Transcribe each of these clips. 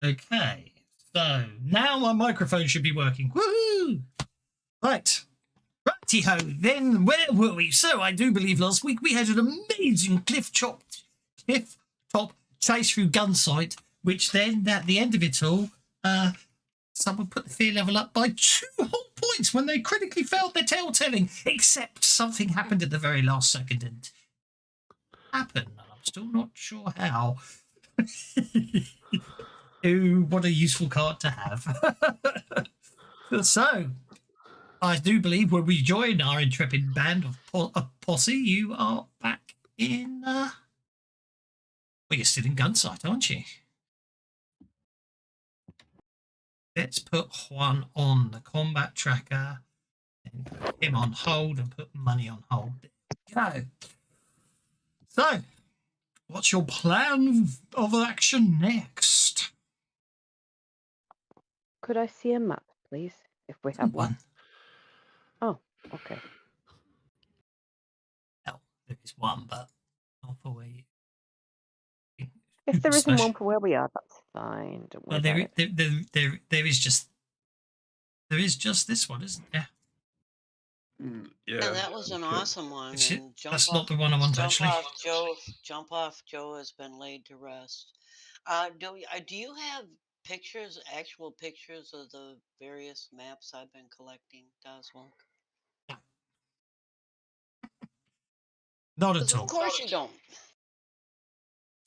Okay, so now my microphone should be working. Woohoo! Right. Righty-ho, then where were we? So I do believe last week we had an amazing cliff top chase through Gunsight, which then at the end of it all, someone put the fear level up by 2 whole points when they critically failed their tale-telling, except something happened at the very last second and happened. I'm still not sure how. Ooh, what a useful card to have. So, I do believe when we join our intrepid band of posse, you are back in. Well, you're still in Gunsight, aren't you? Let's put Juan on the combat tracker and put him on hold and put money on hold. There we go. So, what's your plan of action next? Could I see a map, please, if we have one? Oh, okay. Well, there is one, but not for where you. If there isn't one for where we are, that's fine. Don't worry about it. There is just this one, isn't there? Yeah, that was an awesome one. And that's not the one I want, actually. Jump off Joe has been laid to rest. Do you have pictures, actual pictures of the various maps I've been collecting, Doswell? Not at all. Of course you don't.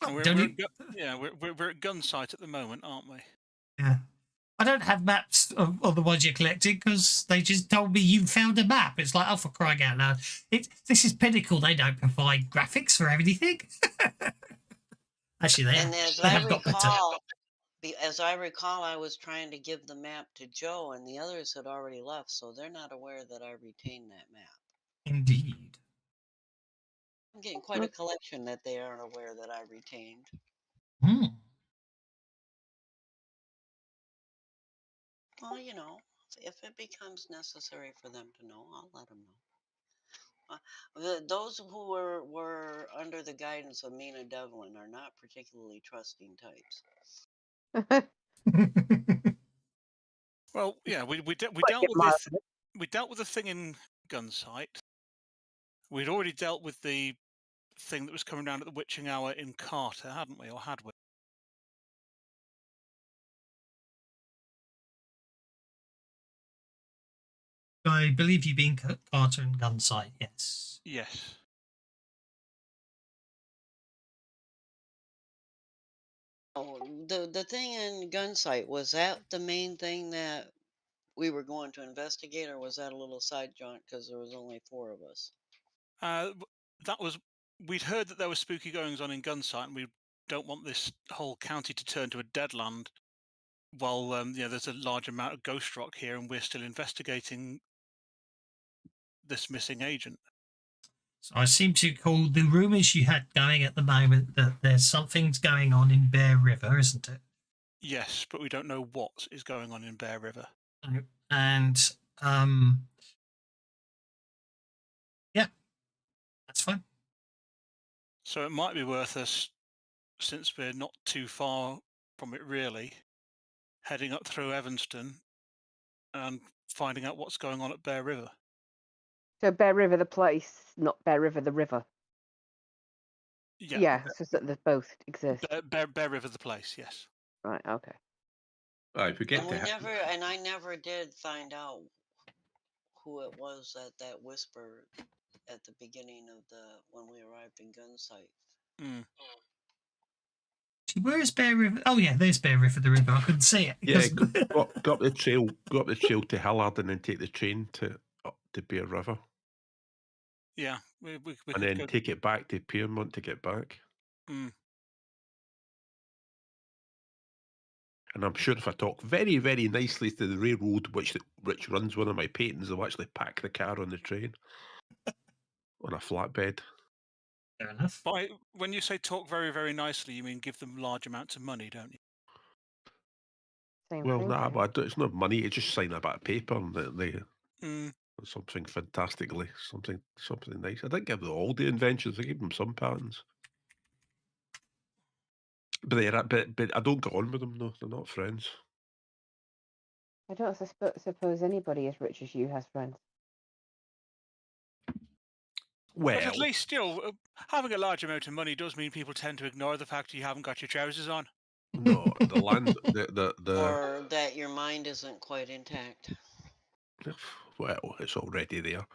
We're at Gunsight at the moment, aren't we? Yeah. I don't have maps of the ones you're collecting because they just told me you found a map. It's like, oh, for crying out loud. This is Pinnacle. They don't provide graphics for everything. Actually, they have got better. As I recall, I was trying to give the map to Joe, and the others had already left, so they're not aware that I retained that map. Indeed. I'm getting quite a collection that they aren't aware that I retained. Hmm. Well, if it becomes necessary for them to know, I'll let them know. Those who were under the guidance of Mina Devlin are not particularly trusting types. Well, yeah, we dealt with the thing in Gunsight. We'd already dealt with the thing that was coming down at the witching hour in Carter, hadn't we, or had we? I believe you've been Carter and Gunsight, yes. Yes. Oh, the thing in Gunsight, was that the main thing that we were going to investigate, or was that a little side jaunt because there was only 4 of us? We'd heard that there were spooky goings on in Gunsight, and we don't want this whole county to turn to a Deadland while there's a large amount of ghost rock here, and we're still investigating this missing agent. So I seem to call the rumours you had going at the moment that there's something's going on in Bear River, isn't it? Yes, but we don't know what is going on in Bear River. And yeah, that's fine. So it might be worth us, since we're not too far from it really, heading up through Evanston and finding out what's going on at Bear River. So Bear River, the place, not Bear River, the river. Yeah, so that they both exist. Bear River, the place. Yes. Right. Okay. I never did find out who it was that whispered at the beginning of when we arrived in Gunsight. Where is Bear River? Oh yeah, there's Bear River, the river. I couldn't see it. Yeah, go up the trail to Hillard, and then take the train up to Bear River. Yeah, we and then take it back to Piermont to get back. Mm. And I'm sure if I talk very, very nicely to the railroad, which runs one of my patents, they'll actually pack the car on the train on a flatbed. Fair enough. When you say talk very, very nicely, you mean give them large amounts of money, don't you? But it's not money. It's just sign a bit of paper and something fantastically, something nice. I didn't give them all the inventions. I gave them some patents. But I don't get on with them. No, they're not friends. I don't suppose anybody as rich as you has friends. But at Well, least, having a large amount of money does mean people tend to ignore the fact you haven't got your trousers on. no, the land, the Or that your mind isn't quite intact. well, it's already there.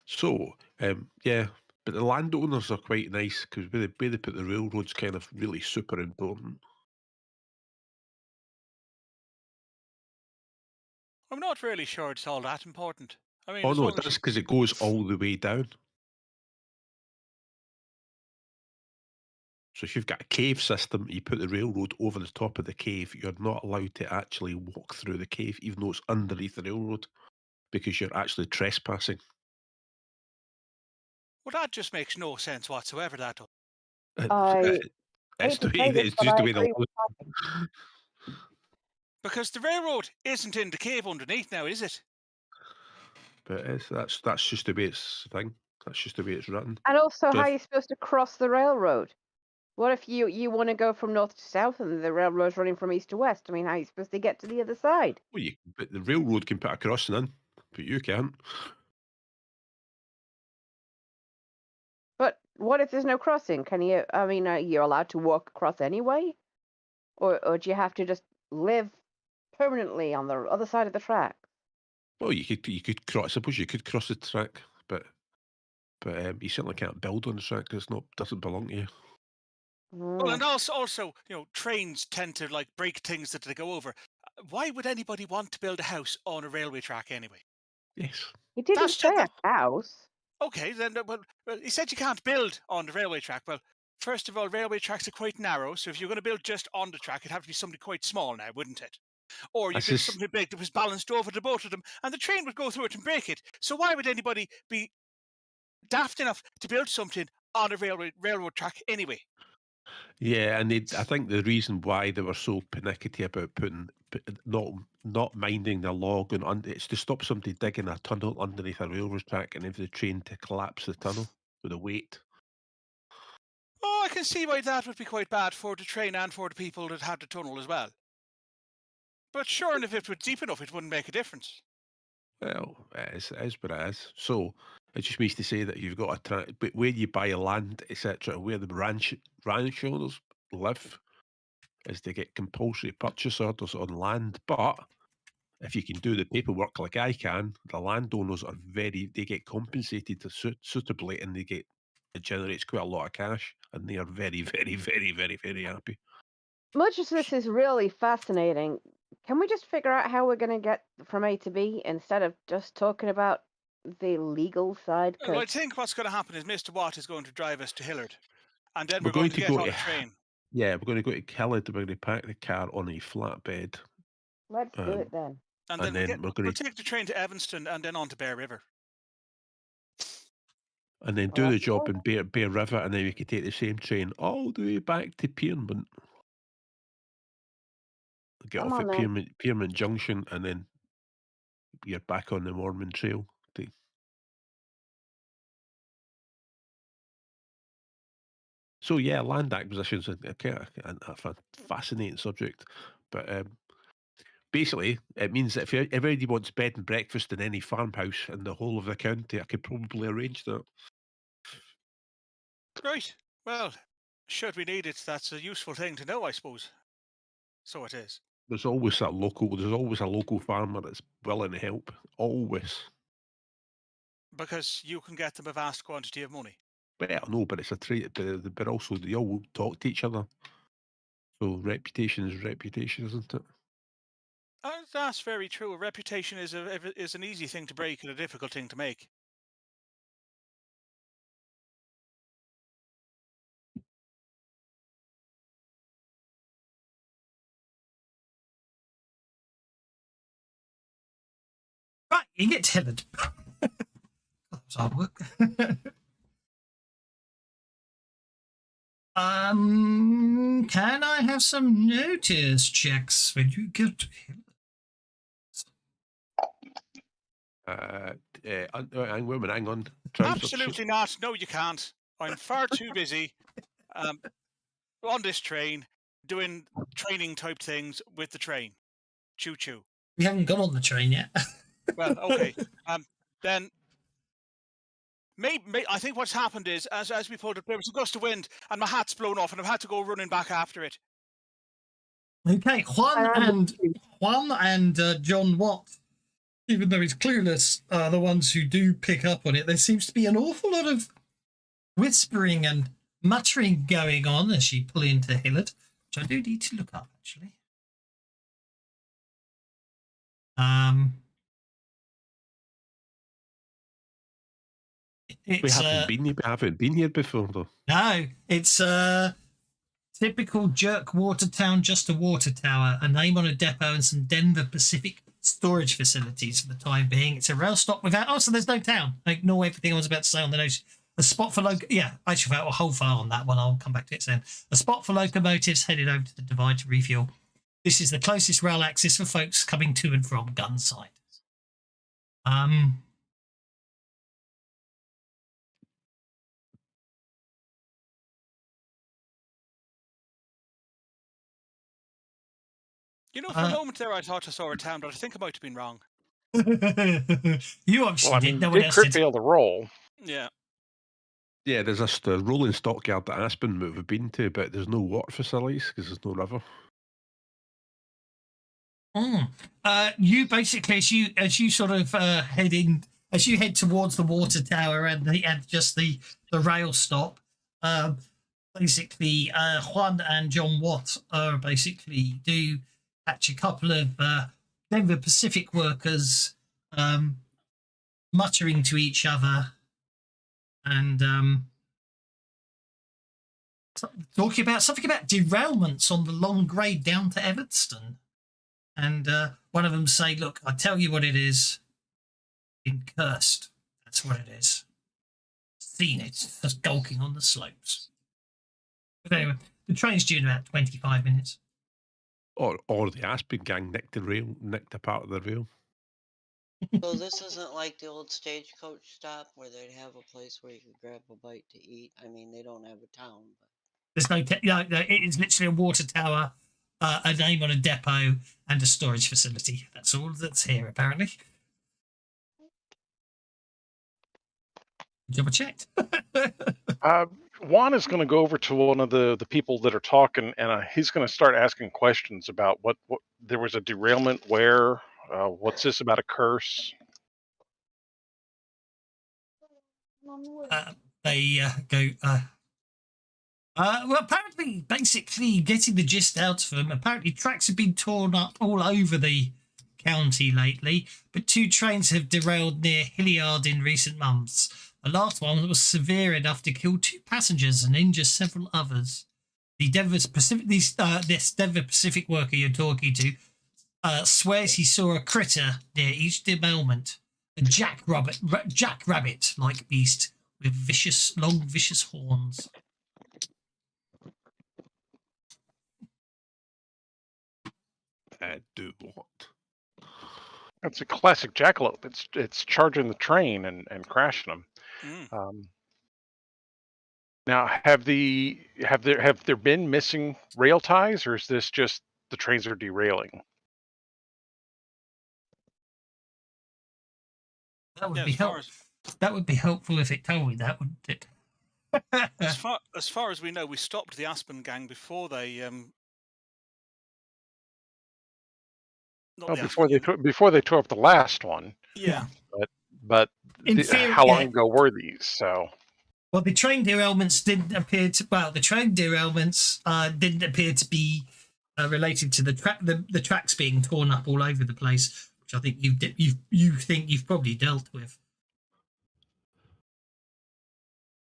So, yeah, but the landowners are quite nice because where they put the railroad's kind of really super important. I'm not really sure it's all that important. I mean, Oh as no, long it as does because it goes all the way down. So if you've got a cave system, you put the railroad over the top of the cave, you're not allowed to actually walk through the cave, even though it's underneath the railroad, because you're actually trespassing. well, that just makes no sense whatsoever. That does. I It's hate to the way, say this, it's but just I the way the agree law. with Tommy. Because the railroad isn't in the cave underneath now, is it? But that's just the way it's thing. That's just the way it's written. And also, So how are if, you supposed to cross the railroad? What if you want to go from north to south and the railroad's running from east to west? I mean, how are you supposed to get to the other side? well, but the railroad can put a crossing in, but you can't. But what if there's no crossing? Can you? I mean, are you allowed to walk across anyway, or do you have to just live permanently on the other side of the track? Well, you could cross. I suppose you could cross the track, but you certainly can't build on the track because doesn't belong to you. Well, and Oh, also, trains tend to like break things that they go over. Why would anybody want to build a house on a railway track anyway? Yes. he didn't That's just say a house. okay. Then, well, he said you can't build on the railway track. Well, first of all, railway tracks are quite narrow, so if you're going to build just on the track, it'd have to be something quite small now, wouldn't it? Or you That's build just something big that was balanced over the both of them, and the train would go through it and break it. So why would anybody be daft enough to build something on a railroad track anyway? yeah, and I think the reason why they were so pernickety about not minding the law going under it's to stop somebody digging a tunnel underneath a railroad track and if the train to collapse the tunnel with the weight. Oh, I can see why that would be quite bad for the train and for the people that had the tunnel as well. But sure, and if it was deep enough, it wouldn't make a difference. Well, it is what it is. So it just means to say that you've got but where you buy land, etc., where the ranch owners live, is they get compulsory purchase orders on land. But if you can do the paperwork like I can, the landowners they get compensated suitably, and it generates quite a lot of cash, and they are very, very, very, very, very happy. Much as this is really fascinating, can we just figure out how we're going to get from A to B instead of just talking about the legal side? Well, I Because think what's going to happen is Mr. Watt is going to drive us to Hillard, and then We're we're going going to to get go on to a train. yeah, we're going to go to Killed. We're going to pack the car on a flatbed, let's do it um, then. And and then then we'll take the train to Evanston and then on to Bear River. do the Let's job go. in Bear River, and then we could take the same train all the way back to Piermont. Get Come off on at then. Piermont Junction, and then you're back on the Mormon Trail. So yeah, land acquisitions are a fascinating subject, but basically it means that if everybody wants bed and breakfast in any farmhouse in the whole of the county, I could probably arrange that. Right. Well, should we need it, that's a useful thing to know, I suppose. So it is. There's always a local farmer that's willing to help. Always. Because you can get them a vast quantity of money. Well, no, but it's a trade, but also they all talk to each other. So reputation is reputation, isn't it? That's very true. A reputation is an easy thing to break and a difficult thing to make. Right, you get Hillard. That was hard work. Can I have some notice checks when you get to Hillard? Hang on. Absolutely not. No, you can't. I'm far too busy on this train doing training type things with the train. Choo choo. We haven't gone on the train yet. Well, okay. Then maybe I think what's happened is as we pulled up, there was a gust of wind, and my hat's blown off, and I've had to go running back after it. Okay, Juan I'm and John Watt, even though he's clueless, are the ones who do pick up on it. There seems to be an awful lot of whispering and muttering going on as you pull into Hillard, which I do need to look up actually. We It's haven't been here before, though. no, it's typical jerk water town, just a water tower, a name on a depot, and some Denver Pacific storage facilities for the time being. It's a rail stop without. Oh, so there's no town. Ignore everything I was about to say on the notes. A spot for yeah, I should have a whole file on that one. I'll come back to it soon. A spot for locomotives headed over to the divide to refuel. This is the closest rail access for folks coming to and from Gunsite. You know, for a moment there, I thought I saw a town, but I think I might have been wrong. You obviously Well, I did. mean, No one did else crit did. fail to roll? Yeah. Yeah, there's a rolling stockyard at Aspen that we've been to, but there's no water facilities because there's no river. You basically, as you sort of as you head towards the water tower and just the rail stop, basically Juan and John Watt are basically do catch a couple of Denver Pacific workers muttering to each other and talking about something about derailments on the long grade down to Evanston. And one of them say, look, I tell you what it is. Been cursed. That's what it is. Seen it. Just gulking on the slopes. But anyway, the train's due in about 25 minutes. Or the Aspen gang nicked a part of the rail. So this isn't like the old stagecoach stop where they'd have a place where you could grab a bite to eat. I mean, they don't have a town, but There's no, no, it is literally a water tower, a name on a depot, and a storage facility. That's all that's here, apparently. Double checked. Juan is going to go over to one of the people that are talking, and he's going to start asking questions about what there was a derailment where. What's this about a curse? They go. Well, apparently, basically, getting the gist out of them, apparently tracks have been torn up all over the county lately, but 2 trains have derailed near Hilliard in recent months. The last one was severe enough to kill 2 passengers and injure several others. The Denver Pacific, this Denver Pacific worker you're talking to, swears he saw a critter near each derailment, a jackrabbit-like beast with long, vicious horns. Do what? It's a classic jackalope. It's charging the train and crashing them. Now, have there been missing rail ties, or is this just the trains are derailing? That would be helpful. That would be helpful if it told me that, wouldn't it? As far as we know, we stopped the Aspen gang before they before they tore up the last one. Yeah. But how long ago were these? So. Well, the train derailments didn't appear to. Well, the train derailments didn't appear to be related to the tracks being torn up all over the place, which I think you think you've probably dealt with.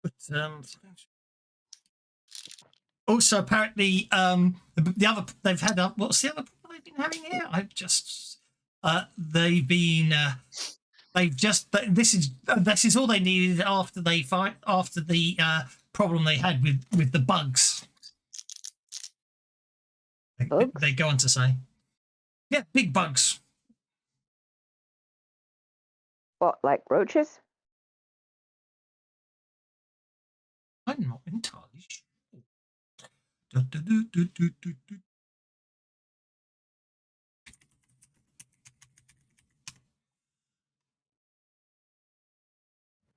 But also apparently the other they've had what's the other problem they've been having here? This is all they needed after the problem they had with the bugs. They go on to say, yeah, big bugs. What, like roaches? I'm not entirely sure. Du, du, du, du, du, du, du.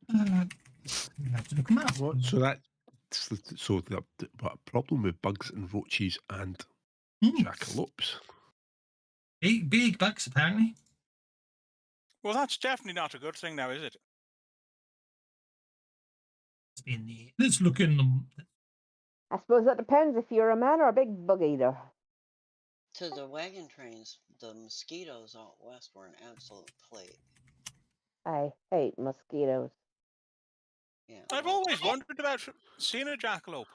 You have to look 'em up. What? So that so the what, problem with bugs and roaches and Mm. jackalopes. Big bugs, apparently. Well, that's definitely not a good thing now, is it? Let's be in the. Let's look in them. I suppose that depends if you're a man or a big bug eater. To the wagon trains, the mosquitoes out west were an absolute plague. I hate mosquitoes. Yeah. I've well, always wondered about seeing a jackalope.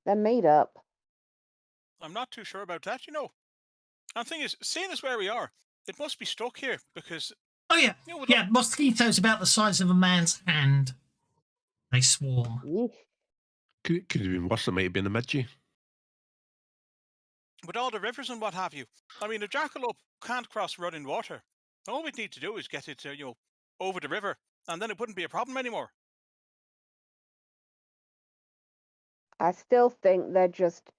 They're made up. I'm not too sure about that, you know. And the thing is, seeing as where we are, it must be stuck here because, Oh yeah, you know, with, yeah. Mosquitoes about the size of a man's hand. They swarm. Yeesh. Could have been worse. It might have been a midgie. with all the rivers and what have you. I mean, a jackalope can't cross running water. All we'd need to do is get it, over the river, and then it wouldn't be a problem anymore. I still think they're just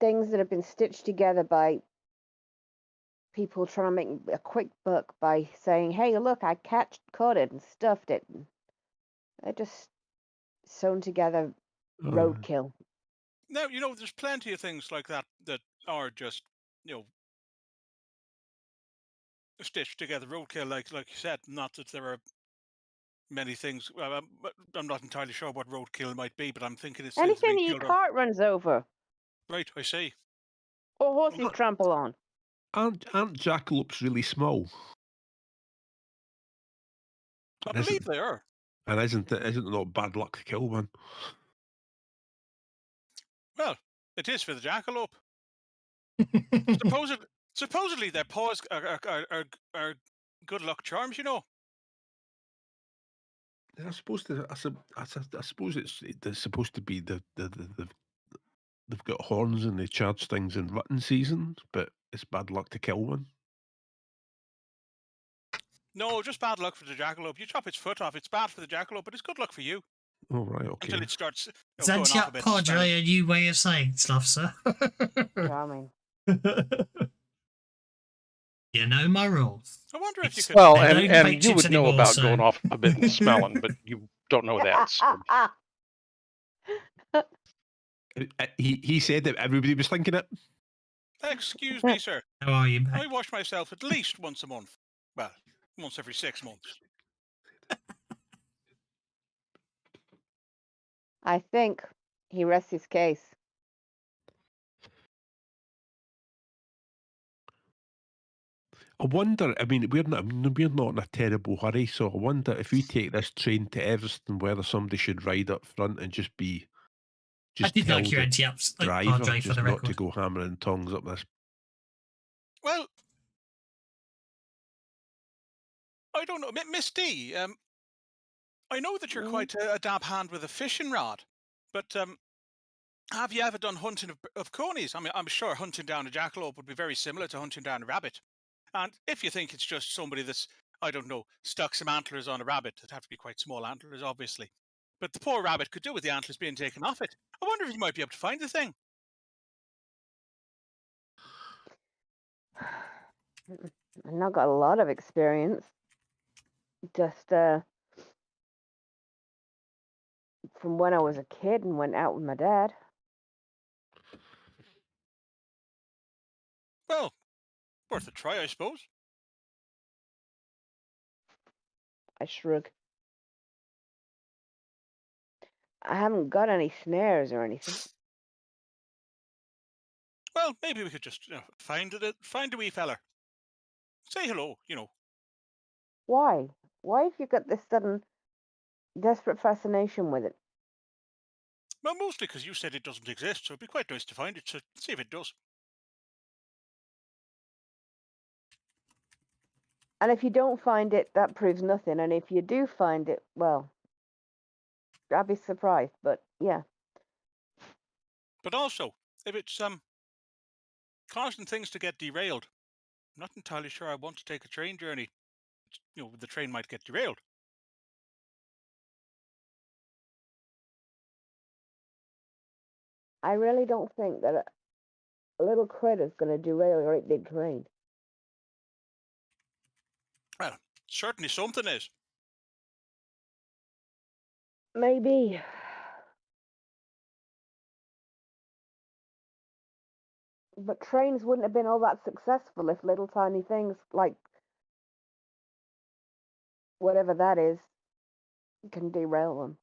things that have been stitched together by people trying to make a quick buck by saying, "Hey, look, I caught it and stuffed it." They're just sewn together Oh, roadkill. Now, there's plenty of things like that that are just, stitched together roadkill, like you said. Not that there are many things. I'm not entirely sure what roadkill might be, but I'm thinking it's things Anything being that your killed on. cart runs over Right, I see. or horses Look. trample on. aren't jackalopes really small? I And believe they are. And isn't it not bad luck to kill one? Well, it is for the jackalope. Supposedly their paws are good luck charms, you know. They're supposed to. I suppose it's supposed to be they've got horns and they charge things in rutting season, but it's bad luck to kill one. No, just bad luck for the jackalope. You chop its foot off, it's bad for the jackalope, but it's good luck for you Oh right, okay. until it starts Is going off a bit. And Padre smelling. a new way of saying stuff, sir? Charming. You know my rules. I wonder if you could. Well, They don't and bake you chips would know anymore, about so- going off a bit and smelling, but you don't know that. So. He said that everybody was thinking it. Excuse me, sir. How are you, I mate? wash myself at least once a month. Well, once every 6 months. I think he rests his case. I wonder. I mean, we're not in a terrible hurry, so I wonder if we take this train to Everston, whether somebody should ride up front and just I did tell like your the anti-ups, like driver Padre, for just the not to record. go hammering tongs up this. Well, I don't know. Miss D, I know that you're quite a dab hand with a fishing rod, but have you ever done hunting of conies? I mean, I'm sure hunting down a jackalope would be very similar to hunting down a rabbit. And if you think it's just somebody that's, I don't know, stuck some antlers on a rabbit, it'd have to be quite small antlers, obviously. But the poor rabbit could do with the antlers being taken off it. I wonder if you might be able to find the thing. I've not got a lot of experience. Just from when I was a kid and went out with my dad. Well, worth a try, I suppose. I shrug. I haven't got any snares or anything. Well, maybe we could just find a wee fella. Say hello, Why? Why have you got this sudden desperate fascination with it? Well, mostly because you said it doesn't exist, so it'd be quite nice to find it, to see if it does. And if you don't find it, that proves nothing. And if you do find it, well, I'd be surprised. But yeah. But also, if it's causing things to get derailed, I'm not entirely sure I want to take a train journey. The train might get derailed. I really don't think that a little critter's going to derail a great big train. Well, certainly something is. Maybe. But trains wouldn't have been all that successful if little tiny things like whatever that is can derail them.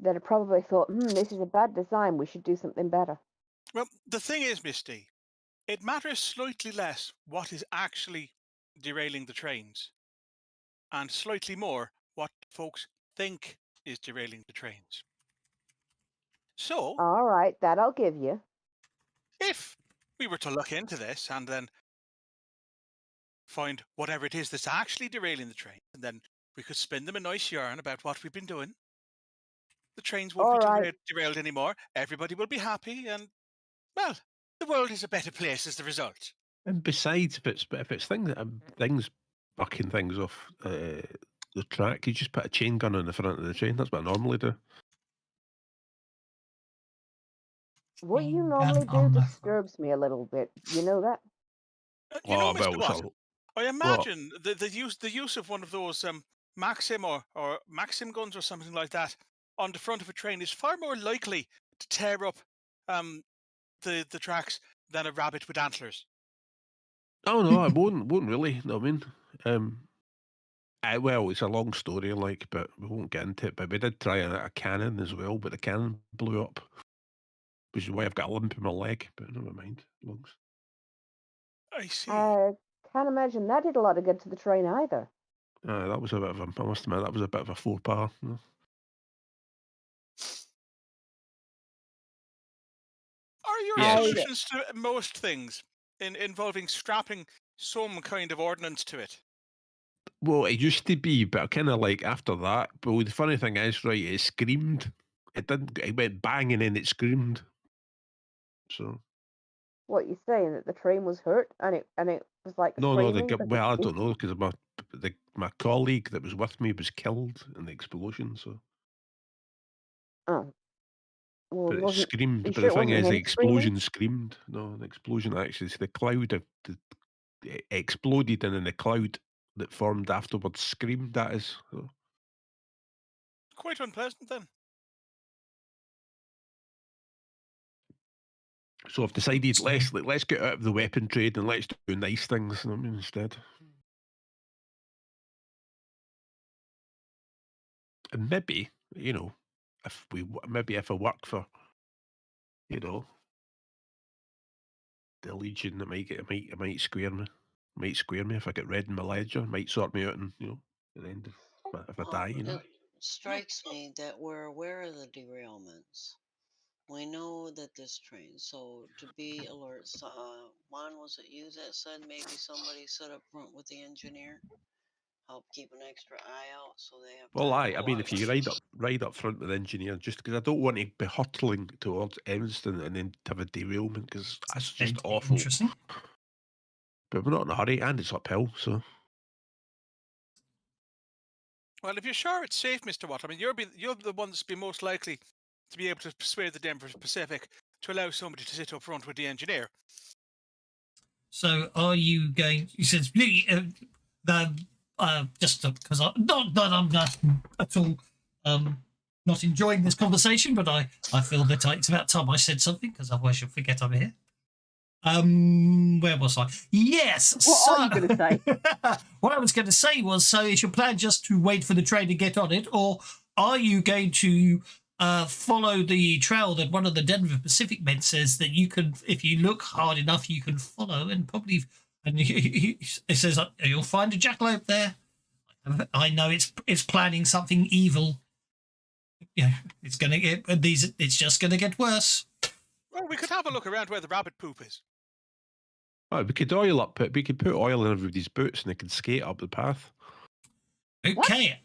They'd have probably thought, this is a bad design, we should do something better. Well, the thing is, Misty, it matters slightly less what is actually derailing the trains, and slightly more what folks think is derailing the trains. So, All right, that I'll give you. if we were to look into this and then find whatever it is that's actually derailing the train, and then we could spin them a nice yarn about what we've been doing, the trains won't All be right. derailed anymore. Everybody will be happy, and, well, the world is a better place as the result. And besides, if it's things bucking things off the track, you just put a chain gun on the front of the train. That's what I normally do. What you Chain normally gun on do the disturbs me a little bit. You know that? You know, Oh, Mr. well, Watt, so I imagine the use of one of those Maxim or Maxim guns or something like that on the front of a train is far more likely to tear up the tracks than a rabbit with antlers. oh no, I won't really. No, I mean, well, it's a long story, like, but we won't get into it. But we did try a cannon as well, but the cannon blew up, which is why I've got a limp in my leg. But never mind, lungs. I see. I can't imagine that did a lot of good to the train either. That was a bit of I must admit, that was a bit of a faux pas. You know? Are your Yes. solutions to most things involving strapping some kind of ordnance to it? Well, it used to be, but kind of like after that. But the funny thing is, right, it screamed. It didn't. It went bang and then it screamed. So What you saying that the train was hurt and it was like no, screaming? well, I don't know because my colleague that was with me was killed in the explosion. So, Oh, well, but it it wasn't. screamed. You But sure the it thing wasn't is, the him screaming? explosion screamed. No, the explosion actually, the cloud it exploded, and then the cloud that formed afterwards screamed at us. So. Quite unpleasant then. So I've decided So- let's get out of the weapon trade and let's do nice things. I mean, instead. And maybe, you know, if I work for, you know, the Legion, it might square me. Might square me if I get red in my ledger. Might sort me out, and at the end of if I die, It strikes me that we're aware of the derailments. We know that this train, so to be alert, Juan, was it you that said maybe somebody sit up front with the engineer, help keep an extra eye out so they have Well, time to I mean, pull if you it? ride up front with the engineer, just because I don't want to be hurtling towards Evanston and then have a derailment, because that's just awful. Interesting. But we're not in a hurry, and it's uphill, so. Well, if you're sure it's safe, Mr. Watt, I mean, you're the one that's be most likely to be able to persuade the Denver Pacific to allow somebody to sit up front with the engineer. So, are you going? You said just because I'm not at all not enjoying this conversation, but I feel that it's about time I said something because otherwise you'll forget I'm here. Where was I? Yes. What are you going to say? What I was going to say was, so is your plan just to wait for the train to get on it, or are you going to follow the trail that one of the Denver Pacific men says that you can, if you look hard enough, you can follow, and probably, and it says you'll find a jackalope there. I know it's planning something evil. Yeah, it's gonna get these. It's just gonna get worse. Well, we could have a look around where the rabbit poop is. Oh, we could oil up it. We could put oil in everybody's boots, and they can skate up the path. Okay.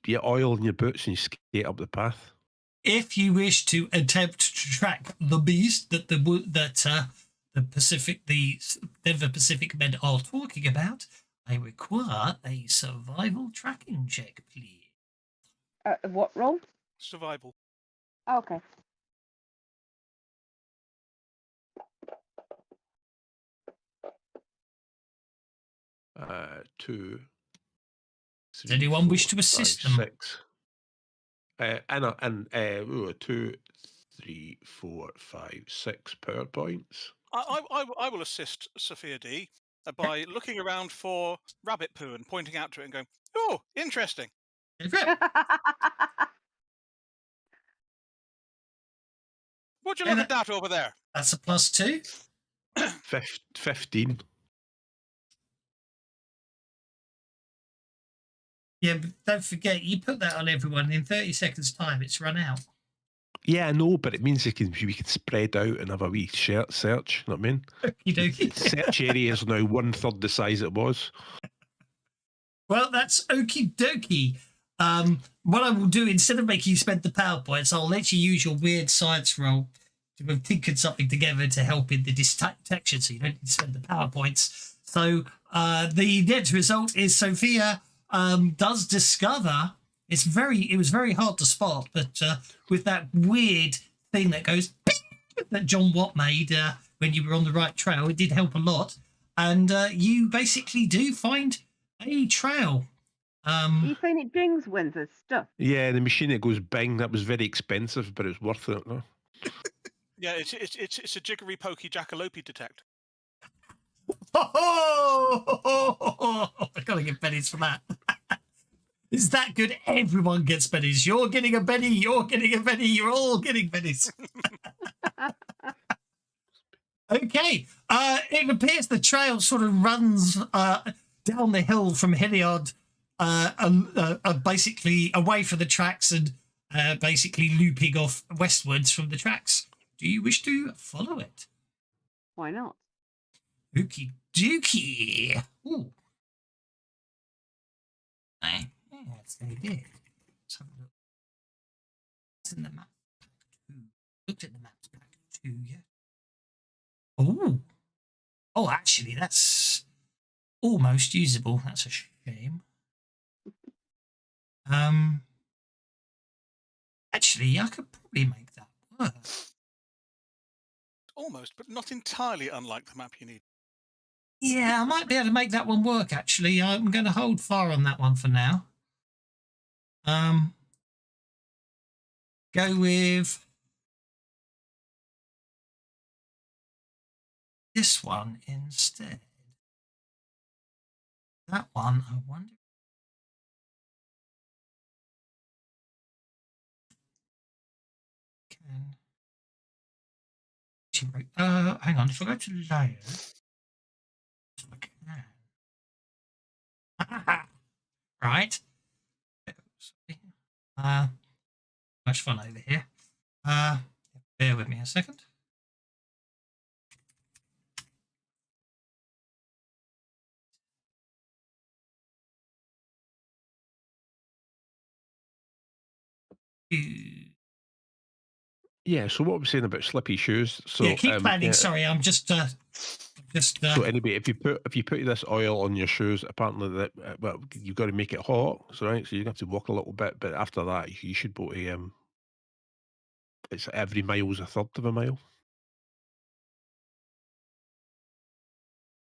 Get oil in your boots and you skate up the path. If you wish to attempt to track the beast that the Denver Pacific men are talking about, I require a survival tracking check, please. What roll? Survival. Okay. Two. Does anyone wish to assist them? 6. And 2, 3, 4, 5, 6 PowerPoints. I will assist Sophia D by looking around for rabbit poo and pointing out to it and going, "Oh, interesting. Would you look at that over there?" That's a +2. 15. Yeah, but don't forget, you put that on everyone. In 30 seconds' time, it's run out. Yeah, I know, but it means we can spread out and have a wee search. You know what I mean? Okie dokie. The search area is now 1/3 the size it was. Well, that's okie dokie. What I will do, instead of making you spend the PowerPoints, I'll let you use your weird science roll to have tinkered something together to help in the detection, so you don't need to spend the PowerPoints. So the net result is Sophia does discover it was very hard to spot, but with that weird thing that goes bing, that John Watt made when you were on the right trail, it did help a lot. And you basically do find a trail. You find it dings when there's stuff. Yeah, the machine that goes bing, that was very expensive, but it's worth it. No? Yeah, it's a jiggery pokey jackalope detect. Oh, I gotta get pennies for that. Is that good? Everyone gets pennies. You're getting a penny. You're getting a penny. You're all getting pennies. Okay. It appears the trail sort of runs down the hill from Hilliard, basically away from the tracks and basically looping off westwards from the tracks. Do you wish to follow it? Why not? Okie dokie. Ooh. Yes, they did. Let's have a look. It's in the map. Looked at the maps back too, yeah. Oh. Oh, actually, that's almost usable. That's a shame. Actually, I could probably make that work. Almost, but not entirely unlike the map you need. Yeah, I might be able to make that one work, actually. I'm going to hold fire on that one for now. Go with this one instead. That one, I wonder. Hang on, if I go to layers, I can. Right. Much fun over here. Bear with me a second. Yeah, so what I'm saying about slippy shoes. So yeah, keep planning. yeah. Sorry, I'm just. So anyway, if you put this oil on your shoes, apparently that well, you've got to make it hot, so right. So you have to walk a little bit, but after that, you should go to it's every mile's 1/3 of a mile.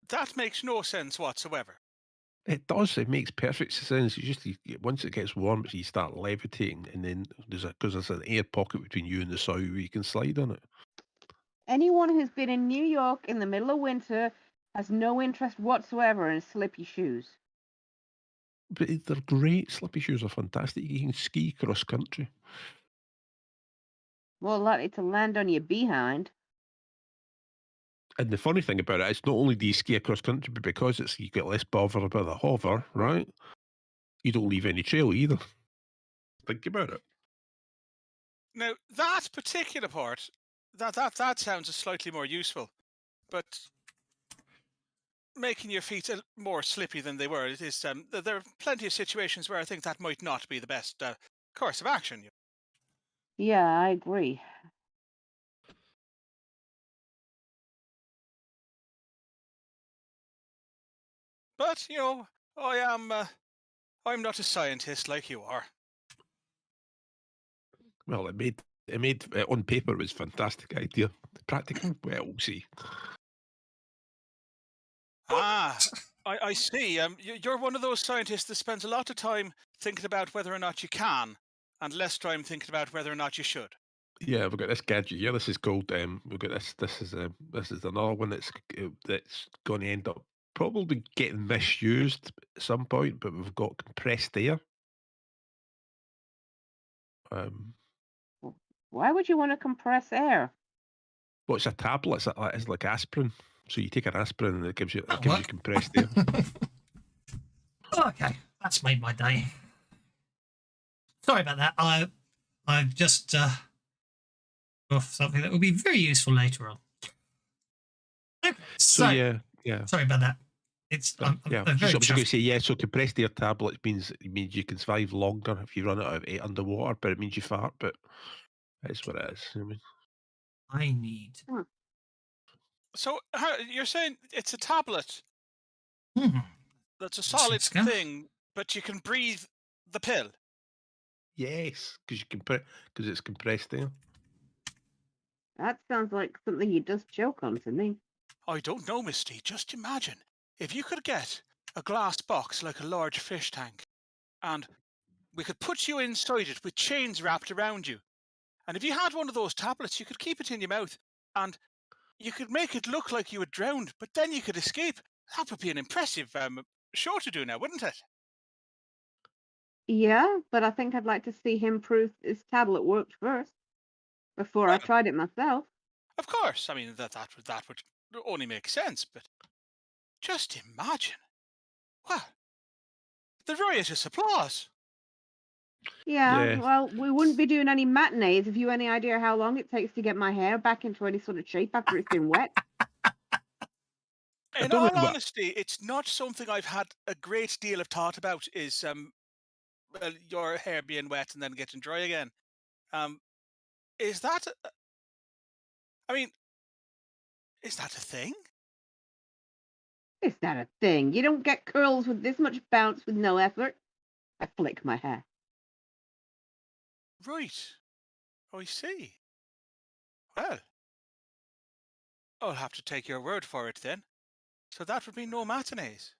That makes no sense whatsoever. It does. It makes perfect sense. Once it gets warm, you start levitating, and then because there's an air pocket between you and the soil where you can slide on it. Anyone who's been in New York in the middle of winter has no interest whatsoever in slippy shoes. But they're great. Slippy shoes are fantastic. You can ski cross country. More likely to land on your behind. And the funny thing about it, it's not only do you ski across country, but because you get less bother about the hover, right? You don't leave any trail either. Think about it. Now that particular part, that sounds slightly more useful, but making your feet more slippy than they were, it is. There are plenty of situations where I think that might not be the best course of action. Yeah, I agree. But I'm not a scientist like you are. Well, it made it made on paper it was a fantastic idea. Practical, well, we'll see. Ah, I see. You're one of those scientists that spends a lot of time thinking about whether or not you can, and less time thinking about whether or not you should. Yeah, we've got this gadget here. This is called. We've got this. This is another one that's going to end up probably getting misused at some point. But we've got compressed air. Why would you want to compress air? Well, it's a tablet. It's like aspirin. So you take an aspirin and it gives you That'll work. compressed air. Okay, that's made my day. Sorry about that. I've just off something that will be very useful later on. Okay, So yeah. Sorry about that. It's Yeah, I'm very I was going to chuffed. say, yeah, so compressed air tablets means you can survive longer if you run out of air underwater, but it means you fart, but it's what it is. I mean, I need. So you're saying it's a tablet Hmm. that's a Let's solid go. thing, but you can breathe the pill. yes, because it's compressed air. That sounds like something you just choke on to me. I don't know, Misty. Just imagine if you could get a glass box like a large fish tank, and we could put you inside it with chains wrapped around you. And if you had one of those tablets, you could keep it in your mouth, and you could make it look like you had drowned, but then you could escape. That would be an impressive show to do now, wouldn't it? Yeah, but I think I'd like to see him prove his tablet worked first before I Well, tried it myself. of course. I mean, that would only make sense, but just imagine. Well, the riotous applause. Yeah, Yeah. well, we wouldn't be doing any matinees. Have you any idea how long it takes to get my hair back into any sort of shape after it's been wet? In don't all know what- honesty, it's not something I've had a great deal of thought about. Is well, your hair being wet and then getting dry again. Is that? I mean, is that a thing? Is that a thing? You don't get curls with this much bounce with no effort. I flick my hair. Right. I see. Well, I'll have to take your word for it then. So that would be no matinees.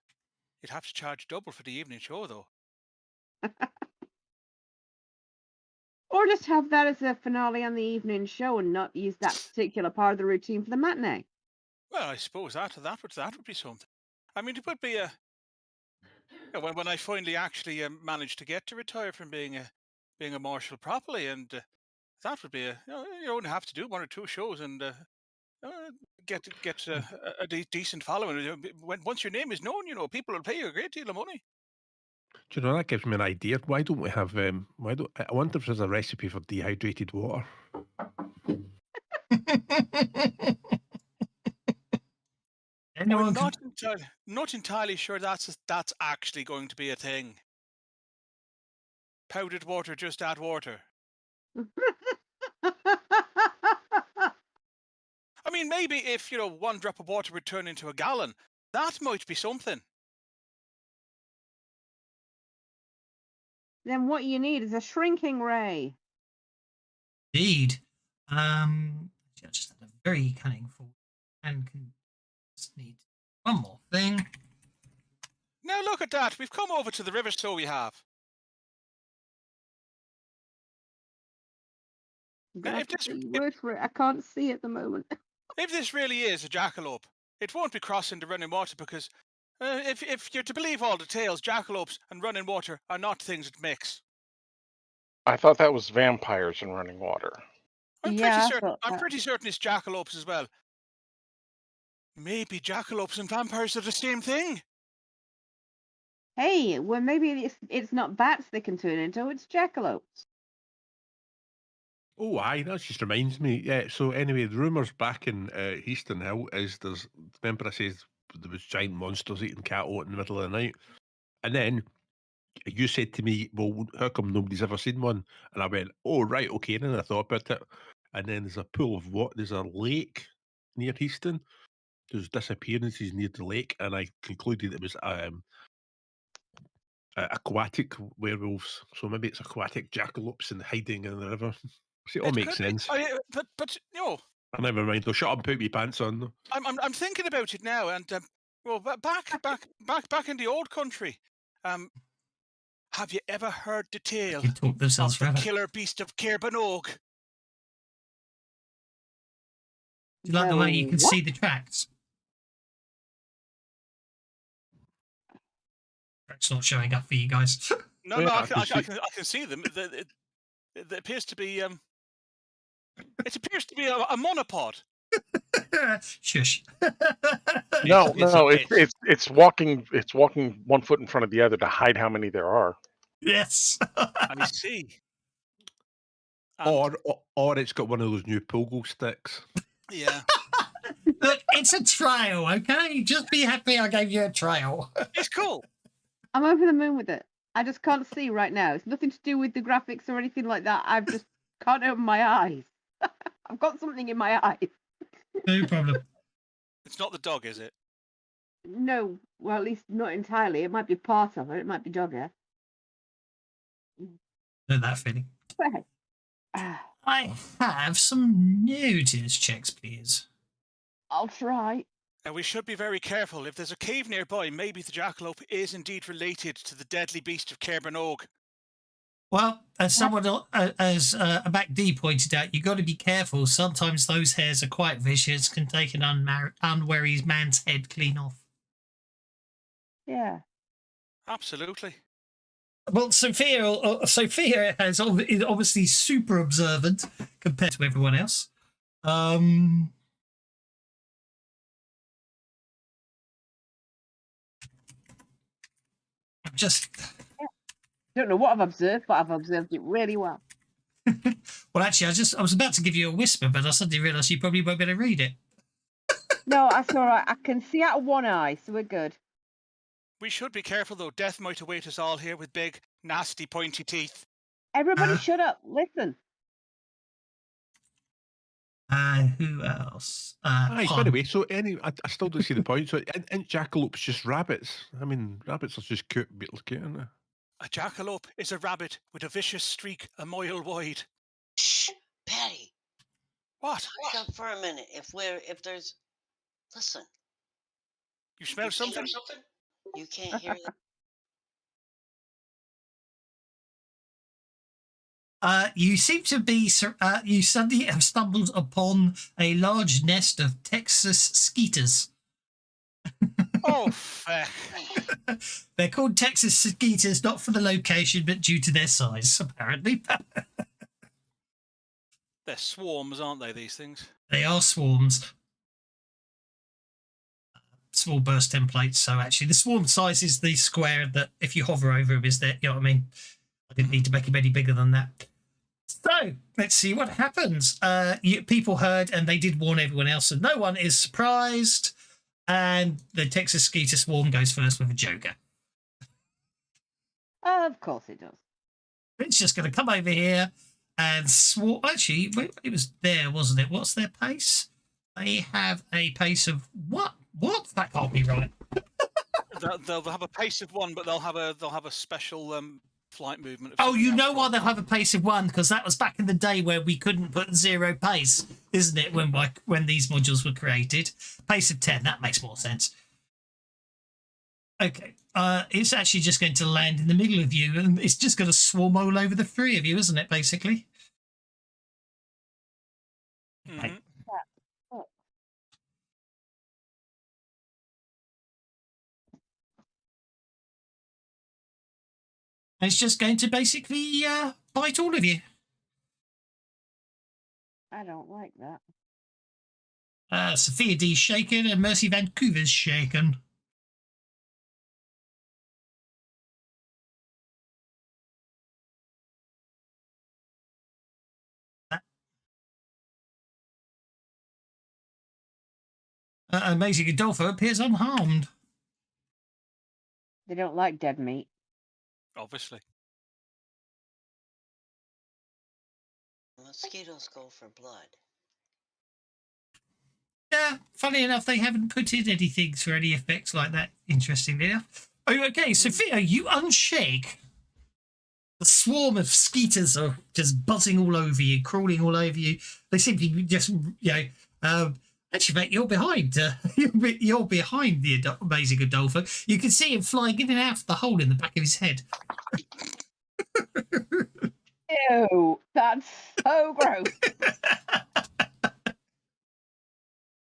You'd have to charge double for the evening show, though. Or just have that as a finale on the evening show and not use that particular part of the routine for the matinee. Well, I suppose that would be something. I mean, it would be a when I finally actually managed to get to retire from being a marshal properly, and that would be you only have to do one or two shows and get a decent following. Once your name is known, people will pay you a great deal of money. Do you know, that gives me an idea. Why don't we have? I wonder if there's a recipe for dehydrated water. Anyone I'm can... not entirely sure that's actually going to be a thing. Powdered water, just add water. I mean, maybe if one drop of water would turn into a gallon, that might be something. Then what you need is a shrinking ray. Indeed. I just had a very cunning thought and can just need one more thing. Now look at that. We've come over to the river, so we have. I'm Now, gonna have to take your word for it. I can't see at the moment. if this really is a jackalope, it won't be crossing the running water because if you're to believe all the tales, jackalopes and running water are not things that mix. I thought that was vampires in running water. I'm Yeah, pretty I certain. thought I'm that. pretty certain it's jackalopes as well. Maybe jackalopes and vampires are the same thing. Hey, well, maybe it's not bats they can turn into, it's jackalopes. Oh, aye, that just reminds me. Yeah. So anyway, the rumours back in Easton Hill is there's. Remember, I says there was giant monsters eating cattle in the middle of the night, and then you said to me, "Well, how come nobody's ever seen one?" And I went, "Oh, right, okay." And then I thought about it, and then there's a pool of what? There's a lake near Easton. There's disappearances near the lake, and I concluded it was aquatic werewolves. So maybe it's aquatic jackalopes and hiding in the river. See, it all makes could be. sense. But you know, Oh, never mind. They'll shut up and put me pants on. Though. I'm thinking about it now, and well, back in the old country, have you ever heard the tale They talk themselves of the forever. killer beast of Cairbanog? Do you like the way you can What? see the tracks? It's not showing up for you guys. No, Yeah, no, I can see- I can see them. It appears to be it appears to be a monopod. Shush. No, It's it's walking 1 foot in front of the other to hide how many there are. Yes. I see. And, or it's got one of those new pogo sticks. yeah, Look, it's a trail, okay? Just be happy I gave you a trail. it's cool. I'm over the moon with it. I just can't see right now. It's nothing to do with the graphics or anything like that. I just can't open my eyes. I've got something in my eyes. No problem. It's not the dog, is it? No, well, at least not entirely. It might be part of it. It might be dog hair. Know that feeling. But hey. I have some notice checks, please. I'll try. And we should be very careful. If there's a cave nearby, maybe the jackalope is indeed related to the deadly beast of Cairbanog. Well, as someone, as MacD pointed out, you got to be careful. Sometimes those hairs are quite vicious, can take an unwary man's head clean off. Yeah. Absolutely. Well, Sophia is obviously super observant compared to everyone else. Just Don't know what I've observed, but I've observed it really well. well, actually, I was about to give you a whisper, but I suddenly realised you probably won't be able to read it. No, that's all right. I can see out of one eye, so we're good. We should be careful, though. Death might await us all here with big, nasty, pointy teeth. Everybody shut up. Listen. Who else? Aye, by Pon. the way, so I still don't see the point. So, and jackalopes just rabbits. I mean, rabbits are just cute, aren't they? A jackalope is a rabbit with a vicious streak a mile wide. Shh, Patty. What? Hush up for a minute. If there's, listen. You smell something? You can't hear that. You seem to be. You suddenly have stumbled upon a large nest of Texas skeeters. Oh, feck. They're called Texas skeeters not for the location, but due to their size, apparently. They're swarms, aren't they, these things? They are swarms. Small burst templates. So actually, the swarm size is the square that, if you hover over them, is there. You know what I mean? I didn't need to make them any bigger than that. So let's see what happens. People heard, and they did warn everyone else, and no one is surprised. And the Texas Skeeter Swarm goes first with a joker. Of course it does. It's just going to come over here and swarm. Actually, it was there, wasn't it? What's their pace? They have a pace of what? What? That can't be right. They'll have a pace of 1, but they'll have a special flight movement. Of Oh, something you else. know why they'll have a pace of 1? Because that was back in the day where we couldn't put 0 pace, isn't it? When these modules were created, pace of 10. That makes more sense. Okay, it's actually just going to land in the middle of you, and it's just going to swarm all over the 3 of you, isn't it? Basically. Okay. It's just going to basically bite all of you. I don't like that. Sophia D's shaken and Mercy Vancouver's shaken. Amazing Adolfo appears unharmed. They don't like dead meat. Obviously. Mosquitoes go for blood. Yeah, funny enough, they haven't put in anything for any effects like that, interestingly enough. Oh, okay, Sophia, you unshake. the swarm of skeeters are just buzzing all over you, crawling all over you. They seem to be just, actually, mate, you're behind. You're behind the amazing Adolfo. You can see him flying in and out of the hole in the back of his head. Ew, that's so gross.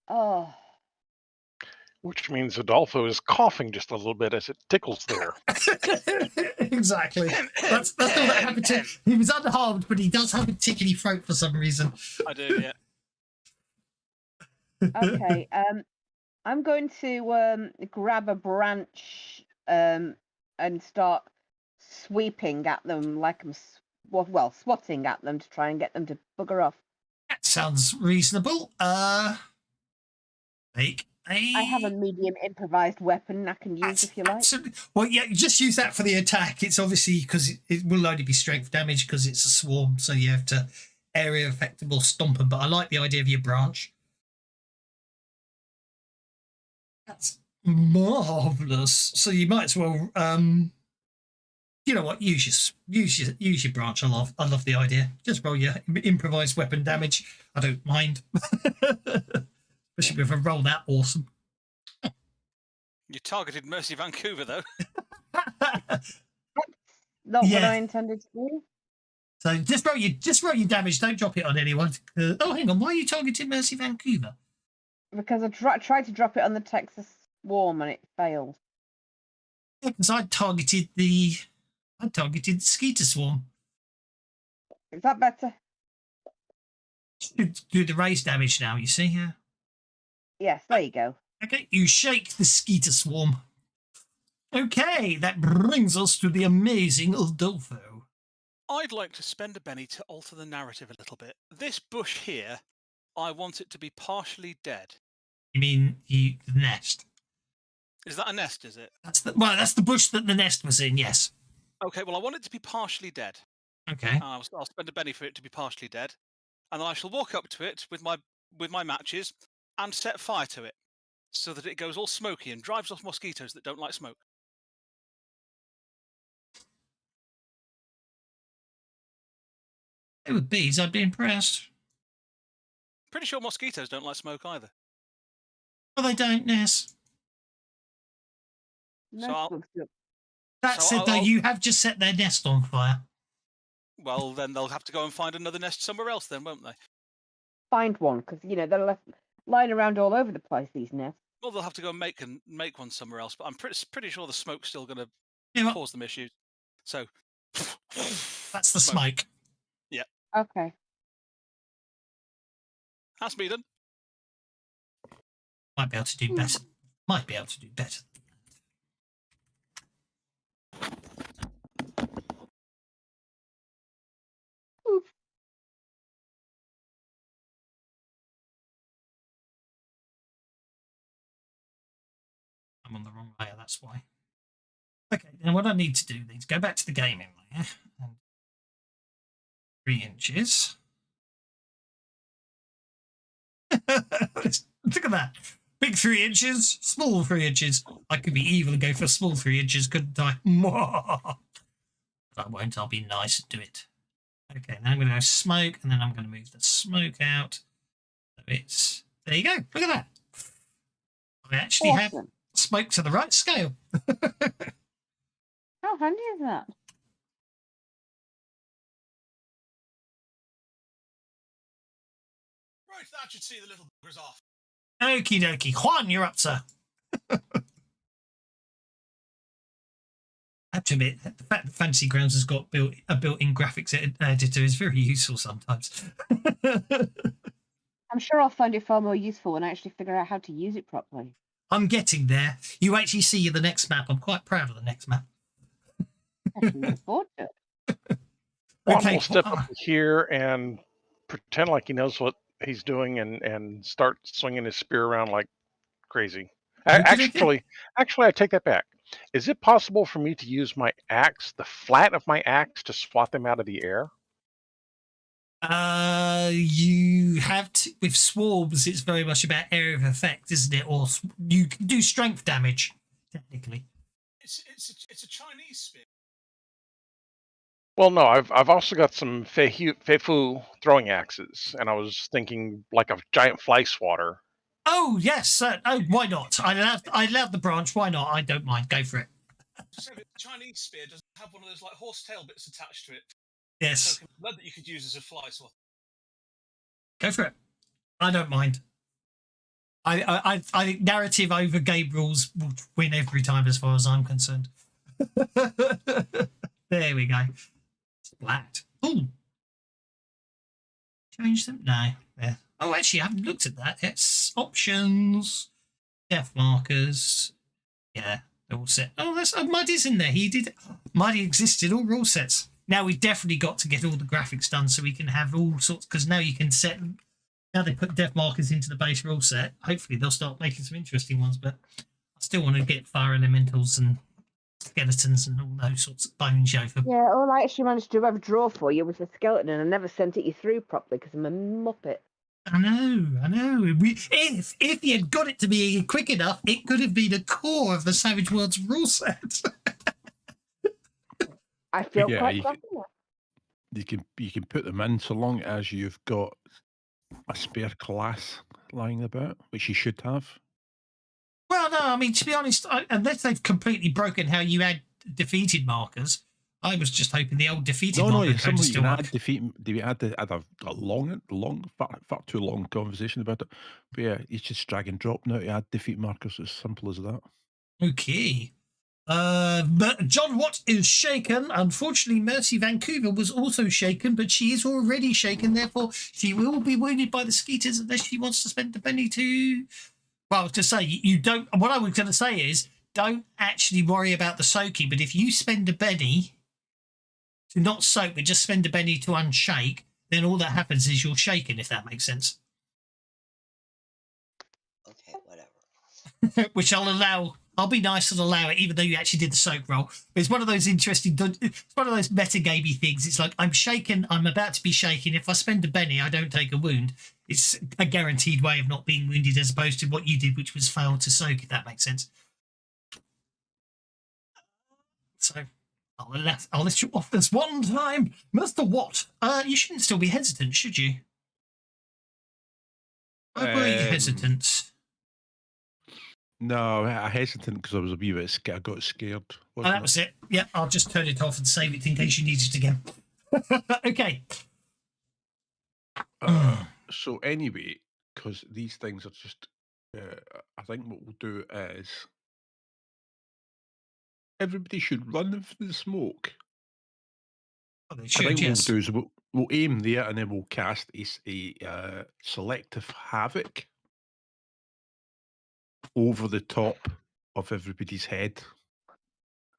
Oh. Which means Adolfo is coughing just a little bit as it tickles there. Exactly. That's all that happened to him. He was unharmed, but he does have a tickly throat for some reason. I do, yeah. Okay. I'm going to grab a branch and start sweeping at them like I'm swatting at them to try and get them to bugger off. That sounds reasonable. Make a... I have a medium improvised weapon I can use if you like. Absolutely. Well, yeah, just use that for the attack. It's obviously because it will only be strength damage because it's a swarm, so you have to area effective or stomp them. But I like the idea of your branch. That's marvelous. So you might as well, you know what? Use your branch. I love the idea. Just roll your improvised weapon damage. I don't mind, especially with a roll that awesome. You targeted Mercy Vancouver, though. Not what I intended to do. So just roll your damage. Don't drop it on anyone. Oh, hang on. Why are you targeting Mercy Vancouver? Because I tried to drop it on the Texas swarm and it failed. Yeah, because I targeted the Skeeter swarm. Is that better? Should do the raise damage now. You see here. Yes, there you go. Okay, you shake the Skeeter swarm. Okay, that brings us to the amazing Adolfo. I'd like to spend a penny to alter the narrative a little bit. This bush here, I want it to be partially dead. You mean the nest? Is that a nest, is it? That's the bush that the nest was in, yes. Okay, well, I want it to be partially dead. Okay. I'll spend a penny for it to be partially dead. And then I shall walk up to it with my matches and set fire to it so that it goes all smoky and drives off mosquitoes that don't like smoke. With bees, I'd be impressed. Pretty sure mosquitoes don't like smoke either. Well, they don't, Ness. That said, though, you have just set their nest on fire. Well, then they'll have to go and find another nest somewhere else then, won't they? Find one, because, they're left lying around all over the place, these nests. Well, they'll have to go and make one somewhere else, but I'm pretty sure the smoke's still going to cause them issues. So... That's the smoke. Yeah. Okay. That's me done. Might be able to do better. Might be able to do better. Oof. I'm on the wrong layer, that's why. Okay, now what I need to do is go back to the gaming layer. And 3 inches. Look at that. Big 3 inches, small 3 inches. I could be evil and go for small 3 inches, couldn't I? But I won't. I'll be nice and do it. Okay, now I'm going to go smoke, and then I'm going to move the smoke out. So it's... There you go. Look at that. I actually have smoke to the right scale. How handy is that? Right, that should see the little buggers off. Okie dokie. Juan, you're up, sir. I have to admit, the fact that Fantasy Grounds has got a built-in graphics editor is very useful sometimes. I'm sure I'll find it far more useful when I actually figure out how to use it properly. I'm getting there. You actually see the next map. I'm quite proud of the next map. I can look forward to it. Juan will step up here and pretend like he knows what he's doing and start swinging his spear around like crazy. Actually, I take that back. Is it possible for me to use my axe, the flat of my axe, to swat them out of the air? You have to, with swarms, it's very much about area of effect, isn't it? Or you can do strength damage, technically. It's a Chinese spear. Well, no, I've also got some Feifu throwing axes, and I was thinking like a giant fly swatter. Oh yes, oh why not? I allowed the branch. Why not? I don't mind. Go for it. So the Chinese spear does have one of those like horsetail bits attached to it. Yes, Token of blood that you could use as a fly swatter. go for it. I don't mind. I think narrative over game rules will win every time, as far as I'm concerned. There we go. Splat. Oh, change them? No. Yeah. Oh, actually, I haven't looked at that. It's options, death markers. Yeah, they're all set. Oh, that's Muddy's in there. He did. Muddy existed. All rule sets. Now we've definitely got to get all the graphics done so we can have all sorts. Because now you can set. Now they put death markers into the base rule set. Hopefully they'll start making some interesting ones. But I still want to get fire elementals and skeletons and all those sorts of bone show for. Yeah, all I actually managed to ever draw for you was a skeleton, and I never sent it you through properly because I'm a muppet. I know. If you had got it to be quick enough, it could have been a core of the Savage Worlds rule set. I feel Yeah, quite you confident. you can put them in so long as you've got a spare class lying about, which you should have. Well, no, I mean, to be honest, unless they've completely broken how you add defeated markers, I was just hoping the old defeated marker code is still work. We had a long, far too long conversation about it. But yeah, it's just drag and drop now to add defeat markers. As simple as that. Okay. But John Watt is shaken. Unfortunately, Mercy Vancouver was also shaken, but she is already shaken. Therefore, she will be wounded by the skeeters unless she wants to spend the penny to. Well, to say you don't. What I was going to say is don't actually worry about the soaking. But if you spend a penny to not soak, but just spend a penny to unshake, then all that happens is you're shaken. If that makes sense. Okay, whatever. Which I'll allow. I'll be nice and allow it, even though you actually did the soak roll. But it's one of those interesting. It's one of those metagamey things. It's like I'm shaken. I'm about to be shaken. If I spend a penny, I don't take a wound. It's a guaranteed way of not being wounded, as opposed to what you did, which was fail to soak. If that makes sense. So I'll let you off this one time, Mr. Watt. You shouldn't still be hesitant, should you? Why were you hesitant? No, I hesitant because I was a wee bit scared. I got scared. Oh, that was it. Yeah, I'll just turn it off and save it in case you need it again. Okay. So anyway, because these things are just, I think what we'll do is everybody should run for the smoke. Oh, they I should, think yes. what we'll do is we'll aim there and then we'll cast a selective havoc over the top of everybody's head,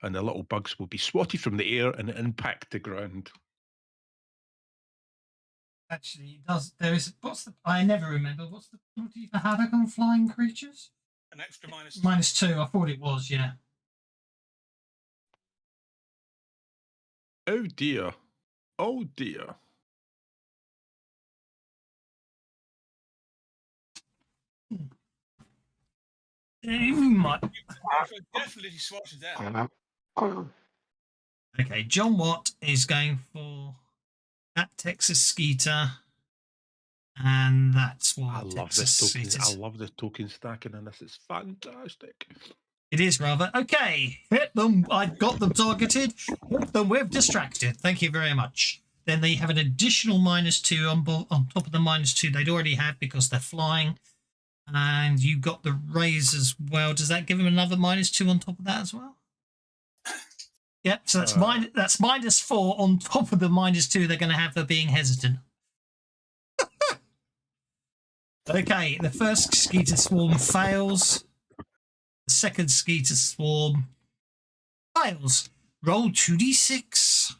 and the little bugs will be swatted from the air and impact the ground. Actually, it does. There is. What's the? I never remember. What's the penalty for havoc on flying creatures? An extra -2. -2. I thought it was. Yeah. Oh dear. Oh dear. Definitely swatted there. Okay, John Watt is going for that Texas Skeeter, and that's one. I love this token. I love the token stacking in this. It's fantastic. It is rather. Okay, hit them. I've got them targeted. Hit them with distracted. Thank you very much. Then they have an additional -2 on top of the -2 they'd already had because they're flying. And you got the raise as well. Does that give them another -2 on top of that as well? Yep. So that's that's -4 on top of the -2 they're going to have for being hesitant. Okay, the first Skeeter Swarm fails. The second Skeeter Swarm fails. Roll 2d6.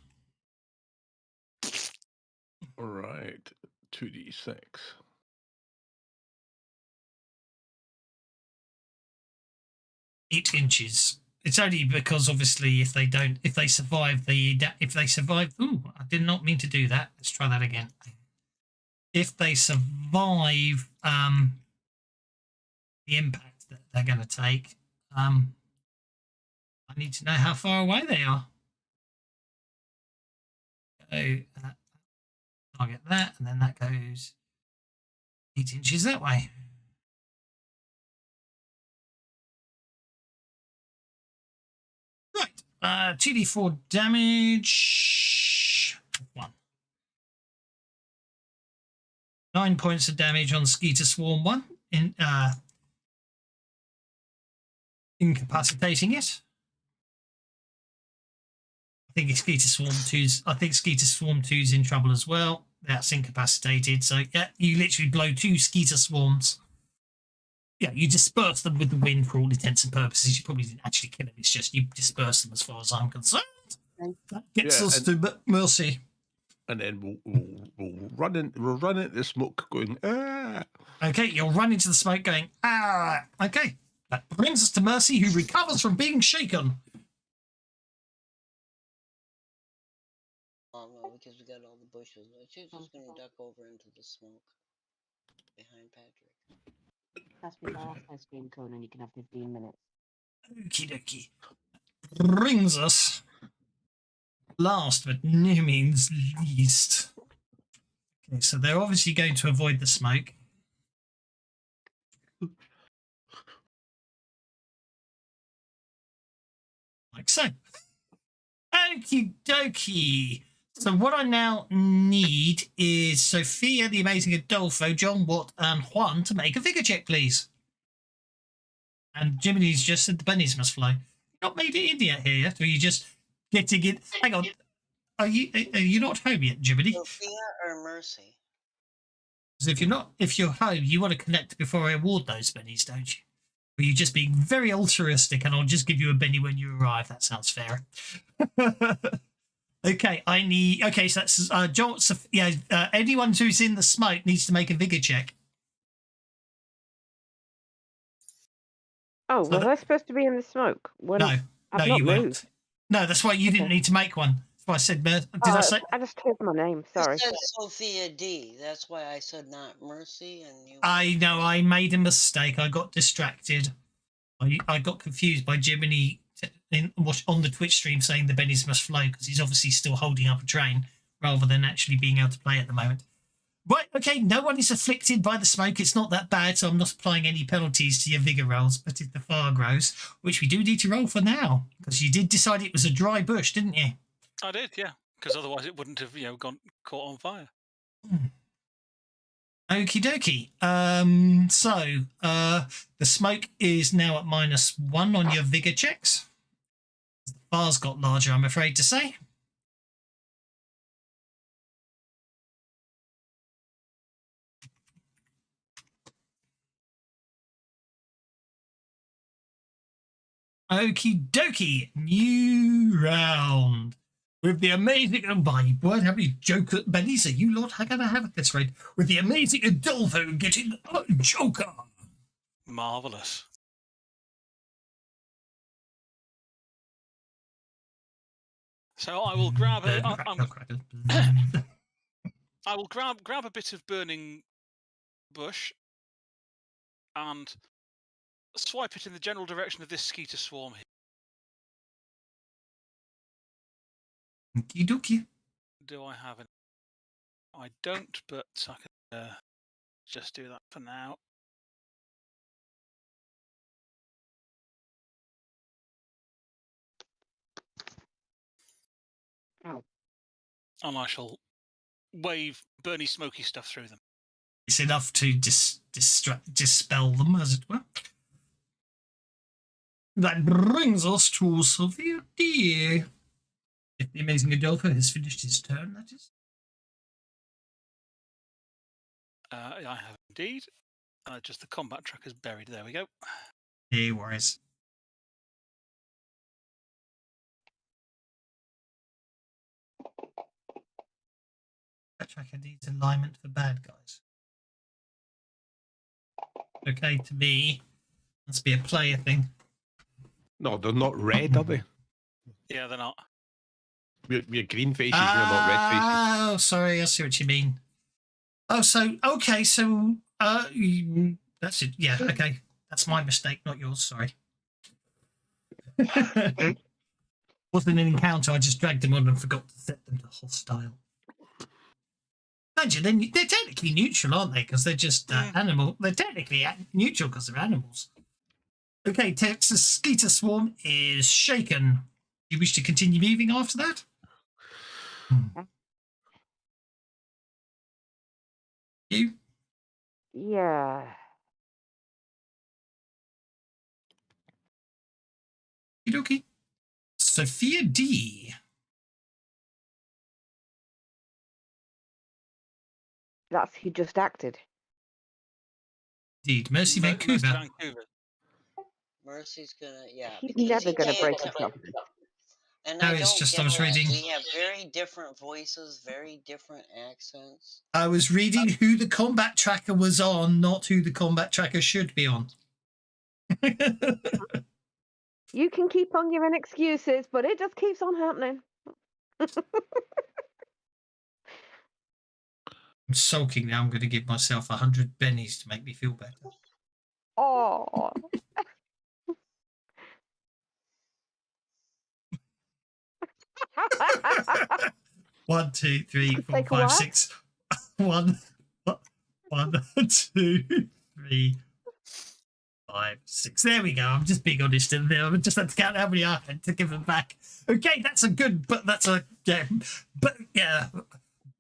All right, 2d6. 8 inches. It's only because obviously if they survive. Ooh, I did not mean to do that. Let's try that again. If they survive the impact that they're going to take, I need to know how far away they are. So target that, and then that goes 8 inches that way. Right. 2d4 damage. 1. 9 points of damage on Skeeter Swarm 1. Incapacitating it. I think Skeeter Swarm 2's in trouble as well. That's incapacitated. So yeah, you literally blow 2 Skeeter Swarms. Yeah, you disperse them with the wind for all intents and purposes. You probably didn't actually kill them. It's just you disperse them as far as I'm concerned. That gets us to Mercy. And then we'll run into the smoke going, ah. Okay, you'll run into the smoke going, ah. Okay, that brings us to Mercy, who recovers from being shaken. Oh no, because we got all the bushes. She's just gonna duck over into the smoke behind Patrick. That's my last ice cream cone, and you can have 15 minutes. Okie dokie. Brings us, last but no means least. Okay, so they're obviously going to avoid the smoke. Like so. Okie dokie. So what I now need is Sophia, the Amazing Adolfo, John Watt, and Juan to make a figure check, please. And Jiminy's just said the bunnies must fly. Not made it in yet here yet, or are you just getting it? Hang on. Are you not home yet, Jiminy? Sophia or Mercy? Because if you're home, you want to connect before I award those bennies, don't you? Or you just being very altruistic, and I'll just give you a benny when you arrive. That sounds fair. Okay, so that's John. Yeah, anyone who's in the smoke needs to make a vigor check. Oh, was I supposed to be in the smoke? No, I've no, not you moved. weren't. No, that's why you didn't need to make one. That's why I said. Did I say? I just heard my name. Sorry. It said Sophia D. That's why I said not Mercy, and you. I know I made a mistake. I got distracted. I got confused by Jiminy on the Twitch stream saying the bennies must flow because he's obviously still holding up a train rather than actually being able to play at the moment. Right, okay, no one is afflicted by the smoke. It's not that bad, so I'm not applying any penalties to your vigour rolls. But if the fire grows, which we do need to roll for now, because you did decide it was a dry bush, didn't you? I did, yeah, because otherwise it wouldn't have, gone caught on fire. Okie dokie. So the smoke is now at -1 on your vigour checks. The fire's got larger, I'm afraid to say. Okie dokie. New round. With the amazing, oh my word, how many Joker bennies are you lot going to have at this rate? With the amazing Adolfo getting a Joker. Marvellous. So I will grab I will grab a bit of burning bush and swipe it in the general direction of this Skeeter Swarm here. Okie dokie. Do I have any? I don't, but I can just do that for now. Oh. And I shall wave burny smoky stuff through them. It's enough to dispel them, as it were. That brings us to Sophia D. If the amazing Adolfo has finished his turn, that is. I have indeed. Just the combat track is buried. There we go. No worries. That tracker needs alignment for bad guys. Okay, to me, must be a player thing. No, they're not red, are they? Yeah, they're not. We're green faces, we're not red faces. Oh, sorry, I see what you mean. Oh, so, okay, so, that's it. Yeah, okay. That's my mistake, not yours, sorry. Wasn't an encounter, I just dragged them on and forgot to set them to hostile. Mind you, they're technically neutral, aren't they? Because they're just animal. They're technically neutral because they're animals. Okay, Texas Skeeter Swarm is shaken. You wish to continue moving after that? You? Yeah. Okie. Sophia D. That's who just acted. Indeed. Mercy Vancouver. Mercy's gonna, yeah. He's because never he going to can't break get- his covenant. And No, I it's don't just get I was that. reading. We have very different voices, very different accents. I was reading who the combat tracker was on, not who the combat tracker should be on. You can keep on giving excuses, but it just keeps on happening. I'm sulking now. I'm going to give myself 100 bennies to make me feel better. Oh. 1, 2, 3, 4, Take a 5, while. 6. 1, 2, 3, 5, 6. There we go. I'm just being honest in there. I just had to count how many I had to give them back. Okay, that's a good, but that's a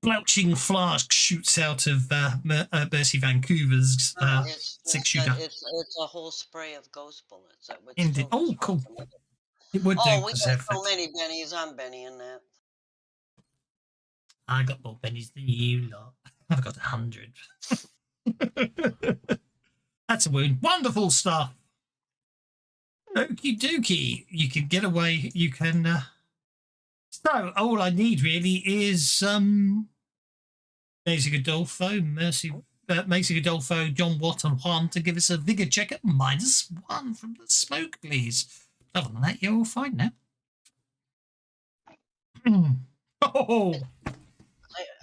belching flask shoots out of Mercy Vancouver's It's 6-shooter. It's a whole spray of ghost bullets. That would Indeed. still Oh, cool. disrupt them. It would do. Oh, we got 'cause so they're- many bennies. I'm bennying that. I got more bennies than you lot. I've got 100. That's a wound. Wonderful stuff. Okie dokie. You can get away. You can. So all I need really is Maisie Godolfo, Maisie Godolfo, John Watt, and Juan to give us a vigor check at -1 from the smoke, please. Other than that, you're all fine now. Oh.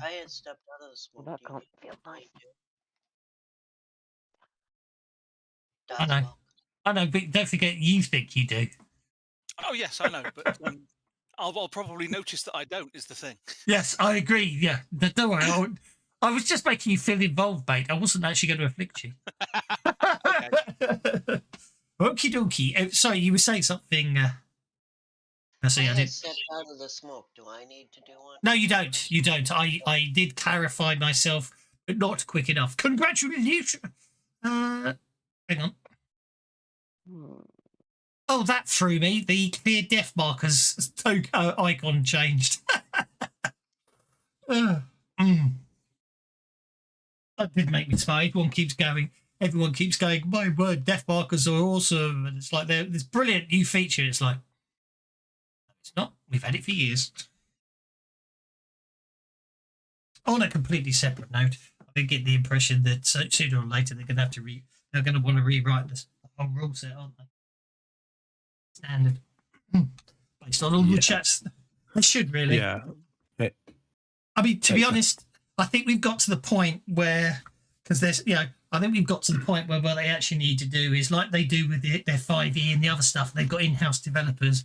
I had stepped out of the smoke. That Do you can't need feel me nice. to? I know. I know, but don't forget you think you do. Oh yes, I know, but I'll probably notice that I don't. Is the thing. Yes, I agree. Yeah, don't worry. I was just making you feel involved, mate. I wasn't actually going to afflict you. Okie dokie. Sorry, you were saying something. I I had did. stepped out of the smoke. Do I need to do one? No, you don't. You don't. I did clarify myself, but not quick enough. Congratulations. Hang on. Oh, that threw me. The clear death markers icon changed. That did make me smile. Everyone keeps going. My word, death markers are awesome. And it's like this brilliant new feature. It's like, no, it's not. We've had it for years. On a completely separate note, I get the impression that sooner or later they're going to have to they're going to want to rewrite this whole rule set, aren't they? Standard. Based on all the chats. They should really. Yeah. I mean, to be honest, I think we've got to the point where, because there's, I think we've got to the point where what they actually need to do is like they do with their 5e and the other stuff. They've got in-house developers.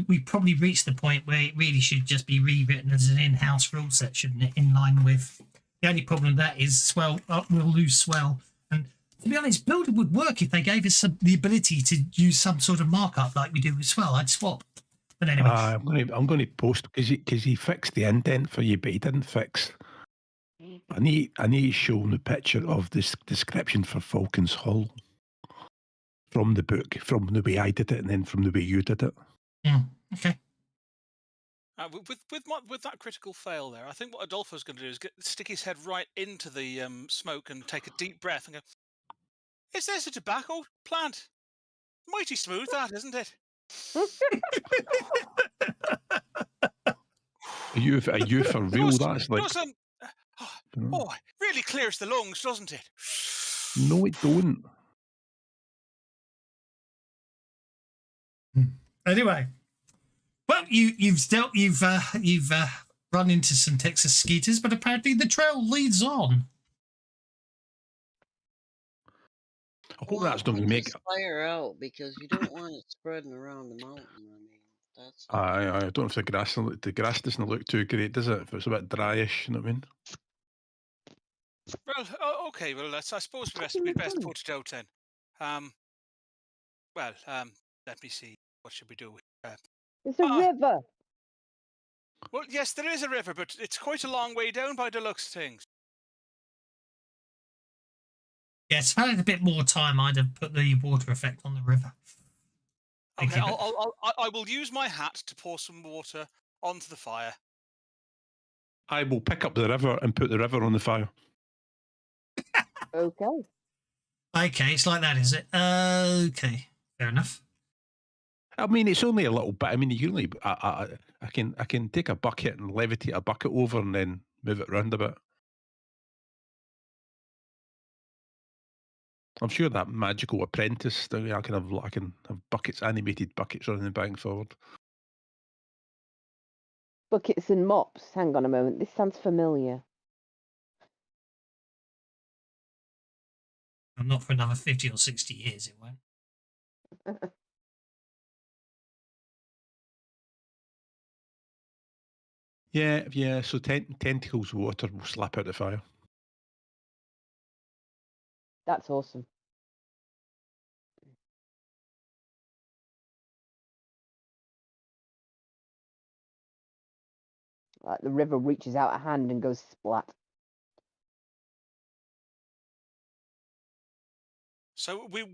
We've probably reached the point where it really should just be rewritten as an in-house rule set, shouldn't it? In line with the only problem with that is swell. We'll lose swell. And to be honest, Builder would work if they gave us the ability to use some sort of markup like we do with swell. I'd swap. But anyway, I'm going to post because he fixed the indent for you, but he didn't fix. I need to show him the picture of this description for Falcon's Hull from the book, from the way I did it, and then from the way you did it. Okay. With that critical fail there, I think what Adolfo's going to do is stick his head right into the smoke and take a deep breath and go, "Is this a tobacco plant? Mighty smooth, that, isn't it?" Are you for real? That's like, it really clears the lungs, doesn't it? No, it don't. Anyway, well, you've run into some Texas skeeters, but apparently the trail leads on. I hope that's not going to make it. Fire out because you don't want it spreading around the mountain. I mean, that's. I don't know if the grass doesn't look too great, does it? If it's a bit dryish, you know what I mean? Well, okay. Well, I suppose we'd best put it out then. Well, let me see. What should we do? There's a river. Well, yes, there is a river, but it's quite a long way down by the looks of things. Yes, if I had a bit more time, I'd have put the water effect on the river. Okay, Thank you, I will use my hat to pour some water onto the fire. I will pick up the river and put the river on the fire. Okay. Okay, it's like that, is it? Okay, fair enough. I mean, it's only a little bit. I mean, you can only. I can take a bucket and levitate a bucket over and then move it around a bit. I'm sure that magical apprentice thing. I can have buckets, animated buckets running back and forward. Buckets and mops. Hang on a moment. This sounds familiar. I'm not for another 50 or 60 years, it won't. Yeah. So tentacles water will slap out the fire. That's awesome. Like the river reaches out a hand and goes splat. So we're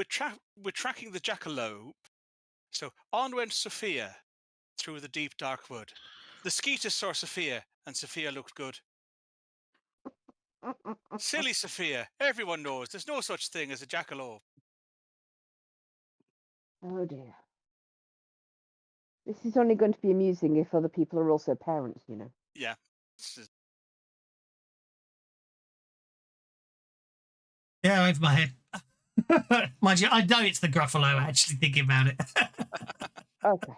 tracking the jackalope. So on went Sophia through the deep dark wood. The skeeters saw Sophia, and Sophia looked good. Silly Sophia! Everyone knows there's no such thing as a jackalope. Oh dear. This is only going to be amusing if other people are also parents, you know. Yeah. Yeah, over my head. Mind you, I know it's the Gruffalo, actually, thinking about it. Okay.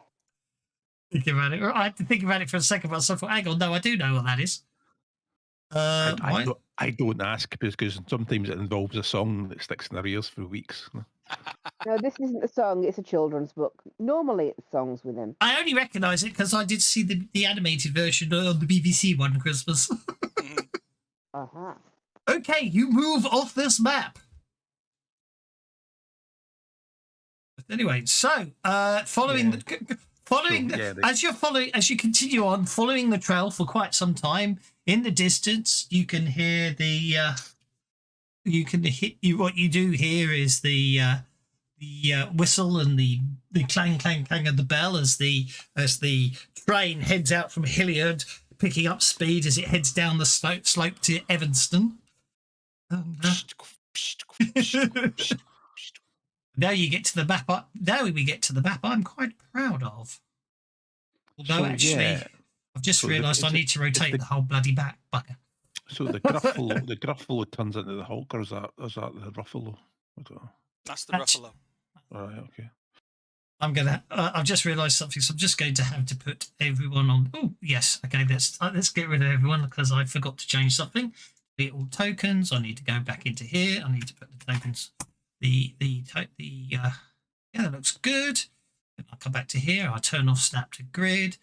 Thinking about it. I had to think about it for a second, but I thought, hang on, no, I do know what that is. I don't ask because sometimes it involves a song that sticks in their ears for weeks. No, this isn't a song, it's a children's book. Normally it's songs with him. I only recognise it because I did see the animated version on the BBC one Christmas. Uh-huh. Okay, you move off this map. But anyway, so following as you continue on following the trail for quite some time, in the distance you can hear what you do here is the whistle and the clang clang clang of the bell as the train heads out from Hilliard, picking up speed as it heads down the slope to Evanston. Now you get to the map. Now we get to the map I'm quite proud of. Although I've just realised I need to rotate the whole bloody back bugger. So the Gruffalo turns into the Hulk, or is that the Ruffalo? I don't know. That's the Ruffalo. All right, okay. I've just realised something, so I'm just going to have to put everyone on. Oh yes, okay. Let's get rid of everyone because I forgot to change something. The all tokens. I need to go back into here. I need to put the tokens. Yeah, that looks good. Then I come back to here. I turn off snap to grid.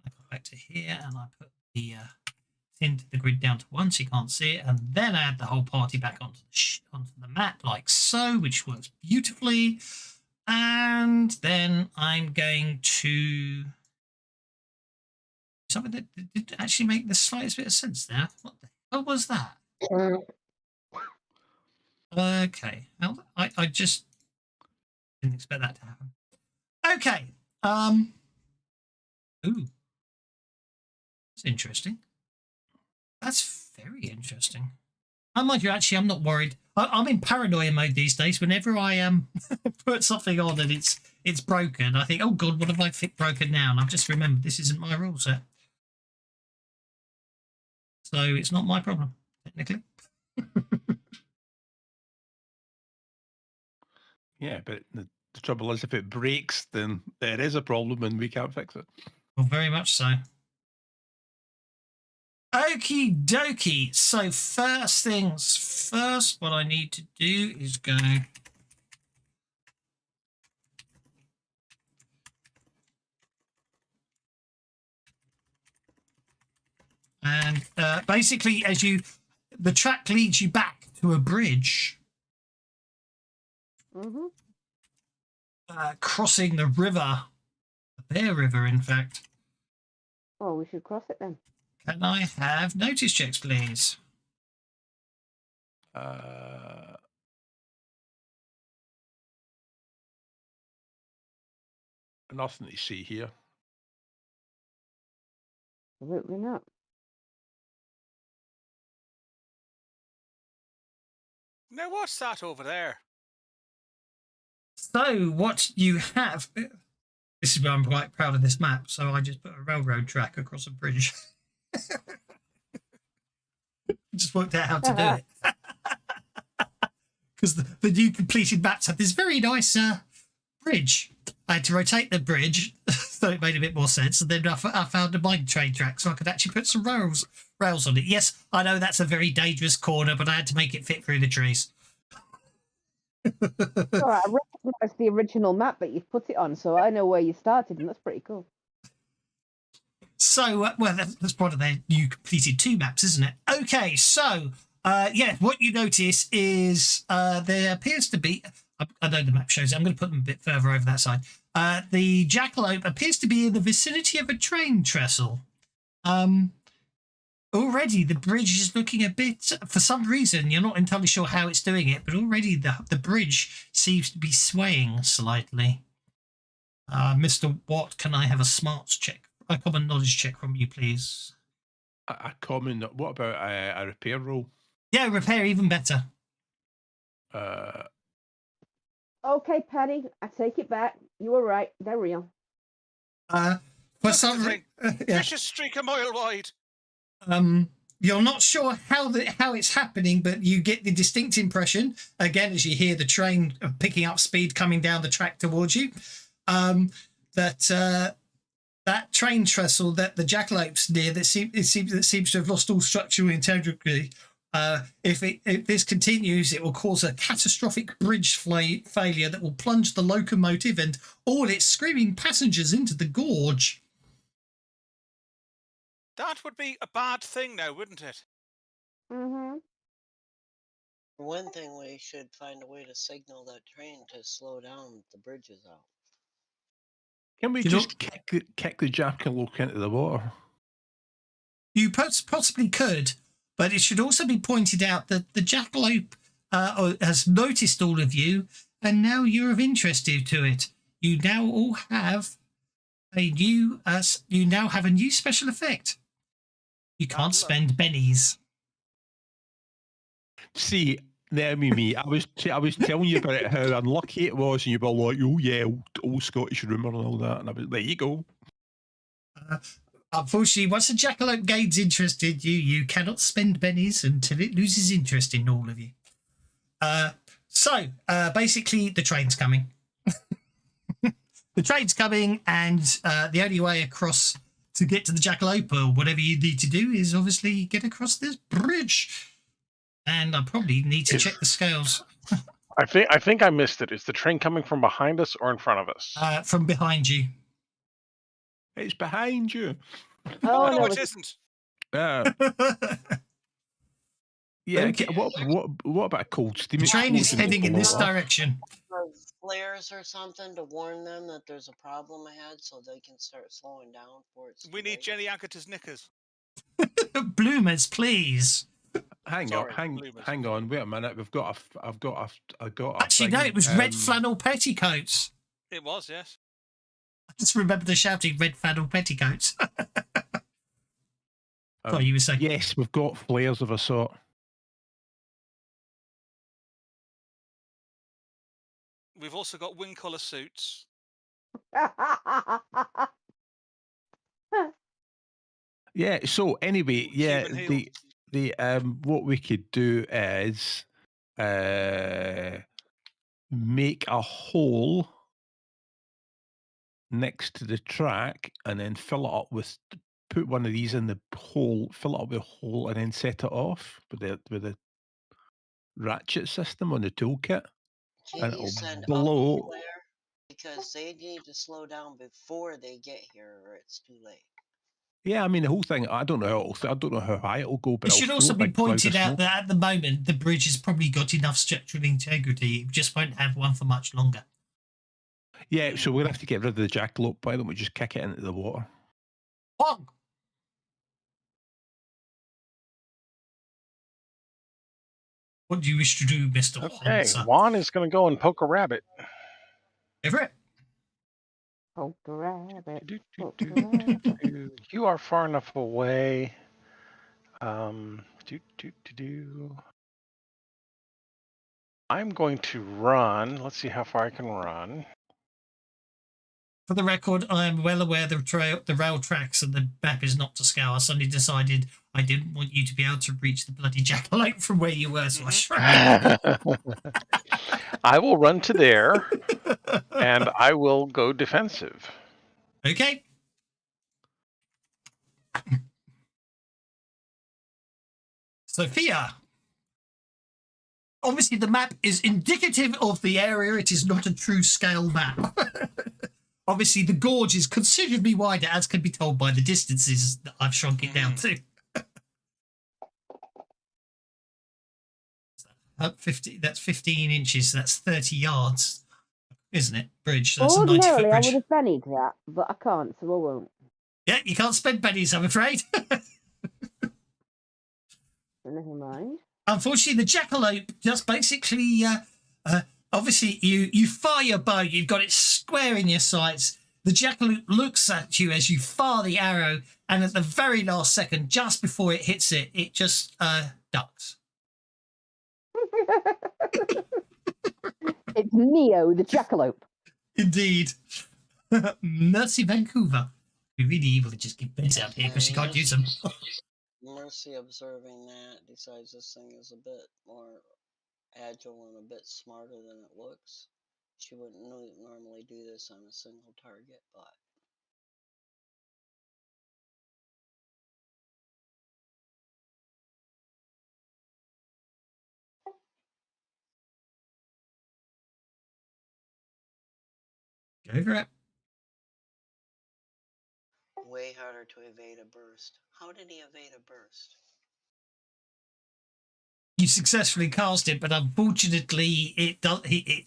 I come back to here and I put the grid down to 1 so you can't see it, and then I add the whole party back onto the map like so, which works beautifully. And then I'm going to something that did actually make the slightest bit of sense there. What the hell was that? Okay, well, I just didn't expect that to happen. Okay, ooh, that's interesting. That's very interesting. Mind you, actually, I'm not worried. I'm in paranoia mode these days. Whenever I put something on and it's broken, I think, oh god, what have I broken now? And I've just remembered this isn't my rule set, so it's not my problem technically. Yeah, but the trouble is, if it breaks, then there is a problem and we can't fix it. Well, very much so. Okie dokie. So first things first, what I need to do is go and basically the track leads you back to a bridge Mm-hmm. crossing the river, the Bear River, in fact. Oh, we should cross it then. Can I have notice checks, please? Nothing to see here. Absolutely not. Now, what's that over there? So what you have... This is why I'm quite proud of this map. So I just put a railroad track across a bridge. Just worked out how to do it. Because the new completed maps have this very nice bridge. I had to rotate the bridge so it made a bit more sense, and then I found a mine train track so I could actually put some rails on it. Yes, I know that's a very dangerous corner, but I had to make it fit through the trees. All right, I recognise the original map that you've put it on, so I know where you started, and that's pretty cool. So, well, that's part of their new completed 2 maps, isn't it? Okay, so, yeah, what you notice is there appears to be... I know the map shows it. I'm going to put them a bit further over that side. The jackalope appears to be in the vicinity of a train trestle. Already, the bridge is looking a bit... For some reason, you're not entirely sure how it's doing it, but already the bridge seems to be swaying slightly. Mr. Watt, can I have a smarts check? A common knowledge check from you, please. A common. What about a repair roll? Yeah, repair even better. Okay, Paddy, I take it back. You were right. They're real. For some reason, yeah. Vicious streak a mile wide. You're not sure how it's happening, but you get the distinct impression, again, as you hear the train picking up speed coming down the track towards you, that train trestle that the jackalope's near that seems to have lost all structural integrity. If this continues, it will cause a catastrophic bridge failure that will plunge the locomotive and all its screaming passengers into the gorge. That would be a bad thing now, wouldn't it? Mm-hmm. For one thing, we should find a way to signal that train to slow down if the bridge is out. Can we You just kick the jackalope into the water? You possibly could, but it should also be pointed out that the jackalope has noticed all of you, and now you're of interest to it. You now all have a new special effect. You can't spend bennies. See, there me. I was telling you about it, how unlucky it was, and you were like, "Oh yeah, old Scottish rumour and all that," and I was, there you go. Unfortunately, once the jackalope gains interest in you, you cannot spend bennies until it loses interest in all of you. So basically, the train's coming. The train's coming, and the only way across to get to the jackalope, or whatever you need to do, is obviously get across this bridge. And I probably need to check the scales. I think I missed it. Is the train coming from behind us or in front of us? From behind you. It's behind you. Oh, no, no, it isn't. Yeah. Okay. What about a cold steam? The train is explosion heading in below this that? direction. Flares or something to warn them that there's a problem ahead so they can start slowing down for it. We need Jenny Agatha's knickers. Bloomers, please. Hang Sorry, on, bloomers. hang on. Wait a minute. I've got a Actually, no, thing, it was red flannel petticoats. It was, yes. I just remember the shouting red flannel petticoats. Sorry, you were saying. Yes, we've got flares of a sort. We've also got wing colour suits. Yeah. So anyway, yeah, Human heel. the what we could do is make a hole next to the track and then fill it up with, put one of these in the hole, fill it up with a hole, and then set it off with the ratchet system on the toolkit. Can't And you it'll send blow. up a flare? Because they need to slow down before they get here or it's too late. Yeah, I mean the whole thing. I don't know. I don't know how high it'll go, but It should it'll also throw a be big cloud of pointed out smoke. that at the moment the bridge has probably got enough structural integrity. It just won't have one for much longer. Yeah, so we're gonna have to get rid of the jackalope. Why don't we just kick it into the water? Wong! What do you wish to do, Mr. Okay, Huang? Juan is going to go and poke a rabbit. Everett? Poke the rabbit. Do, do, Poke do, the do, rabbit. do. You are far enough away. Do, do, do, do. I'm going to run. Let's see how far I can run. For the record, I am well aware the rail tracks and the map is not to scale. I suddenly decided I didn't want you to be able to reach the bloody jackalope from where you were, so I shrank. I will run to there, and I will go defensive. Okay. Sophia. Obviously, the map is indicative of the area. It is not a true scale map. Obviously, the gorge is considerably wider, as can be told by the distances that I've shrunk it down to. 50, that's 15 inches. That's 30 yards, isn't it? Bridge. That's a 90-foot Ordinarily, I bridge. would have pennied that, but I can't, so I won't. Yeah, you can't spend pennies, I'm afraid. Never mind. Unfortunately, the jackalope just basically, obviously, you fire your bow, you've got it square in your sights. The jackalope looks at you as you fire the arrow, and at the very last second, just before it hits it, it just ducks. It's Neo, the jackalope. Indeed. Mercy, Vancouver. It'd be really evil to just give beds out here because you can't use them. Mercy, observing that, decides this thing is a bit more agile and a bit smarter than it looks. She wouldn't normally do this on a single target, but Go for it. way harder to evade a burst. How did he evade a burst? You successfully cast it, but unfortunately, it does. He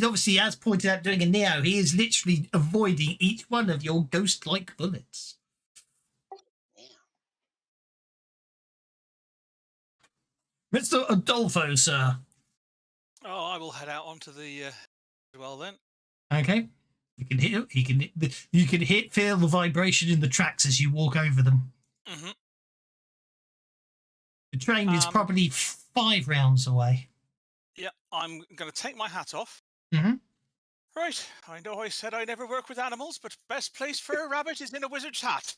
obviously, as pointed out doing a Neo, he is literally avoiding each one of your ghost-like bullets. Yeah. Mr. Adolfo, sir. Oh, I will head out onto the well then. Okay, you can hit. You can feel the vibration in the tracks as you walk over them. Mm-hmm. The train is probably 5 rounds away. Yeah, I'm going to take my hat off. Mm-hmm. Right, I know I said I never work with animals, but best place for a rabbit is in a wizard's hat.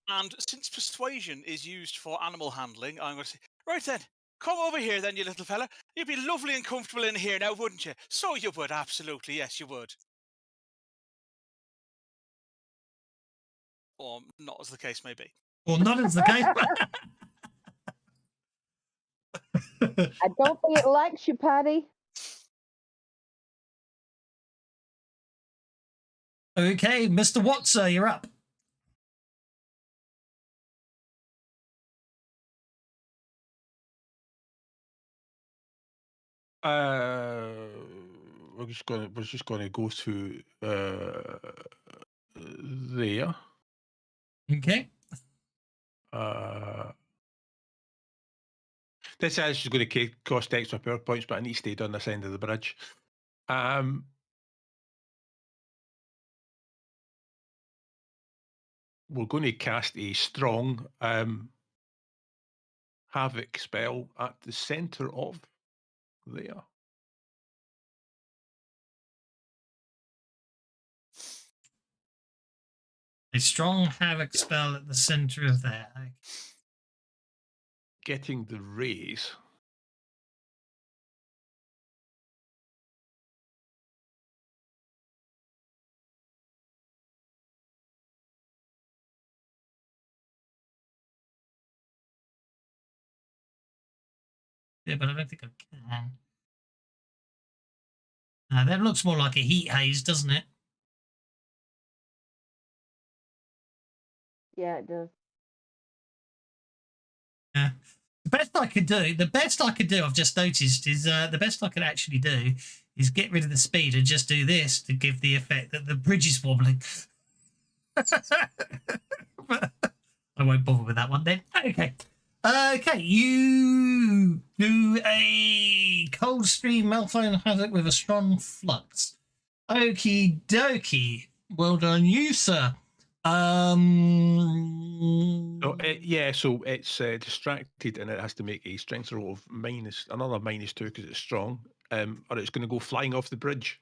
And since persuasion is used for animal handling, I'm going to say, right then, come over here then, you little fella. You'd be lovely and comfortable in here now, wouldn't you? So you would, absolutely, yes, you would. Or not, as the case may be. Well, not as the case. I don't think it likes you, Paddy. Okay, Mr. Watson, you're up. We're just gonna go to there. Okay. This is going to cost extra power points, but I need to stay down this end of the bridge. We're going to cast a strong havoc spell at the center of there. A strong havoc spell at the center of there. Okay. Getting the raise. Yeah, but I don't think I can. That looks more like a heat haze, doesn't it? Yeah, it does. Yeah. The best I could do, I've just noticed, is the best I could actually do is get rid of the speed and just do this to give the effect that the bridge is wobbling. But I won't bother with that one then. Okay. Okay, you do a cold stream Malphone Hazard with a strong flux. Okie dokie. Well done, you, sir. So it's distracted and it has to make a strength roll of another -2 because it's strong, or it's going to go flying off the bridge.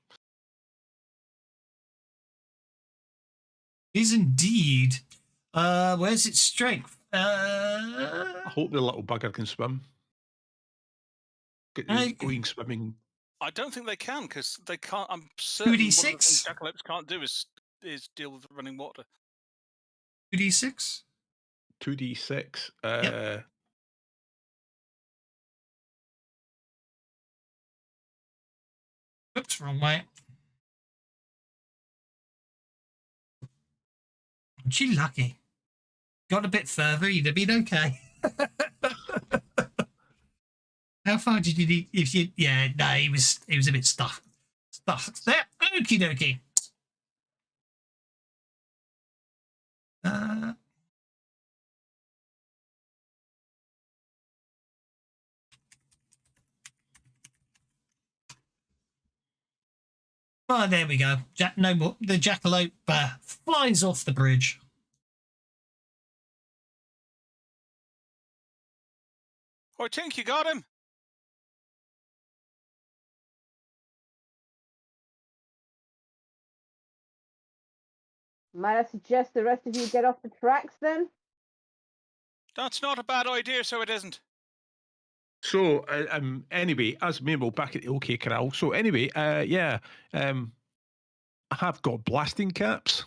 Is indeed. Where's its strength? I hope the little bugger can swim. Going swimming. I don't think they can because they can't. I'm certain one of the 2d6? things jackalopes can't do is deal with running water. 2d6? 2d6. Yep. Oops, wrong way. Aren't you lucky? Got a bit further, you'd have been okay. How far did you need? He was a bit stuffed. There. Okie dokie. Oh, there we go. No more. The jackalope flies off the bridge. I think you got him. Might I suggest the rest of you get off the tracks then? That's not a bad idea, so it isn't. So anyway, as Mabel back at the OK Corral. So anyway, I have got blasting caps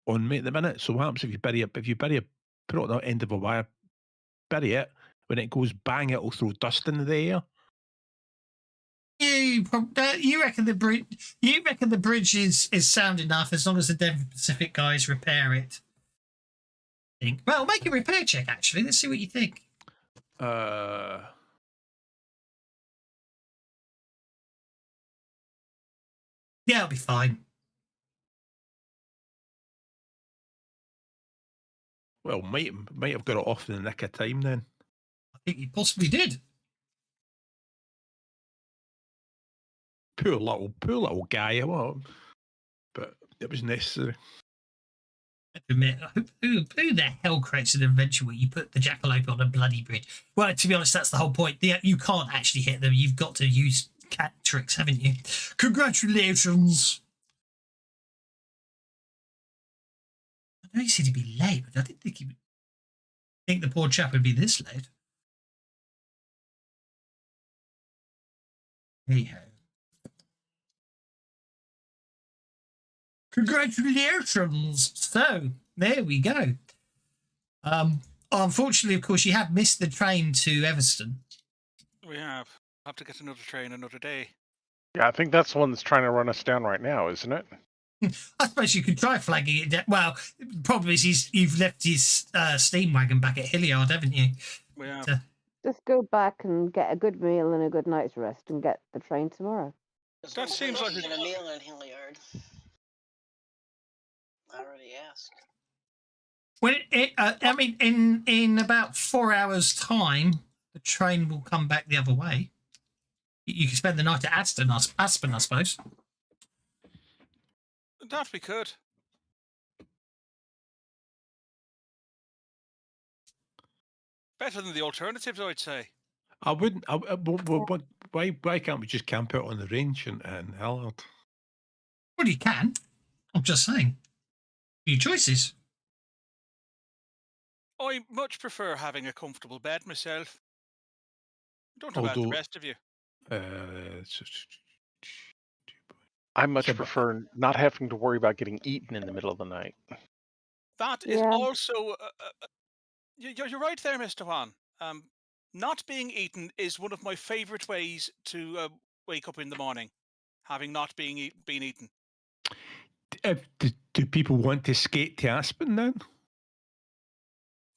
on me at the minute. So what happens if you bury it? If you bury it, put it on the end of a wire, bury it. When it goes bang, it'll throw dust in the air. You reckon the bridge? You reckon the bridge is sound enough as long as the Denver Pacific guys repair it? Well, make a repair check. Actually, let's see what you think. Yeah, it'll be fine. Well, might have got it off in the nick of time then. I think you possibly did. Poor little guy, but it was necessary. I have to admit, who the hell creates an adventure where you put the jackalope on a bloody bridge? Well, to be honest, that's the whole point. You can't actually hit them. You've got to use cat tricks, haven't you? Congratulations. I know he said he'd be late, but I didn't think he would. I think the poor chap would be this late. Hey-ho. Congratulations. So there we go. Unfortunately, of course, you have missed the train to Everston. We have to get another train another day. Yeah, I think that's the one that's trying to run us down right now, isn't it? I suppose you could try flagging it down. Well, the problem is you've left his steam wagon back at Hilliard, haven't you? We have. Just go back and get a good meal and a good night's rest and get the train tomorrow. That seems like a meal in Hilliard. I already asked. When I mean, in about 4 hours' time, the train will come back the other way. You can spend the night at Aspen, I suppose. That we could. Better than the alternatives, I'd say. I wouldn't. Why can't we just camp out on the range and Hillard? Well, you can. I'm just saying. Your choices. I much prefer having a comfortable bed myself. Don't know about the rest of you. I much prefer not having to worry about getting eaten in the middle of the night. That is also... you're right there, Mr. Juan. Not being eaten is one of my favourite ways to wake up in the morning. having not been eaten. Do people want to skate to Aspen then?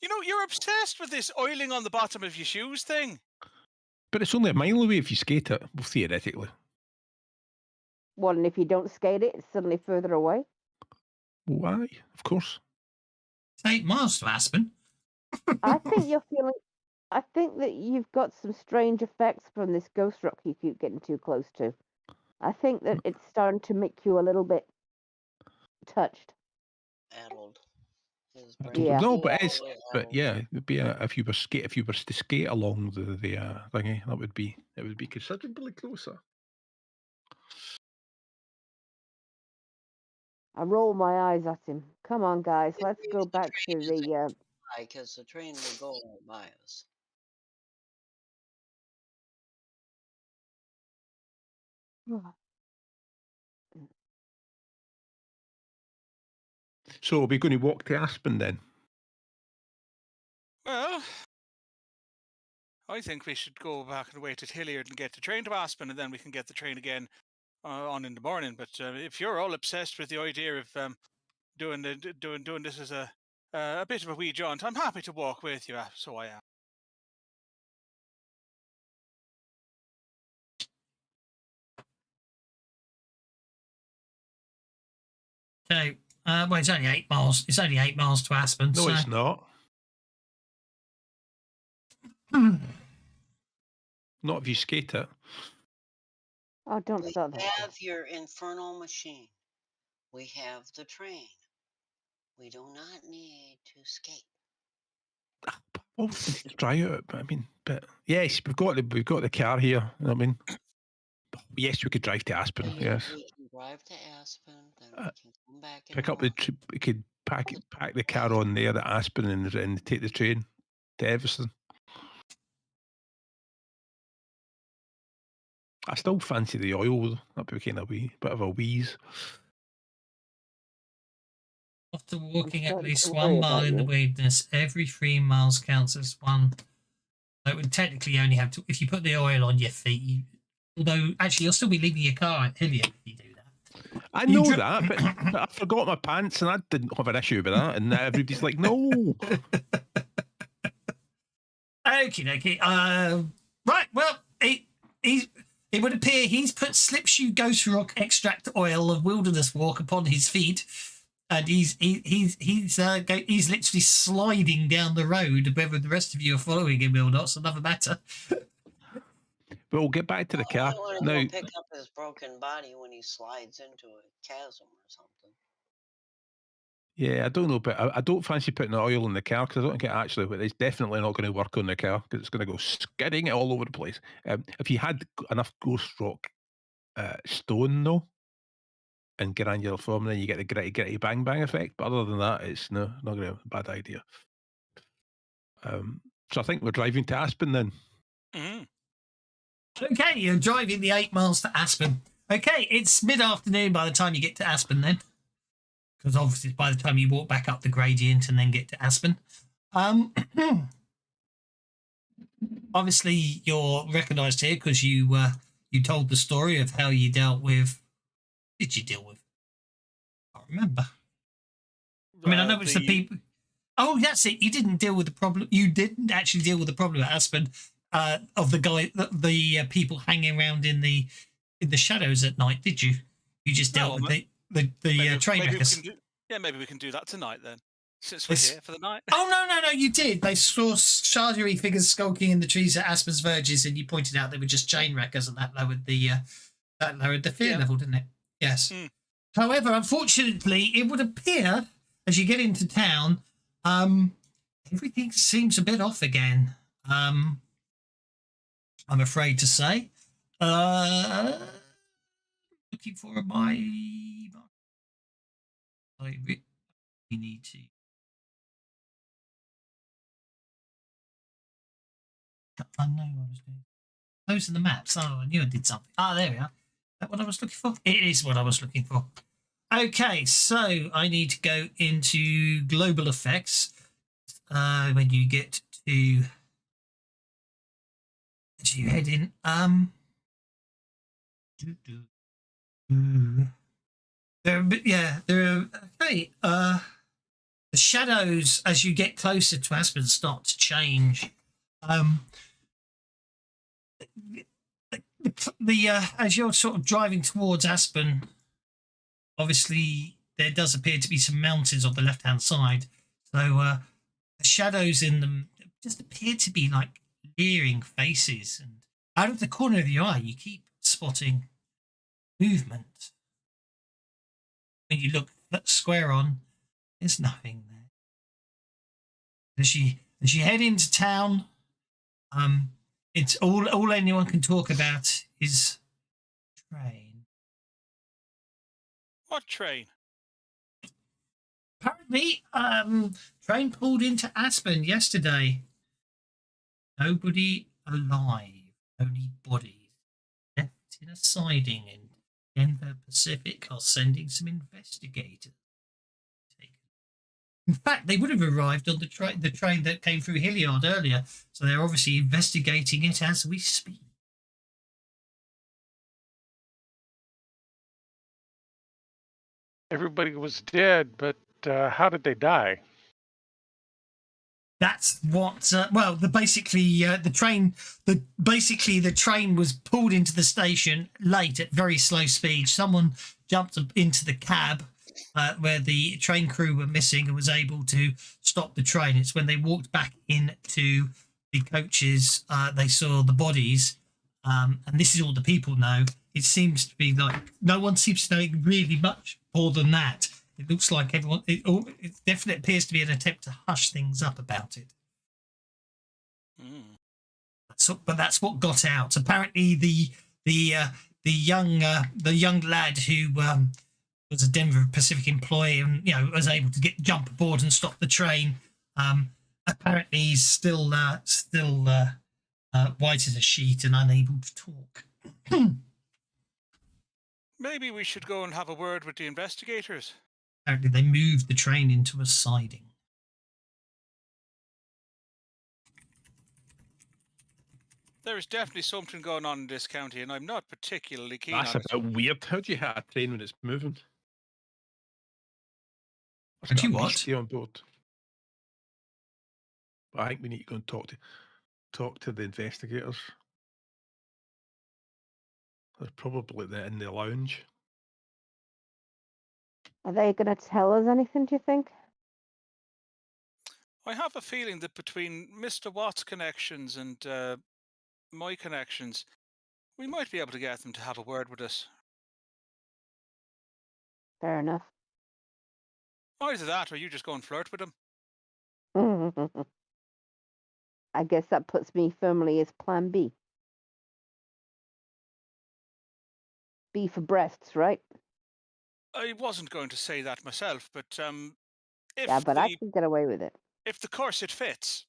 You know, you're obsessed with this oiling on the bottom of your shoes thing. But it's only a mile away if you skate it, well, theoretically. Well, and if you don't skate it, it's suddenly further away. Why? Of course. It's 8 miles to Aspen. I think you're feeling. I think that you've got some strange effects from this ghost rock you keep getting too close to. I think that it's starting to make you a little bit touched. Addled. His I brain don't Yeah. know, is but it's totally but addled. yeah, it would be if you were to skate along the thingy, it would be considerably closer. I roll my eyes at him. Come on, guys, let's Maybe go the back train to isn't the. because the train will go right by us. So are we going to walk to Aspen then? Well, I think we should go back and wait at Hilliard and get the train to Aspen, and then we can get the train again on in the morning. But if you're all obsessed with the idea of doing this as a bit of a wee jaunt, I'm happy to walk with you. So I am. Okay. Well, it's only 8 miles. It's only 8 miles to Aspen. No, so. it's not. Not if you skate it. Oh, don't We start that. have your infernal machine. We have the train. We do not need to skate. Well, we need to try it. But I mean, but yes, we've got the car here. I mean, yes, we could drive to Aspen. Yes, We can drive to Aspen, then we can come back in pick the up the. morning. We could pack the car on there at Aspen and take the train to Everson. I still fancy the oil. That'd be kind of bit of a wheeze. After walking at starting least to 1 worry mile about in the you. wilderness, every 3 miles counts as one. So it would technically only have to, if you put the oil on your feet, although actually you'll still be leaving your car at Hilliard if you do that. I know that, but I forgot my pants and I didn't have an issue with that. And everybody's like, no. Okie dokie. Right, well, it would appear he's put Slipshoe Ghost Rock Extract Oil of Wilderness Walk upon his feet, and he's literally sliding down the road. Whether the rest of you are following him or not's another matter. But we'll get back to the car I want to now. go pick up his broken body when he slides into a chasm or something. Yeah, I don't know, but I don't fancy putting the oil in the car because I don't think it's definitely not going to work on the car because it's going to go skidding all over the place. If you had enough Ghost Rock stone though, and granular form, then you get the gritty bang bang effect. But other than that, it's not going to be a bad idea. So I think we're driving to Aspen then. Mm-hmm. Okay, you're driving the 8 miles to Aspen. Okay, it's mid-afternoon by the time you get to Aspen then. Because obviously by the time you walk back up the gradient and then get to Aspen. Obviously you're recognised here because you told the story of how you dealt with... Did you deal with? I can't remember. I mean, I know it's the people... Oh, that's it. You didn't deal with the problem. You didn't actually deal with the problem at Aspen of the guy, the people hanging around in the shadows at night, did you? You just dealt with the train wreckers. Maybe we can do that tonight then, since we're here for the night. Oh no, you did. They saw shadowy figures skulking in the trees at Aspen's Verges, and you pointed out they were just chain wreckers, and that lowered the fear level, didn't it? Yes. Mm. However, unfortunately, it would appear as you get into town, everything seems a bit off again. I'm afraid to say. Looking for we need to. I know what I was doing. Those are the maps. Oh, I knew I did something. Ah, there we are. Is that what I was looking for? It is what I was looking for. Okay, so I need to go into global effects. When you get to head in. Okay. The shadows as you get closer to Aspen start to change. As you're sort of driving towards Aspen, obviously there does appear to be some mountains on the left-hand side. So the shadows in them just appear to be like leering faces, and out of the corner of your eye, you keep spotting movement. When you look square on, there's nothing there. As you head into town, it's all anyone can talk about is train. What train? Apparently, train pulled into Aspen yesterday. Nobody alive, only bodies left in a siding in Denver Pacific are sending some investigators. In fact, they would have arrived on the train that came through Hilliard earlier, so they're obviously investigating it as we speak. Everybody was dead, but how did they die? That's what. The train was pulled into the station late at very slow speed. Someone jumped into the cab where the train crew were missing and was able to stop the train. It's when they walked back into the coaches, they saw the bodies, and this is all the people know. It seems to be like no one seems to know really much more than that. It looks like everyone. It definitely appears to be an attempt to hush things up about it. But that's what got out. Apparently, the young lad who was a Denver Pacific employee and was able to jump aboard and stop the train. Apparently, he's still white as a sheet and unable to talk. Maybe we should go and have a word with the investigators. Apparently, they moved the train into a siding. There is definitely something going on in this county, and I'm not particularly keen That's on a bit weird. How do you hit a train when it's moving? And you got a what? beastie on board. But I think we need to go and talk to the investigators. They're probably in the lounge. Are they going to tell us anything, do you think? I have a feeling that between Mr. Watt's connections and my connections, we might be able to get them to have a word with us. Fair enough. Either that, or you just go and flirt with them. I guess that puts me firmly as plan B. B for breasts, right? I wasn't going to say that myself, but if Yeah, but I can get away with it. if the corset fits.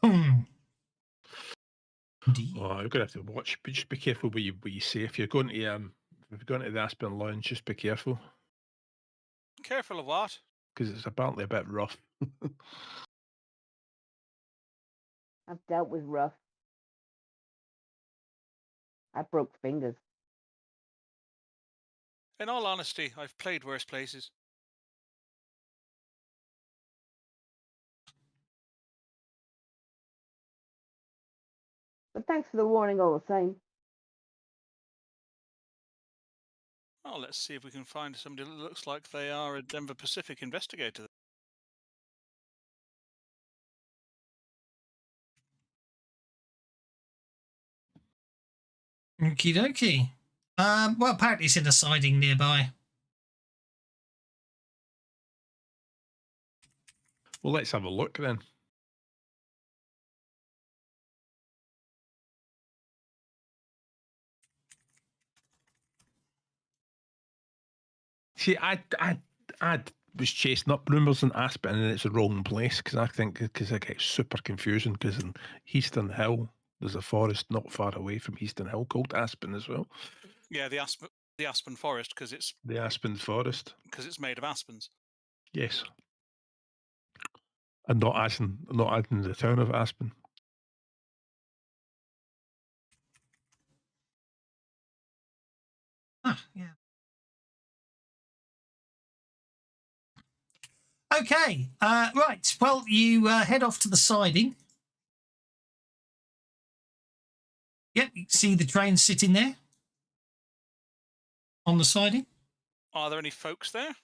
Indeed. Oh, you're gonna have to watch. But just be careful what you say. If you're going to the Aspen Lounge, just be careful Careful of what? because it's apparently a bit rough. I've dealt with rough. I broke fingers. In all honesty, I've played worse places. But thanks for the warning all the same. Well, let's see if we can find somebody that looks like they are a Denver Pacific investigator. Okie dokie. Well, apparently it's in a siding nearby. Well, let's have a look then. See, I was chasing up rumours in Aspen, and it's the wrong place because I get super confusing because in Eastern Hill there's a forest not far away from Eastern Hill called Aspen as well. Yeah, the aspen forest because it's The Aspen Forest. made of aspens. Yes. And not adding the town of Aspen. Yeah. Okay. Right. Well, you head off to the siding. Yep. You can see the train sitting there on the siding. Are there any folks there?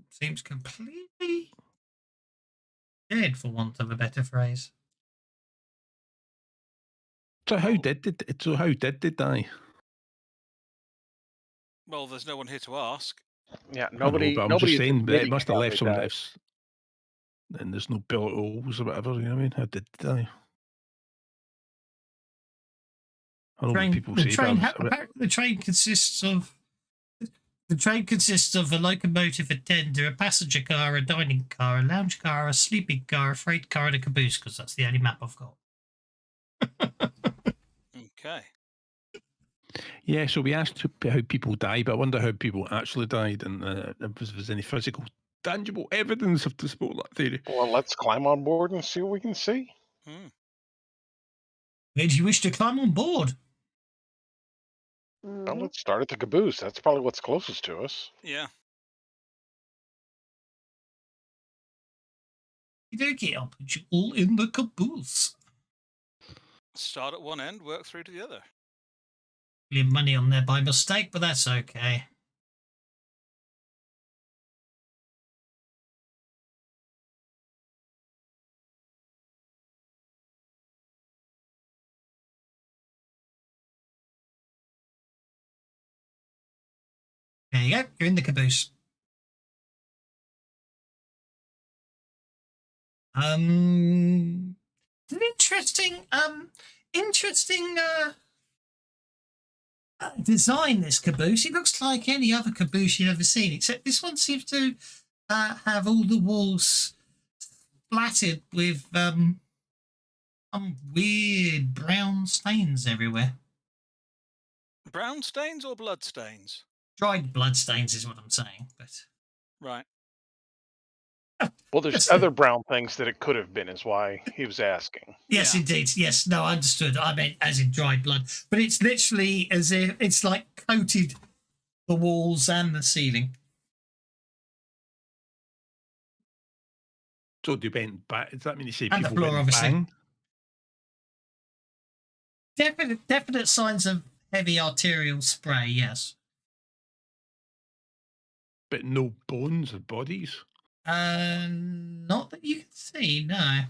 Seems completely dead, for want of a better phrase. So how did they die? Well, there's no one here to ask. Yeah, I know, nobody. but I'm just Nobody's saying that it admitting must have how left they somebody died. else. And there's no bullet holes or whatever. You know what I mean? How did they die? I know what people say, Apparently the train consists of a locomotive, a tender, a passenger car, a dining car, a lounge car, a sleeping car, a freight car, and a caboose, because that's the only map I've got. Okay. Yeah, so we asked how people die, but I wonder how people actually died, and if there's any physical, tangible evidence of the support that theory. Well, let's climb on board and see what we can see. Where do you wish to climb on board? Well, let's start at the caboose. That's probably what's closest to us. Yeah. You do get up and you all in the caboose. Start at one end, work through to the other. Leave money on there by mistake, but that's okay. There you go. You're in the caboose. An interesting design, this caboose. It looks like any other caboose you've ever seen, except this one seems to have all the walls splattered with some weird brown stains everywhere. Brown stains or blood stains? Dried blood stains is what I'm saying, but Right. Well, there's other brown things that it could have been, is why he was asking. yes, Yeah. indeed. Yes, no, I understood. I meant as in dried blood, but it's literally as if it's like coated the walls and the ceiling. So they went back. Does that mean you say And the people floor, went obviously. bang? Definite signs of heavy arterial spray, yes. But no bones or bodies? Not that you can see, no.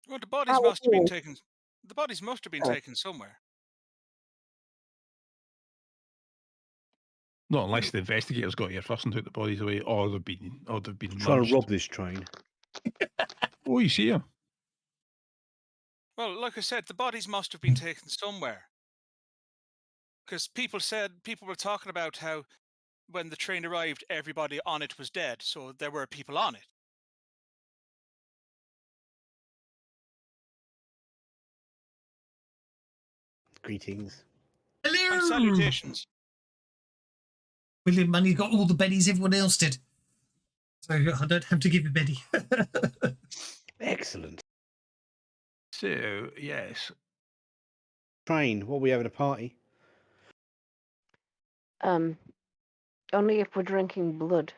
Well, the bodies must have been taken. The bodies must have been taken somewhere. Not unless the investigators got here first and took the bodies away, or they've been Trying merged. to rob this train. Oh, you see her. Well, like I said, the bodies must have been taken somewhere. Because people were talking about how when the train arrived, everybody on it was dead, so there were people on it. Greetings. Hello! And salutations. William Money got all the bennies everyone else did. So I don't have to give a benny. Excellent. So, yes. Train, what are we having a party? Only if we're drinking blood.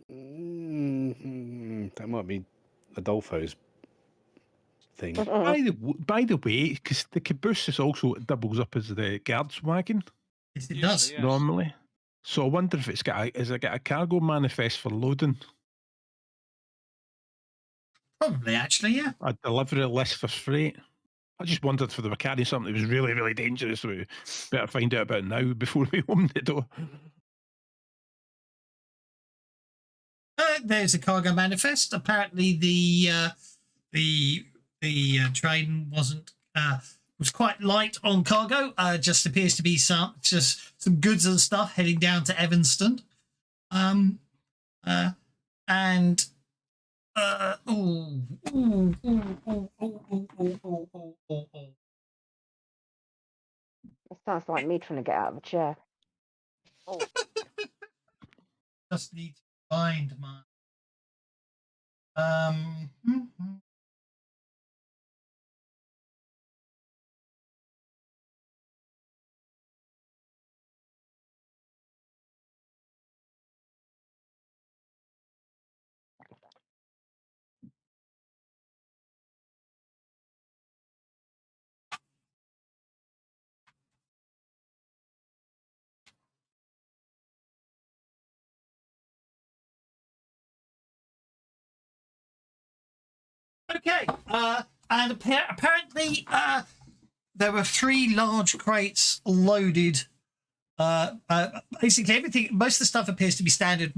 That might be Adolfo's thing. By the way, because the caboose is also doubles up as the guard's wagon. Yes, it Usually, does. yes. Normally. So I wonder if it's got a cargo manifest for loading. Probably, actually, yeah. A delivery list for freight. I just wondered if they were carrying something that was really, really dangerous. So we better find out about it now before we open the door. There's a cargo manifest. Apparently, the train was quite light on cargo. Just appears to be some goods and stuff heading down to Evanston. That sounds like me trying to get out of a chair. Just need to find my okay. And apparently, there were 3 large crates loaded. Basically, everything, most of the stuff appears to be standard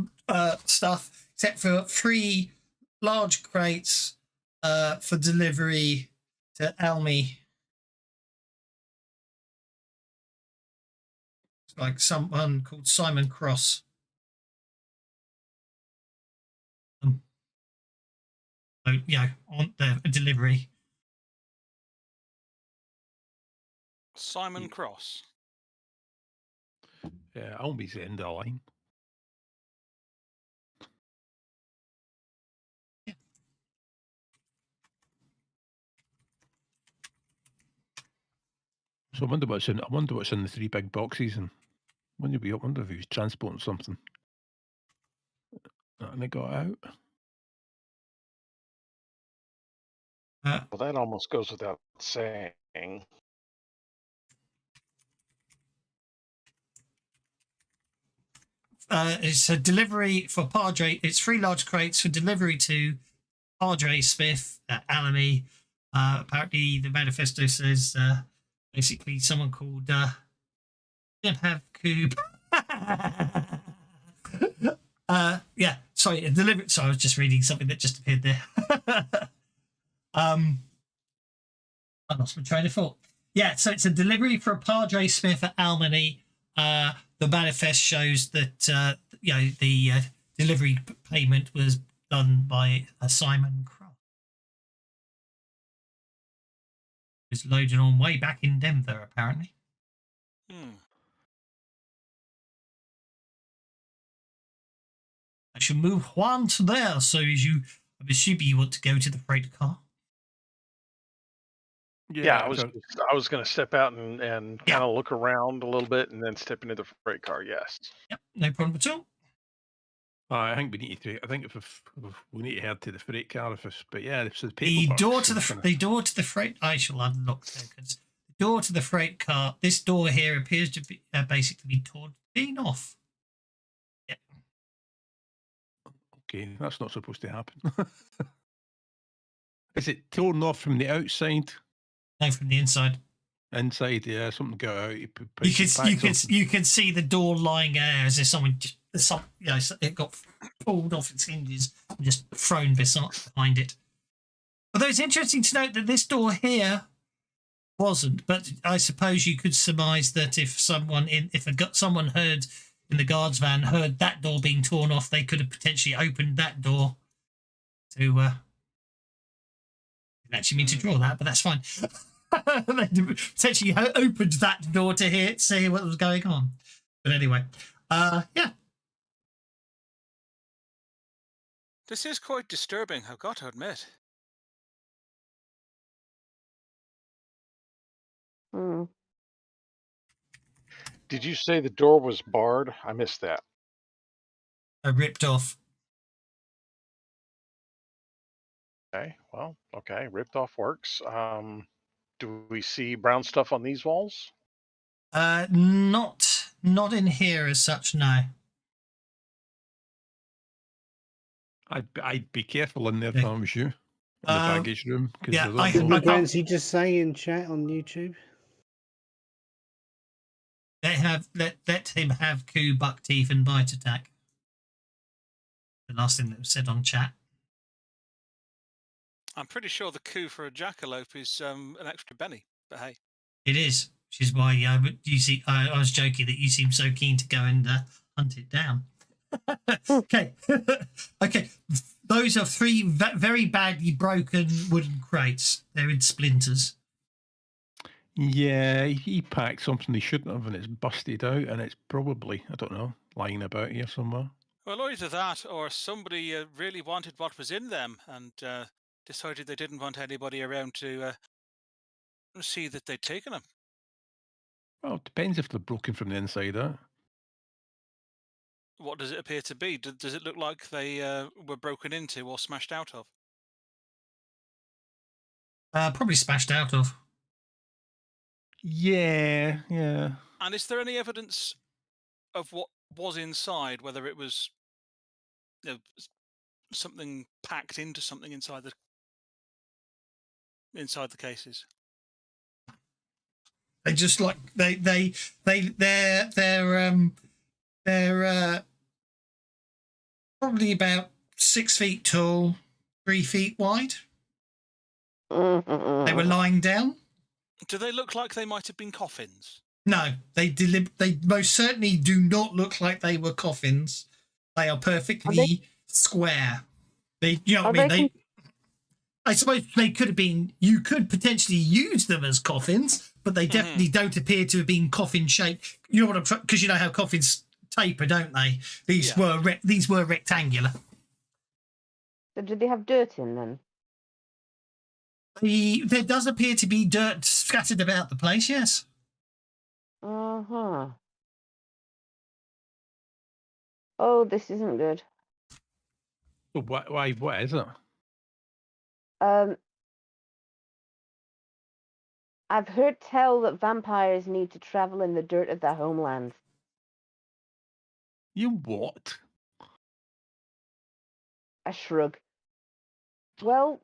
stuff, except for 3 large crates for delivery to Almy. It's like someone called Simon Cross. So, on the delivery. Simon Cross. Yeah, Almy's the end of the line. So I wonder what's in. I wonder what's in the 3 big boxes, and I wonder if he was transporting something. And they got out. Well, that almost goes without saying. It's a delivery for Padre. It's 3 large crates for delivery to Padre Smith at Alamy. Apparently, the manifesto says basically someone called didn't have Coob. Yeah, sorry, delivery. Sorry, I was just reading something that just appeared there. I lost my train of thought. Yeah, so it's a delivery for Padre Smith at Almany. The manifest shows that the delivery payment was done by Simon Cross. It was loaded on way back in Denver, apparently. I should move Juan to there, so I'm assuming you want to go to the freight car. Yeah, I was going to step out and kind of look around a little bit and then step into the freight car. Yes. Yep, no problem at all. I think we need to. I think if we need to head to the freight car, but yeah, so the door to the freight. I shall unlock there because the door to the freight car. This door here appears to be basically be torn clean off. Yeah. Okay, that's not supposed to happen. Is it torn off from the outside? No, from the inside. Inside, yeah, something got out. You can see the door lying there as if someone it got pulled off its hinges and just thrown behind it. Although it's interesting to note that this door here wasn't, but I suppose you could surmise that if someone heard in the guards van heard that door being torn off, they could have potentially opened that door to. Didn't actually mean to draw that, but that's fine. They potentially opened that door to see what was going on. But anyway, yeah. This is quite disturbing, I've got to admit. Did you say the door was barred? I missed that. Ripped off. Okay, well, okay, ripped off works. Do we see brown stuff on these walls? Not in here as such, no. I'd be careful in there if I was you. In the baggage room. What did he just say in chat on YouTube? Let him have coup, buck teeth, and bite attack. The last thing that was said on chat. I'm pretty sure the coup for a jackalope is an extra Benny, but hey. It is, which is why you see. I was joking that you seem so keen to go and hunt it down. Okay, okay. Those are 3 very badly broken wooden crates. They're in splinters. Yeah, he packed something he shouldn't have, and it's busted out, and it's probably, I don't know, lying about here somewhere. Well, either that or somebody really wanted what was in them and decided they didn't want anybody around to see that they'd taken them. Well, it depends if they're broken from the inside out. What does it appear to be? Does it look like they were broken into or smashed out of? Probably smashed out of. Yeah, yeah. And is there any evidence of what was inside, whether it was something packed into something inside the cases? They just like they're probably about 6 feet tall, 3 feet wide. They were lying down. Do they look like they might have been coffins? No, they most certainly do not look like they were coffins. They are perfectly square. You know what I mean? I suppose they could have been. You could potentially use them as coffins, but they definitely don't appear to have been coffin shaped. You know what I'm because you know how coffins taper, don't they? These were rectangular. So did they have dirt in them? There does appear to be dirt scattered about the place. Yes. Uh-huh. Oh, this isn't good. So why? What is it? I've heard tell that vampires need to travel in the dirt of their homelands. You what? I shrug. Well,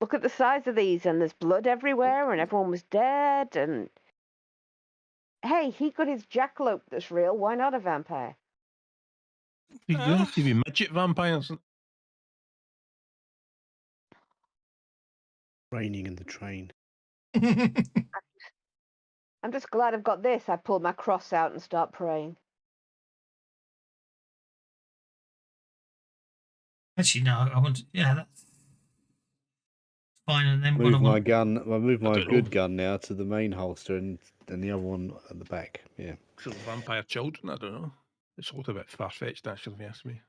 look at the size of these, and there's blood everywhere, and everyone was dead, and... Hey, he got his jackalope that's real. Why not a vampire? You don't have to be midget vampires. Raining in the train. I'm just glad I've got this. I pulled my cross out and start praying. Actually, no. I want. Yeah, that's fine. And then Move my want. gun. I move my don't good know. gun now to the main holster, and the other one at the back. Yeah. So vampire children, I don't know. It's a little bit far-fetched, actually, if you ask me.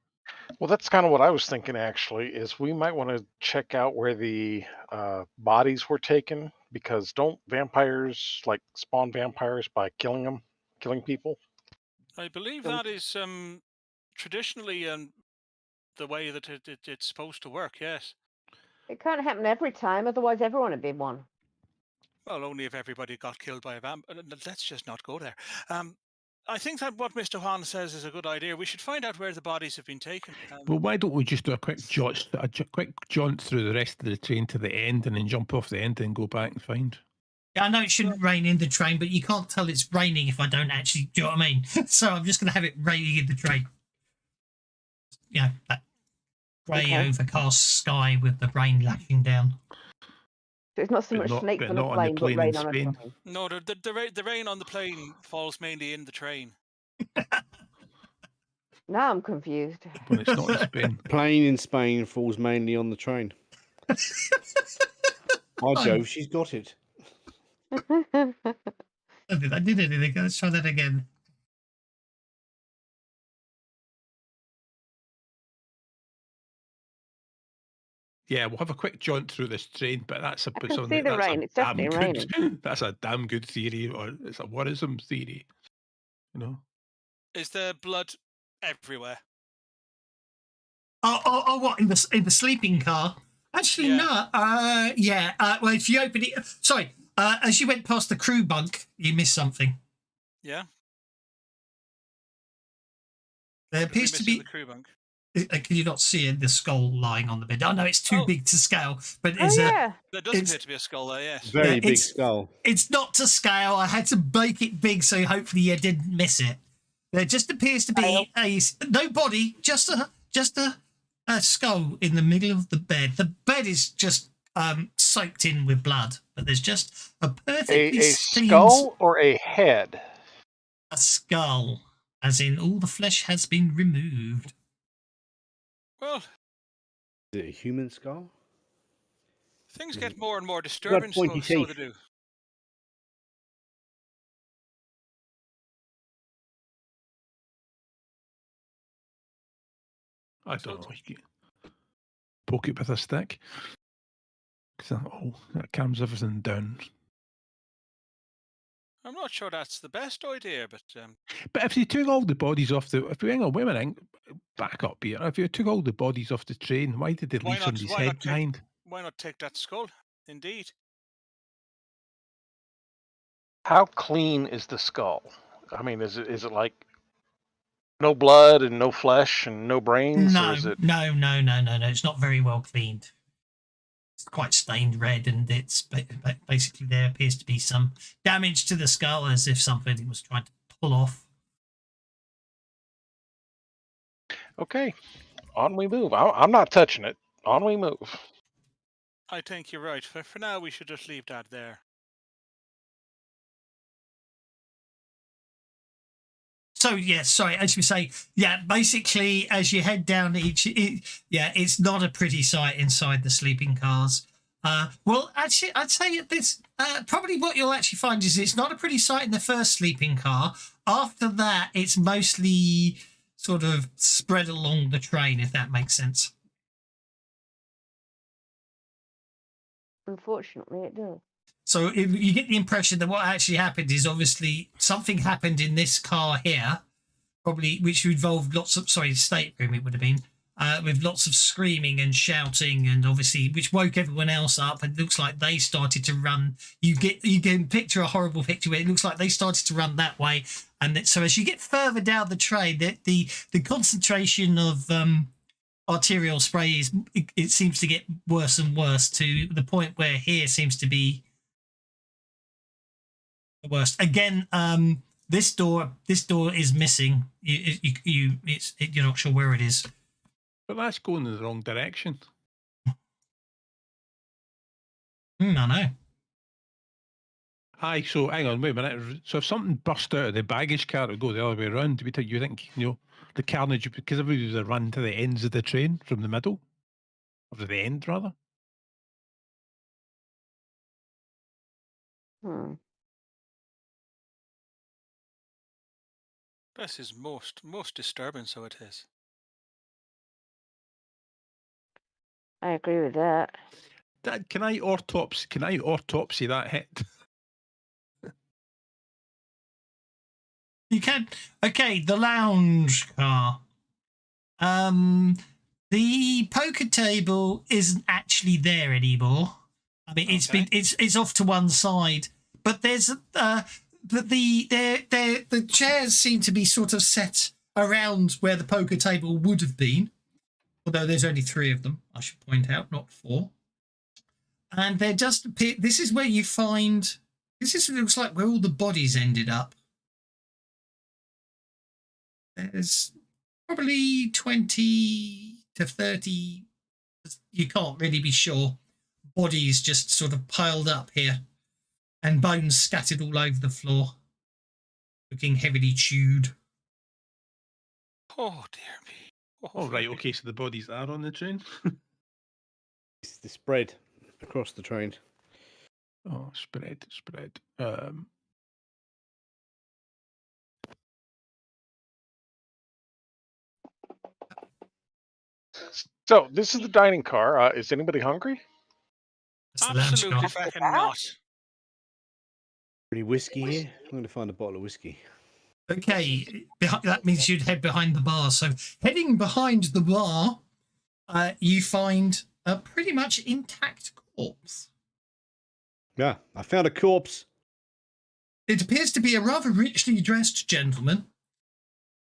Well, that's kind of what I was thinking. Actually, is we might want to check out where the bodies were taken, because don't vampires like spawn vampires by killing people? I believe that is traditionally the way that it's supposed to work. Yes. It can't happen every time, otherwise everyone would be one. Well, only if everybody got killed by a vampire. Let's just not go there. I think that what Mr. Juan says is a good idea. We should find out where the bodies have been taken. Well, why don't we just do a quick jaunt through the rest of the train to the end, and then jump off the end and go back and find? Yeah, I know it shouldn't rain in the train, but you can't tell it's raining if I don't actually. Do you know what I mean? So I'm just going to have it raining in the train. Yeah, that grey overcast sky with the rain lashing down. So it's not so much snakes on a plane, but rain on a train. No, the rain on the plane falls mainly in the train. Now I'm confused. When it's not in Spain. Plane in Spain falls mainly on the train. Oh, Joe, she's got it. I did anything. Let's try that again. Yeah, we'll have a quick jaunt through this train, but that's a I can see the rain. It's definitely raining. That's a damn good theory, or it's a whatism theory. You know. Is there blood everywhere? Oh, what in the sleeping car? Actually, no. Yeah. Well, if you open it, sorry. As you went past the crew bunk, you missed something. Yeah. There appears to be the crew bunk. Can you not see the skull lying on the bed? I know it's too big to scale, but there does appear to be a skull there. Yes. Very big skull. It's not to scale. I had to make it big so hopefully you didn't miss it. There just appears to be no body, just a skull in the middle of the bed. The bed is just soaked in with blood, but there's just a perfectly a skull or a head? A skull, as in all the flesh has been removed. Well, is it a human skull? Things get more and more disturbing, so they do. I So don't know. You can poke it with a stick. That calms everything down. I'm not sure that's the best idea, but But if you took all the bodies off the, if we hang on, wait a minute, back up here. If you took all the bodies off the train, why did they why leave not? somebody's head behind? Why not take that skull? Indeed. How clean is the skull? I mean, is it like no blood and no flesh and no brains, or No, is it? no. It's not very well cleaned. It's quite stained red, and it's basically there appears to be some damage to the skull, as if somebody was trying to pull off. Okay, on we move. I'm not touching it. On we move. I think you're right. For now, we should just leave that there. So yes, sorry, as you say, basically as you head down it's not a pretty sight inside the sleeping cars. Well, actually, I'd say this probably what you'll actually find is it's not a pretty sight in the first sleeping car. After that, it's mostly sort of spread along the train, if that makes sense. Unfortunately, it does. So you get the impression that what actually happened is obviously something happened in this car here, probably which involved stateroom it would have been, with lots of screaming and shouting, and obviously which woke everyone else up. And it looks like they started to run. You can picture a horrible picture where it looks like they started to run that way. And so as you get further down the train, the concentration of arterial spray it seems to get worse and worse to the point where here seems to be the worst. Again, this door is missing. You're not sure where it is. But that's going in the wrong direction. I know. Aye, so hang on, wait a minute. So if something burst out of the baggage car, it would go the other way around. Do you think, the carnage, because everybody would run to the ends of the train from the middle? Or to the end, rather? This is most disturbing, so it is. I agree with that. Dad, can I autopsy that hit? You can. Okay, the lounge car. The poker table isn't actually there anymore. I mean, it's off to one side, but there's the chairs seem to be sort of set around where the poker table would have been, although there's only 3 of them, I should point out, not 4. And they're just appear. This is where you find. Looks like where all the bodies ended up. There's probably 20 to 30. You can't really be sure. Bodies just sort of piled up here, and bones scattered all over the floor, looking heavily chewed. Oh dear me. Oh, right, okay, so the bodies are on the train? It's the spread across the train. Oh, spread. So this is the dining car. Is anybody hungry? That's the lounge Absolutely car. fucking not. Any whiskey here? I'm going to find a bottle of whiskey. Okay, that means you'd head behind the bar. So heading behind the bar, you find a pretty much intact corpse. Yeah, I found a corpse. It appears to be a rather richly dressed gentleman.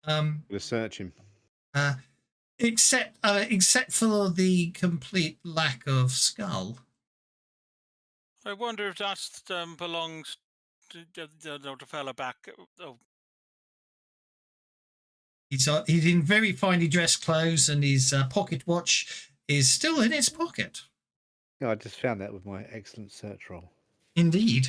I'm going to search him. Except for the complete lack of skull. I wonder if that belongs to the fella back. Oh, He's in very finely dressed clothes, and his pocket watch is still in his pocket. Yeah, I just found that with my excellent search roll. Indeed.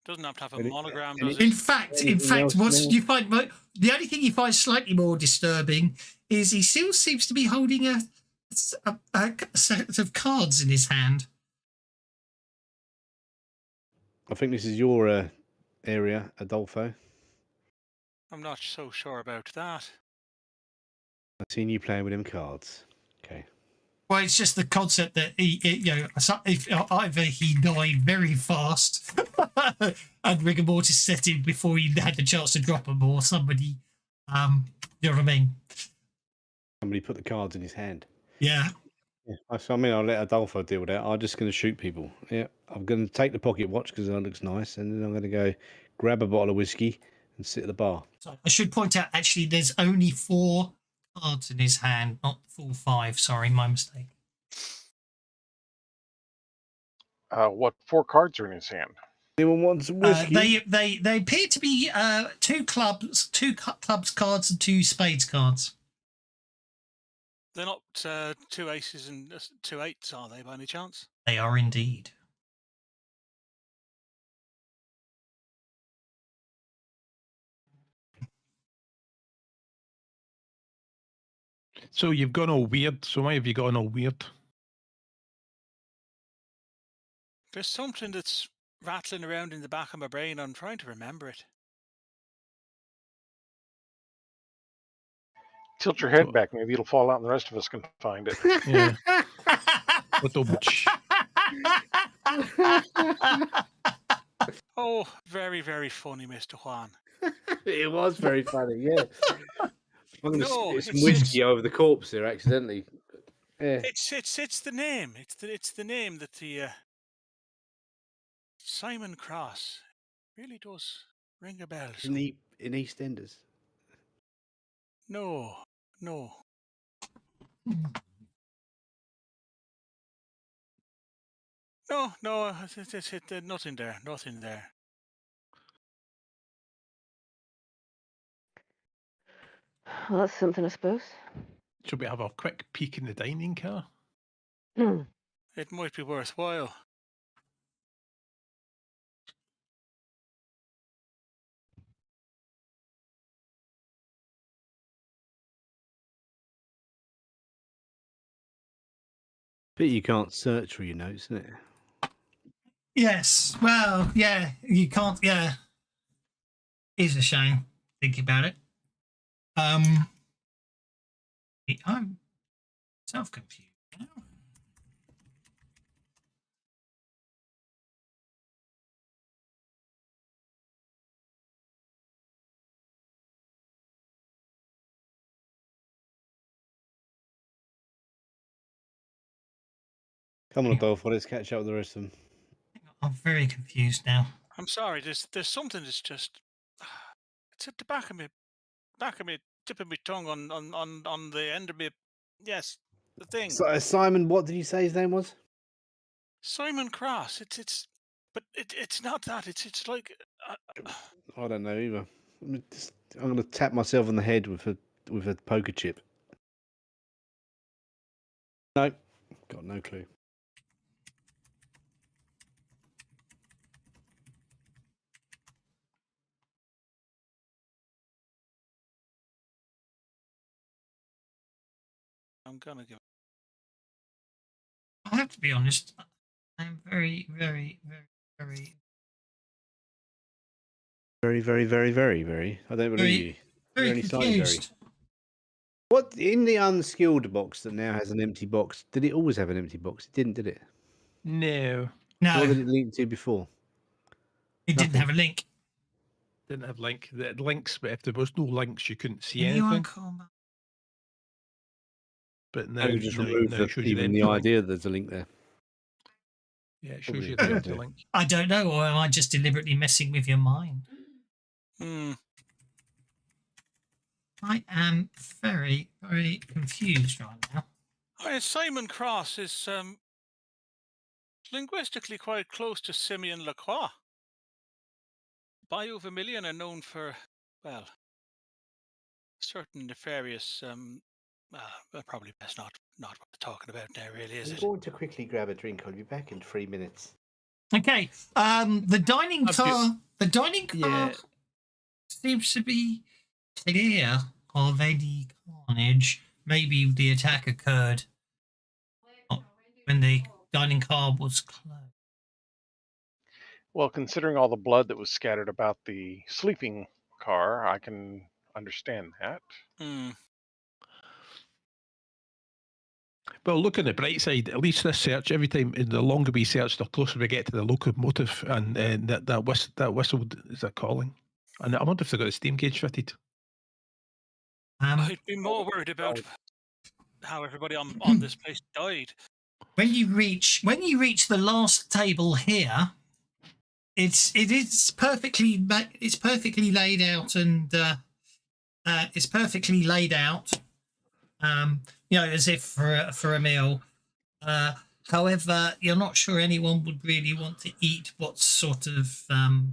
doesn't have to have a Any- monogram, any- does In it? fact, Anything else what's more? you find the only thing you find slightly more disturbing is he still seems to be holding a set of cards in his hand. I think this is your area, Adolfo. I'm not so sure about that. I've seen you playing with them cards. Okay. Well, it's just the concept that if either he died very fast and rigor mortis set in before he had the chance to drop them, or somebody, you know what I mean? Somebody put the cards in his hand. Yeah. Yeah. I mean, I'll let Adolfo deal with that. I'm just going to shoot people. Yeah. I'm going to take the pocket watch because that looks nice, and then I'm going to go grab a bottle of whiskey and sit at the bar. So I should point out, actually, there's only 4 cards in his hand, not the full 5. Sorry, my mistake. What 4 cards are in his hand? Anyone wants some whiskey? They appear to be 2 clubs, 2 clubs cards, and 2 spades cards. They're not 2 aces and 2 eights, are they, by any chance? They are indeed. So you've gone all weird. So why have you gone all weird? There's something that's rattling around in the back of my brain. I'm trying to remember it. Tilt your head back. Maybe it'll fall out and the rest of us can find it. Yeah. Little Oh, very, very funny, Mr. Juan. It was very funny, yeah. I'm going to No, spit some whiskey over the corpse there accidentally. Yeah. It's the name. It's the name that the Simon Cross really does ring a bell. In EastEnders. No. No, it's nothing there. Well, that's something, I suppose. Should we have a quick peek in the dining car? It might be worthwhile. But you can't search for your notes, isn't it? Yes. Well, yeah, you can't. Yeah, it's a shame. Think about it. I'm self-confused now. Come on, Adolfo, let's catch up with the rest of them. I'm very confused now. I'm sorry. There's something that's just it's at the back of me, tip of my tongue on the end of me. Yes, the thing. So, Simon, what did you say his name was? Simon Cross. But it's not that. It's like. I don't know either. I'm going to tap myself on the head with a poker chip. No, got no clue. I'm gonna give. I have to be honest. I'm very, very, very, very, Very, very, very, very, very. I don't believe you. very You're only slightly confused. What in the unskilled box that now has an empty box? Did it always have an empty box? It didn't, did it? No. No, What did it link to before? it didn't have a link. Didn't have link. It had links, but if there was no links, you couldn't see Anyone anything. call me? But now, Maybe just now, remove now it shows you even the the empty link. idea that there's a link there. Yeah, it shows Probably you a the good empty idea. link. I don't know, or am I just deliberately messing with your mind? I am very, very confused right now. Simon Cross is linguistically quite close to Simeon Lacroix. Bayou Vermilion are known for, well, certain nefarious. Probably best not what we're talking about now, really, is I'm it? going to quickly grab a drink. I'll be back in 3 minutes. Okay. The dining car. The dining car Yeah. seems to be clear of any carnage. Maybe the attack occurred when the dining car was closed. Well, considering all the blood that was scattered about the sleeping car, I can understand that. Well, look on the bright side. At least this search, every time, the longer we search, the closer we get to the locomotive, and that whistle is that calling. And I wonder if they've got the steam gauge fitted. I'd be more worried about how everybody on this place died. When you reach the last table here, it's perfectly laid out, and it's perfectly laid out. As if for a meal. However, you're not sure anyone would really want to eat what sort of. Well,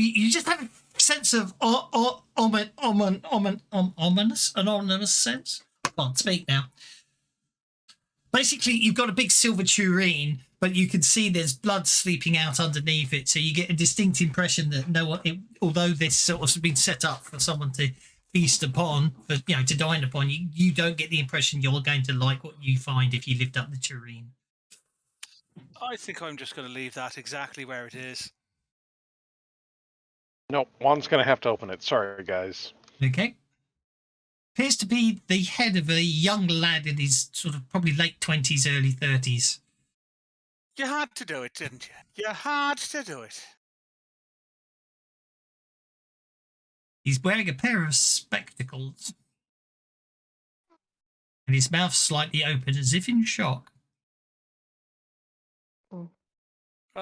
you just have a sense of ominous sense. I can't speak now. Basically, you've got a big silver tureen, but you can see there's blood sleeping out underneath it, so you get a distinct impression that although this sort of has been set up for someone to feast upon, to dine upon, you don't get the impression you're going to like what you find if you lift up the tureen. I think I'm just going to leave that exactly where it is. No, Juan's going to have to open it. Sorry, guys. Okay. Appears to be the head of a young lad in his sort of probably late 20s, early 30s. You had to do it, didn't you? You had to do it. He's wearing a pair of spectacles, and his mouth slightly open as if in shock. Well,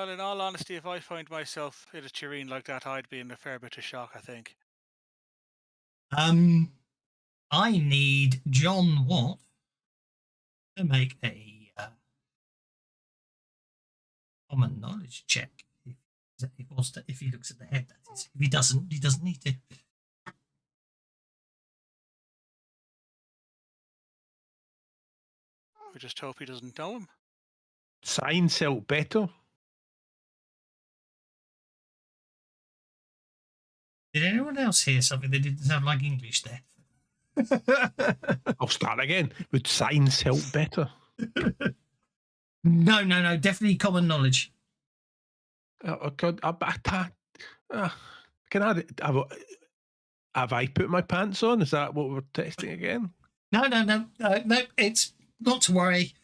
in all honesty, if I find myself in a tureen like that, I'd be in a fair bit of shock, I think. I need John Watt to make a common knowledge check. If he looks at the head, that is. If he doesn't need to. We just hope he doesn't know him. Signs help better. Did anyone else hear something that didn't sound like English there? I'll start again. Would signs help better? No. Definitely common knowledge. Can have I put my pants on? Is that what we're testing again? No. It's not to worry.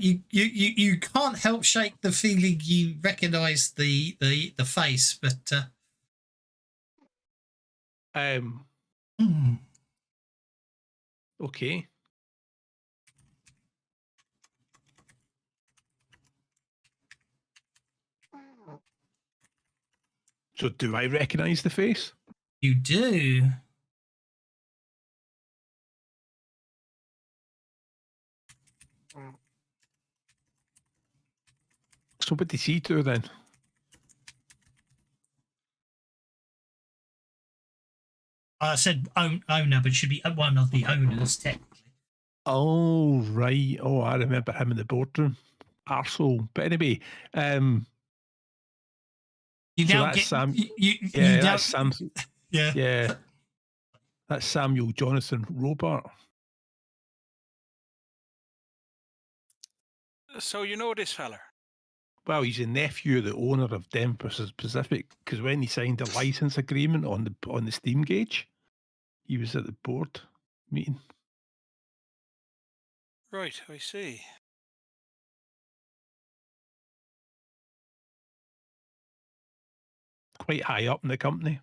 You can't help shake the feeling you recognise the face, but Okay. So do I recognise the face? you do. So what did he do then? I said owner, but it should be one of the owners technically. Oh, right. Oh, I remember him in the boardroom. Arsehole. But anyway, You so now that's get Sam. you Yeah, now, that's Sam. yeah. Yeah, that's Samuel Jonathan Robart. So you know this fella? Well, he's a nephew of the owner of Denver Pacific, because when he signed the license agreement on the steam gauge, he was at the board meeting. Right, I see. Quite high up in the company.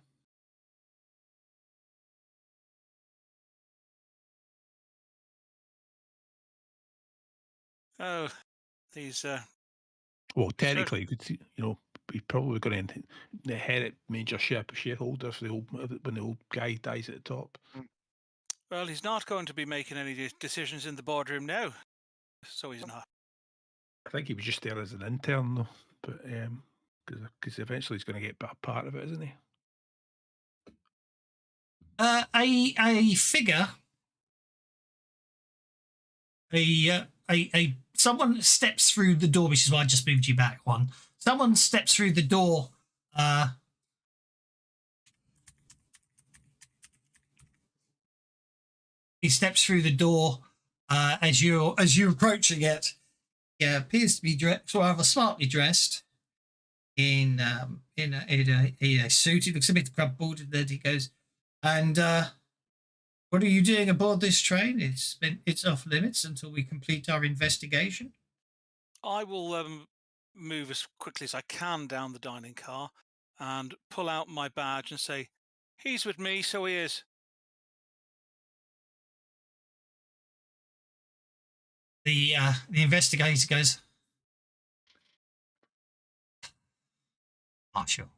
Oh, these Well, technically, he's probably going to inherit major shareholder for when the old guy dies at the top. well, he's not going to be making any decisions in the boardroom now, so he's not. I think he was just there as an intern, though, but because eventually he's going to get a part of it, isn't he? A figure. Someone steps through the door, which is why I just moved you back one. Someone steps through the door. He steps through the door as you're approaching it. He appears to be rather smartly dressed in a suit. He looks a bit crumpled, and then he goes, and What are you doing aboard this train? It's off limits until we complete our investigation. I will move as quickly as I can down the dining car and pull out my badge and say, "He's with me, so he is." The investigator goes, Marshal.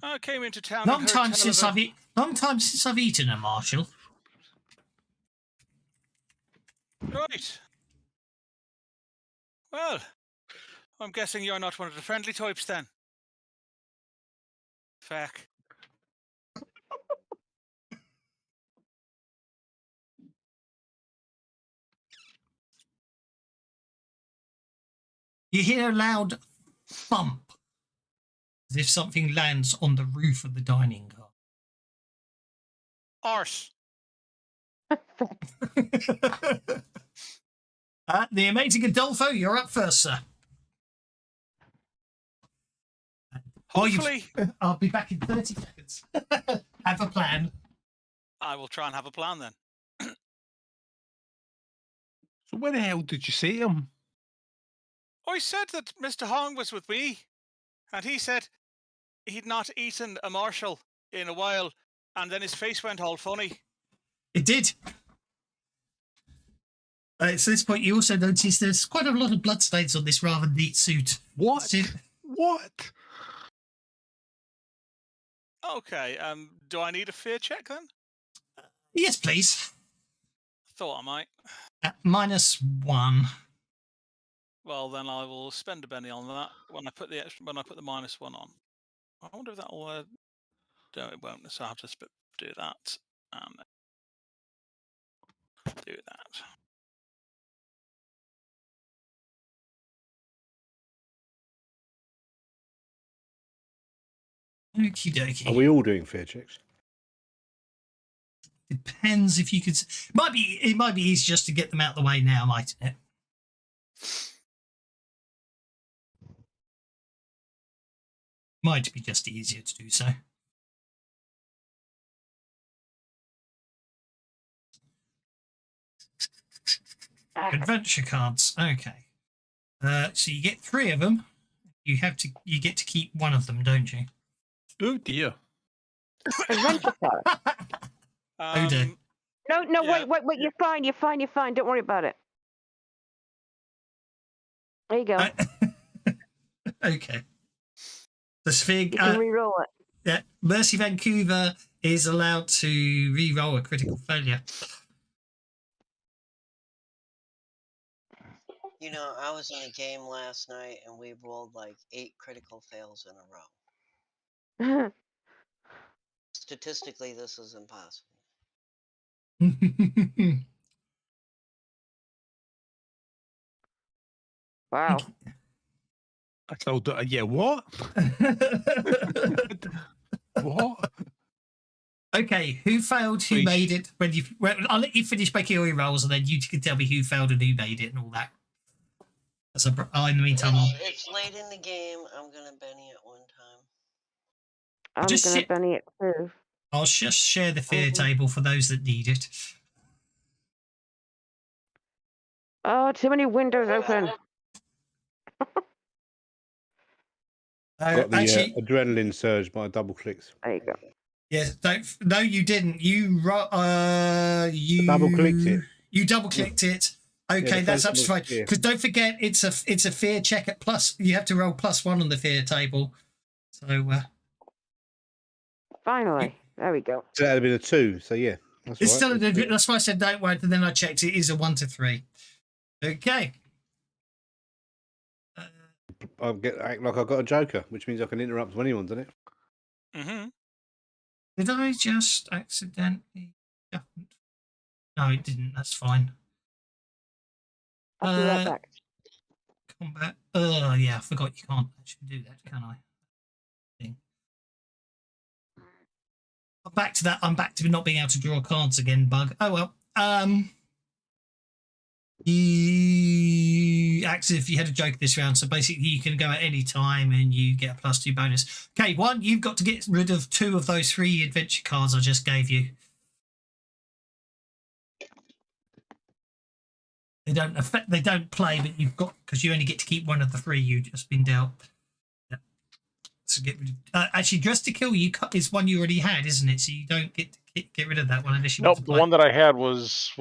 I came into town. Long and heard time tell since of long time since I've eaten a Marshal. Right. Well, I'm guessing you're not one of the friendly types then. Feck. You hear a loud thump as if something lands on the roof of the dining car. Arse. The amazing Adolfo, you're up first, sir. Hopefully. I'll be back in 30 seconds. Have a plan. I will try and have a plan then. So where the hell did you see him? I said that Mr. Hong was with me, and he said he'd not eaten a Marshal in a while, and then his face went all funny. It did. So at this point, you also notice there's quite a lot of bloodstains on this rather neat suit. What? What? Okay, do I need a fear check then? Yes, please. Thought I might. -1. Well, then I will spend a penny on that when I put the -1 on. I wonder if that'll. No, it won't. So I have to do that and do that. Okie dokie. Are we all doing fear checks? Depends if you could. It might be easy just to get them out of the way now, mightn't it? Might be just easier to do so. Adventure cards. Okay. So you get 3 of them. You get to keep one of them, don't you? Oh dear. Adventure card. Oh dear. No, Yeah. wait. You're fine. Don't worry about it. There you go. Okay. The sphere. You can re-roll it. Yeah. Mercy Vancouver is allowed to re-roll a critical failure. You know, I was in a game last night and we rolled like 8 critical fails in a row. Statistically, this is impossible. Wow. I told her, yeah, what? What? Okay, who failed, who Please. made it? I'll let you finish making all your rolls, and then you can tell me who failed and who made it and all that. In the meantime, It's late in the game. I'm gonna Benny at one time. I'm Just gonna sit- Benny it too. I'll just share the fear table for those that need it. Oh, too many windows open. Got the Actually, adrenaline surge by double clicks. There you go. yes, no, you didn't. You Double clicked it. You double clicked it. Okay, the that's first one absolutely was fine. fear. Because don't forget, it's a fear check at plus. You have to roll +1 on the fear table. So Finally. There we go. So that'd have been a 2. So yeah, that's it's all right. still that's why I said don't worry. And then I checked it is a 1 to 3. Okay. I'll act like I got a joker, which means I can interrupt anyone, doesn't it? Mm-hmm. Did I just accidentally? No, it didn't. That's fine. I'll be right back. Combat. Yeah, I forgot you can't actually do that, can I? I'm back to that. I'm back to not being able to draw cards again, bug. Oh well. You act as if you had a joke this round, so basically you can go at any time and you get a +2 bonus. Okay, one, you've got to get rid of 2 of those 3 adventure cards I just gave you. They don't play, but you've got, because you only get to keep 1 of the 3 you've just been dealt. Yeah. So get rid of, actually, Dress to Kill you is one you already had, isn't it? So you don't get to get rid of that one unless you want Nope, to the play. one that I had was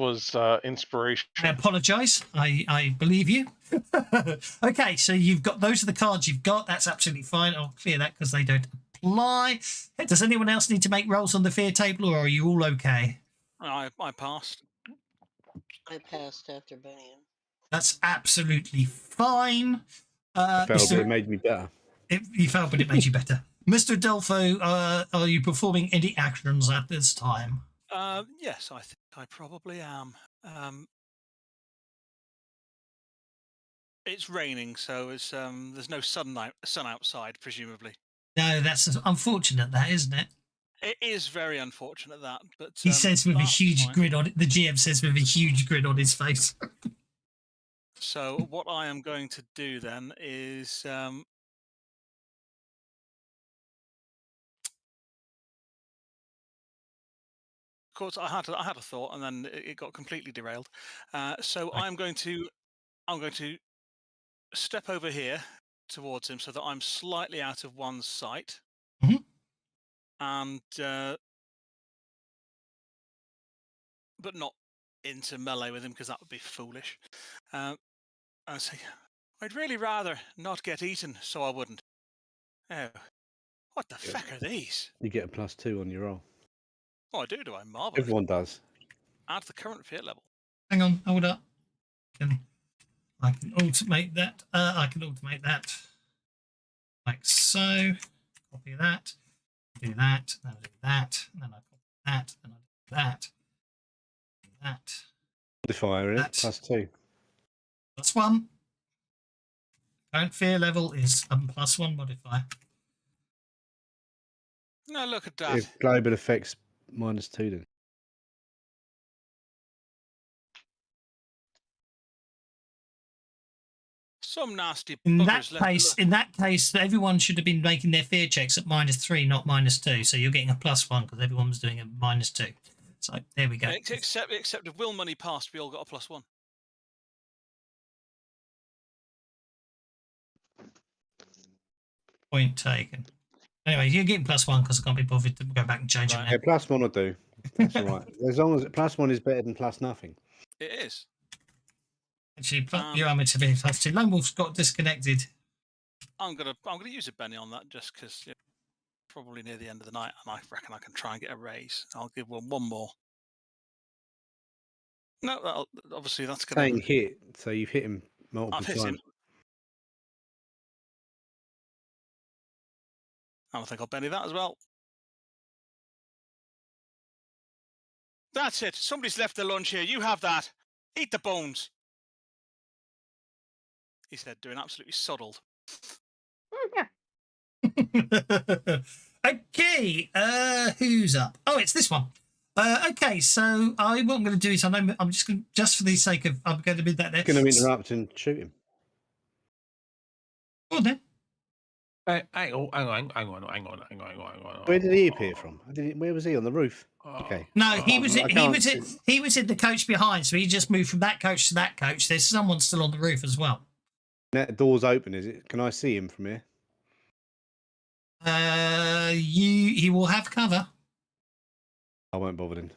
inspiration. I apologise. I believe you. Okay, so you've got, those are the cards you've got. That's absolutely fine. I'll clear that because they don't apply. Does anyone else need to make rolls on the fear table, or are you all okay? I passed. I passed after Benny. That's absolutely fine. Felt, but Mr. it made me better. You failed, but it made you better. Mr. Adolfo, are you performing any actions at this time? Yes, I think I probably am. It's raining, so it's there's no sun outside, presumably. No, that's unfortunate, that, isn't it? It is very unfortunate that, but He says with a that's huge fine. grin on it. The GM says with a huge grin on his face. So what I am going to do then is of course I had a thought and then it got completely derailed. So Right. I'm going to step over here towards him so that I'm slightly out of one's sight. Mhm. And but not into melee with him because that would be foolish. And say, I'd really rather not get eaten, so I wouldn't. Oh, what the Yeah. feck are these? You get a +2 on your roll. Oh, I do I? Marvelous. Everyone does. Add the current fear level. Hang on, hold up. I can automate that. I can automate that like so. Copy that. Do that. Then I do that. And then I copy that. Then I do that. Do that. Modifier, That. +2. +1. Current fear level is a +1 modifier. No, look at that. If global effects -2 then. Some nasty In that buggers. in that case, everyone should have been making their fear checks at -3, not -2. So you're getting a +1 because everyone was doing a -2. So there we go. Except if Will Money passed, we all got a +1. Point taken. Anyway, you're getting +1 because I can't be bothered to go back and change Right. it now. Yeah, +1 will do. That's all right. As long as +1 is better than +0. It is. Actually, your armor to be +2. Lone Wolf's got disconnected. I'm gonna use a Benny on that just because probably near the end of the night, and I reckon I can try and get a raise. I'll give one more. No, obviously that's going Saying hit, so you've hit him multiple I've hit times. him. I think I'll Benny that as well. That's it. Somebody's left the lunch here. You have that. Eat the bones. He said, doing absolutely soddled. Okay, who's up? Oh, it's this one. Okay, so what I'm going to do is I'm just going, just for the sake of, I'm going to bid that there. Going to interrupt and shoot him. Go on then. Hang on. Where did he appear from? Where was he? On the roof? Okay. No, he I was in the coach behind, so he just moved from that coach to that coach. There's someone still on the roof as well. That door's open, is it? Can I see him from here? He will have cover. I won't bother then.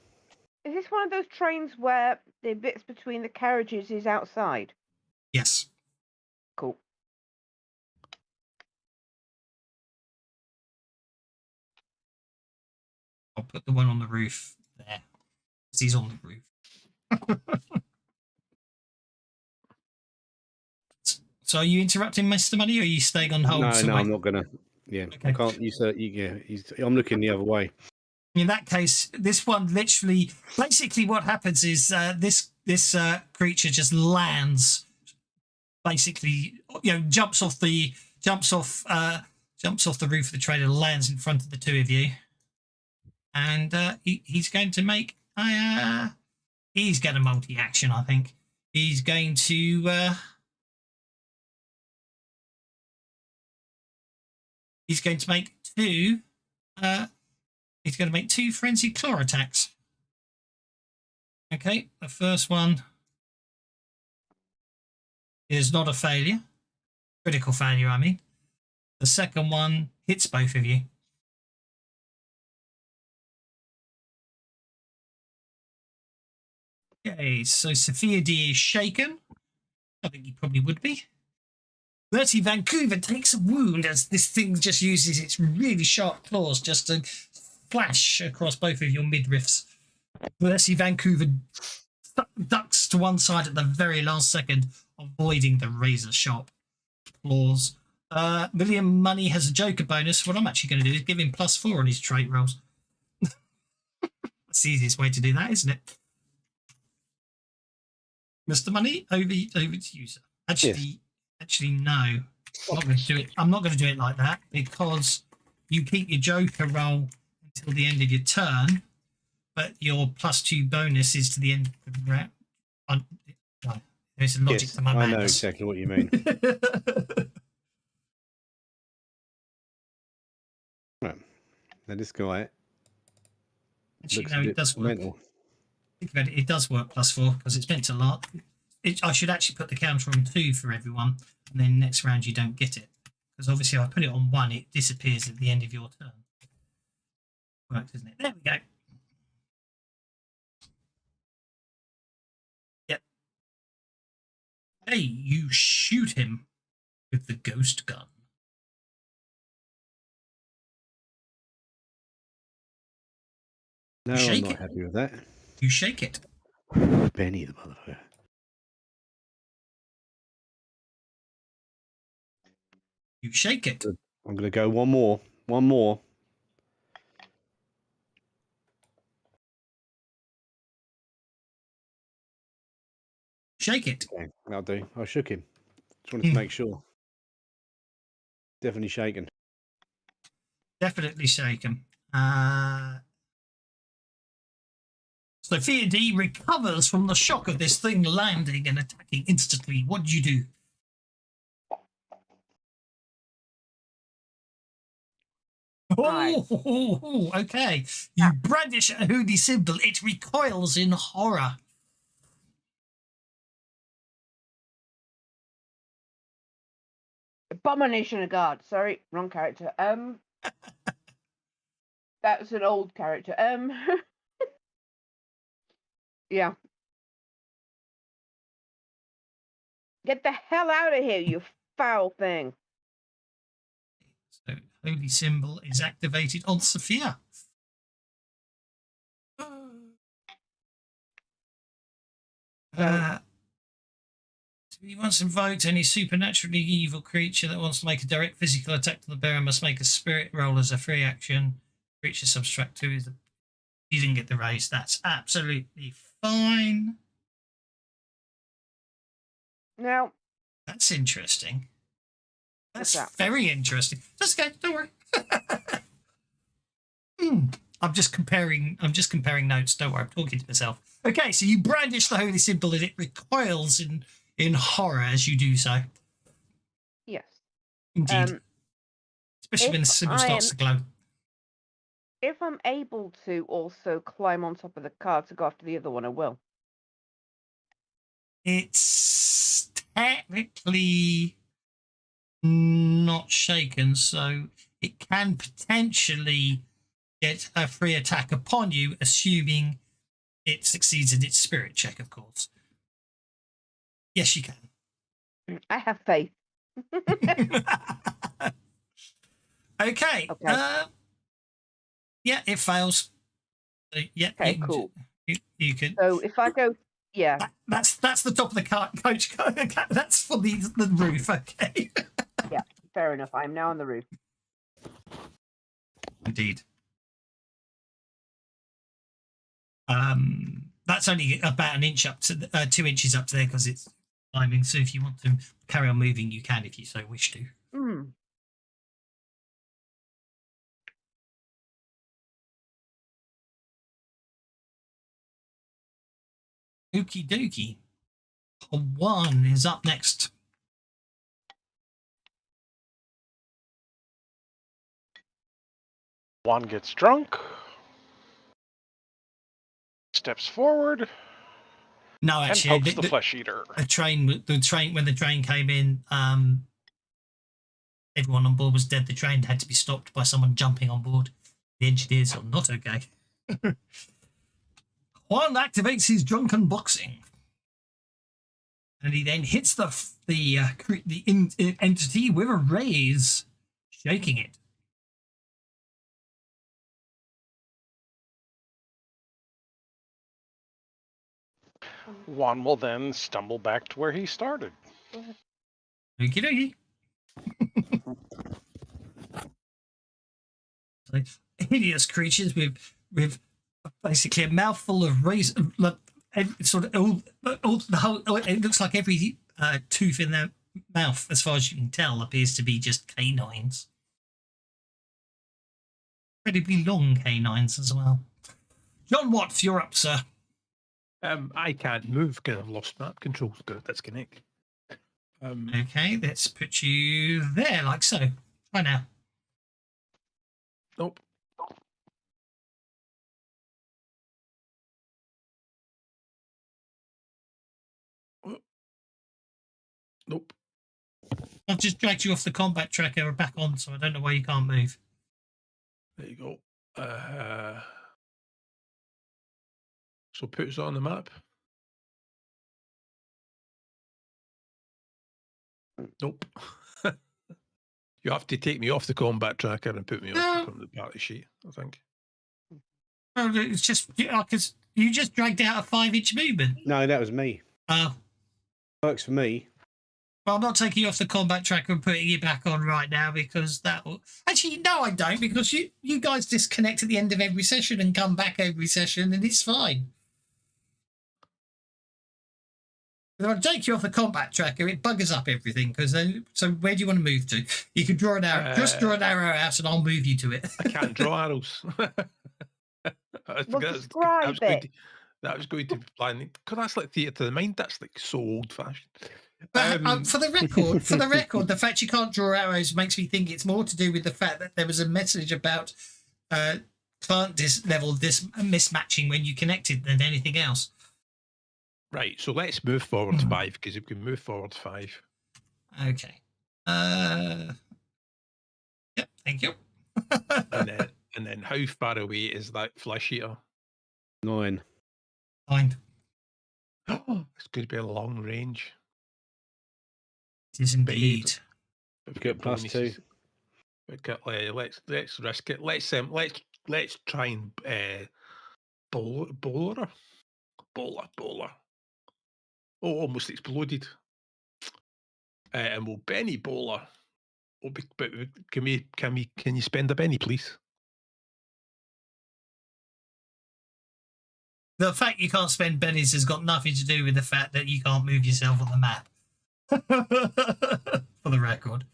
Is this one of those trains where the bits between the carriages is outside? Yes. Cool. I'll put the one on the roof there. He's on the roof. So are you interrupting Mr. Money, or are you staying on hold? No, so I'm not gonna. Yeah, Okay. I can't. I'm looking the other way. In that case, this one literally, basically, what happens is this creature just lands, basically, jumps off the roof of the train and lands in front of the two of you, and he's going to make he's going to multi-action, I think. He's going to make two. He's going to make two frenzied claw attacks. Okay, the first one is not a failure. Critical failure, I mean. The second one hits both of you. Okay, so Sophia D is shaken. I think he probably would be. Bertie Vancouver takes a wound as this thing just uses its really sharp claws just to flash across both of your midriffs. Bertie Vancouver ducks to one side at the very last second, avoiding the razor-sharp claws. William Money has a Joker bonus. What I'm actually going to do is give him +4 on his trait rolls. That's the easiest way to do that, isn't it? Mr. Money, over to you, sir. Actually, no. I'm not going to do it. I'm not going to do it like that because you keep your Joker roll until the end of your turn, but your +2 bonus is to the end of the round. No, there's a logic to my madness. I know exactly what you mean. Right. Now this guy. Actually, no, it does work. Mental. Think about it. It does work +4 because it's meant to last. I should actually put the counter on 2 for everyone, and then next round you don't get it. Because obviously, if I put it on 1, it disappears at the end of your turn. Works, isn't it? There we go. Yep. Hey, you shoot him with the ghost gun. No, I'm not happy with that. You shake it. Benny the motherfucker. You shake it. I'm going to go one more. One more. Shake it. Okay, I'll do. I shook him. Just wanted to make sure. Definitely shaken. Definitely shaken. Sophia D recovers from the shock of this thing landing and attacking instantly. What do you do? Oh, okay. You brandish a hoodie symbol. It recoils in horror. Abomination of God. Sorry, wrong character. That's an old character. Yeah. Get the hell out of here, you foul thing. So, holy symbol is activated on Sophia. He once invoked any supernaturally evil creature that wants to make a direct physical attack to the bearer must make a spirit roll as a free action. Creature subtract 2 is the. You didn't get the raise. That's absolutely fine. Now. That's interesting. That's that? very interesting. Just go. Don't worry. I'm just comparing notes. Don't worry. I'm talking to myself. Okay, so you brandish the holy symbol and it recoils in horror as you do so. Yes. Indeed. Especially when the symbol starts to glow. If I'm able to also climb on top of the car to go after the other one, I will. It's technically not shaken, so it can potentially get a free attack upon you, assuming it succeeds in its spirit check, of course. Yes, you can. I have faith. Okay. Yeah, it fails. Yeah. Okay, cool. You can. So if I go, yeah. That's the top of the coach. That's for the roof. Okay. Yeah, fair enough. I'm now on the roof. Indeed. That's only about an inch up to 2 inches up to there because it's climbing. So if you want to carry on moving, you can if you so wish to. Okie dokie. Juan is up next. Juan gets drunk, steps forward, No, and actually, pokes the flesh eater. when the train came in, everyone on board was dead. The train had to be stopped by someone jumping on board. The engineers are not okay. Juan activates his drunken boxing, and he then hits the entity with a raise, shaking it. Juan will then stumble back to where he started. Okie dokie. Like, hideous creatures with basically a mouthful of razor, sort of all the whole. It looks like every tooth in their mouth, as far as you can tell, appears to be just canines. Incredibly long canines as well. John Watts, you're up, sir. I can't move because I've lost map controls. Got to disconnect. Okay, let's put you there, like so. Right now. Nope. Nope. I've just dragged you off the combat tracker back on, so I don't know why you can't move. There you go. So put us on the map. Nope. You have to take me off the combat tracker and put me on the party sheet, I think. Oh, it's just because you just dragged out a 5-inch movement. No, that was me. Oh. Works for me. Well, I'm not taking you off the combat tracker and putting you back on right now because that will... Actually, no, I don't, because you guys disconnect at the end of every session and come back every session, and it's fine. If I take you off the combat tracker, it buggers up everything. Because then, so where do you want to move to? You can draw an arrow. Just draw an arrow out, and I'll move you to it. I can't draw arrows. Describe it. That was going to be planning. Because that's like theatre to the mind. That's like so old-fashioned. But for the record, the fact you can't draw arrows makes me think it's more to do with the fact that there was a message about plant level mismatching when you connected than anything else. Right, so let's move forward 5, because if we can move forward 5. Okay. Yep, thank you. and then how far away is that flesh eater? 9. Fine. It's going to be a long range. It is indeed. We've Get plus 2. We've got, let's risk it. Let's try and bowler. Oh, almost exploded. And we'll Benny bowler. But can you spend a Benny, please? The fact you can't spend bennies has got nothing to do with the fact that you can't move yourself on the map. For the record.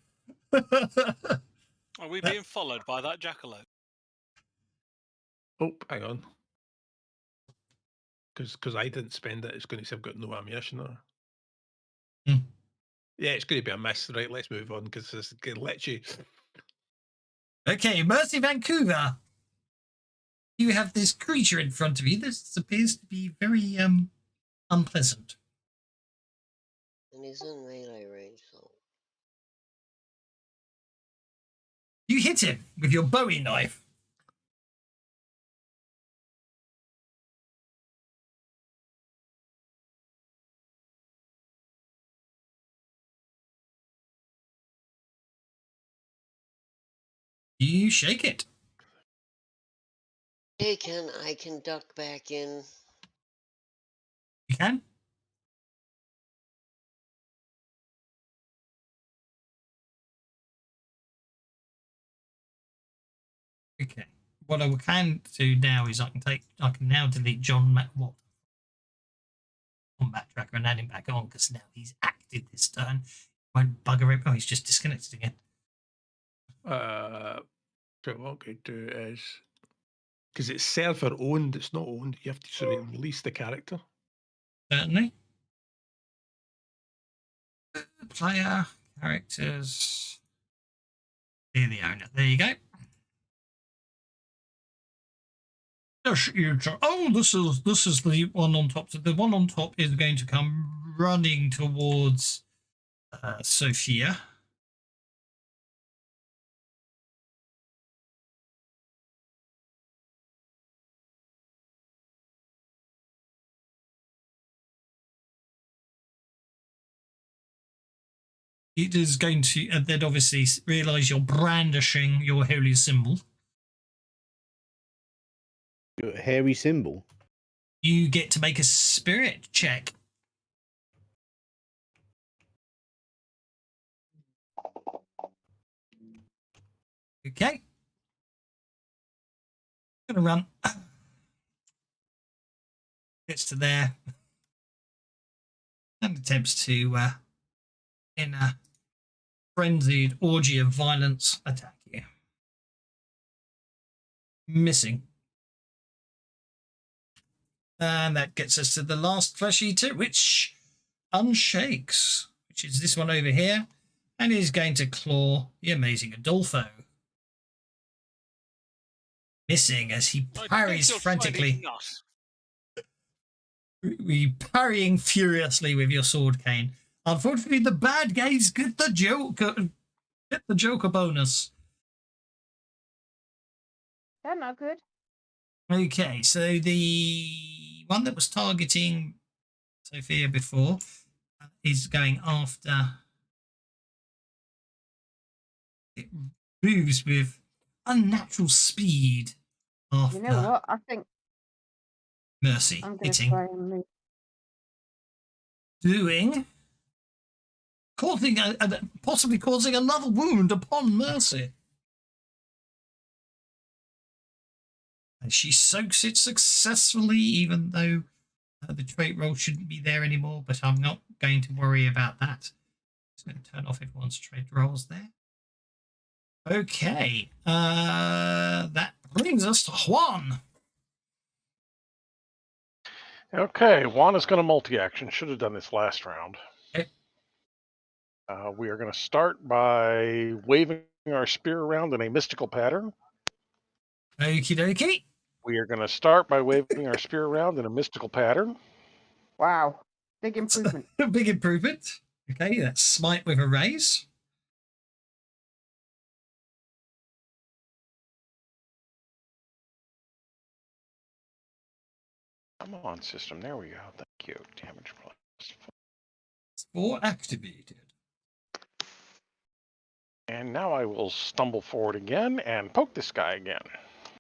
Are we being followed by that jackalope? Oh, hang on. Because I didn't spend it, it's going to say I've got no ammunition there. Yeah, it's going to be a miss. Right, let's move on because this is going to let you. Okay, Mercy Vancouver. You have this creature in front of you. This appears to be very unpleasant. And he's in melee range, so. You hit him with your Bowie knife. You shake it. Hey, I can duck back in. You can. Okay. What I can do now is I can now delete John Watt combat tracker and add him back on because now he's active this turn. Won't bugger him. Oh, he's just disconnected again. So what we could do is, because it's server owned, it's not owned. You have to sort of release the character. Certainly. Player, characters. Here the owner. There you go. Oh, this is the one on top. So the one on top is going to come running towards Sophia. It is going to then obviously realise you're brandishing your holy symbol. Your hairy symbol. You get to make a spirit check. Okay. Gonna run. Gets to there. And attempts to, in a frenzied orgy of violence, attack you. Missing. And that gets us to the last flesh eater, which unshakes, which is this one over here, and is going to claw the amazing Adolfo. Missing as he parries frantically. We parrying furiously with your sword cane. Unfortunately, the bad guys get the Joker bonus. They're not good. Okay, so the one that was targeting Sophia before is going after. It moves with unnatural speed after You know what? I think Mercy I'm going to hitting. try and move. Possibly causing another wound upon Mercy. And she soaks it successfully, even though the trait roll shouldn't be there anymore, but I'm not going to worry about that. Just going to turn off everyone's trait rolls there. Okay, that brings us to Juan. Okay, Juan is going to multi-action. Should have done this last round. Okay. We are going to start by waving our spear around in a mystical pattern. Okie dokie. We are going to start by waving our spear around in a mystical pattern. Wow. Big improvement. Big improvement. Okay, that's smite with a raise. Come on, system. There we go. Thank you. Damage plus 4 activated. And now I will stumble forward again and poke this guy again.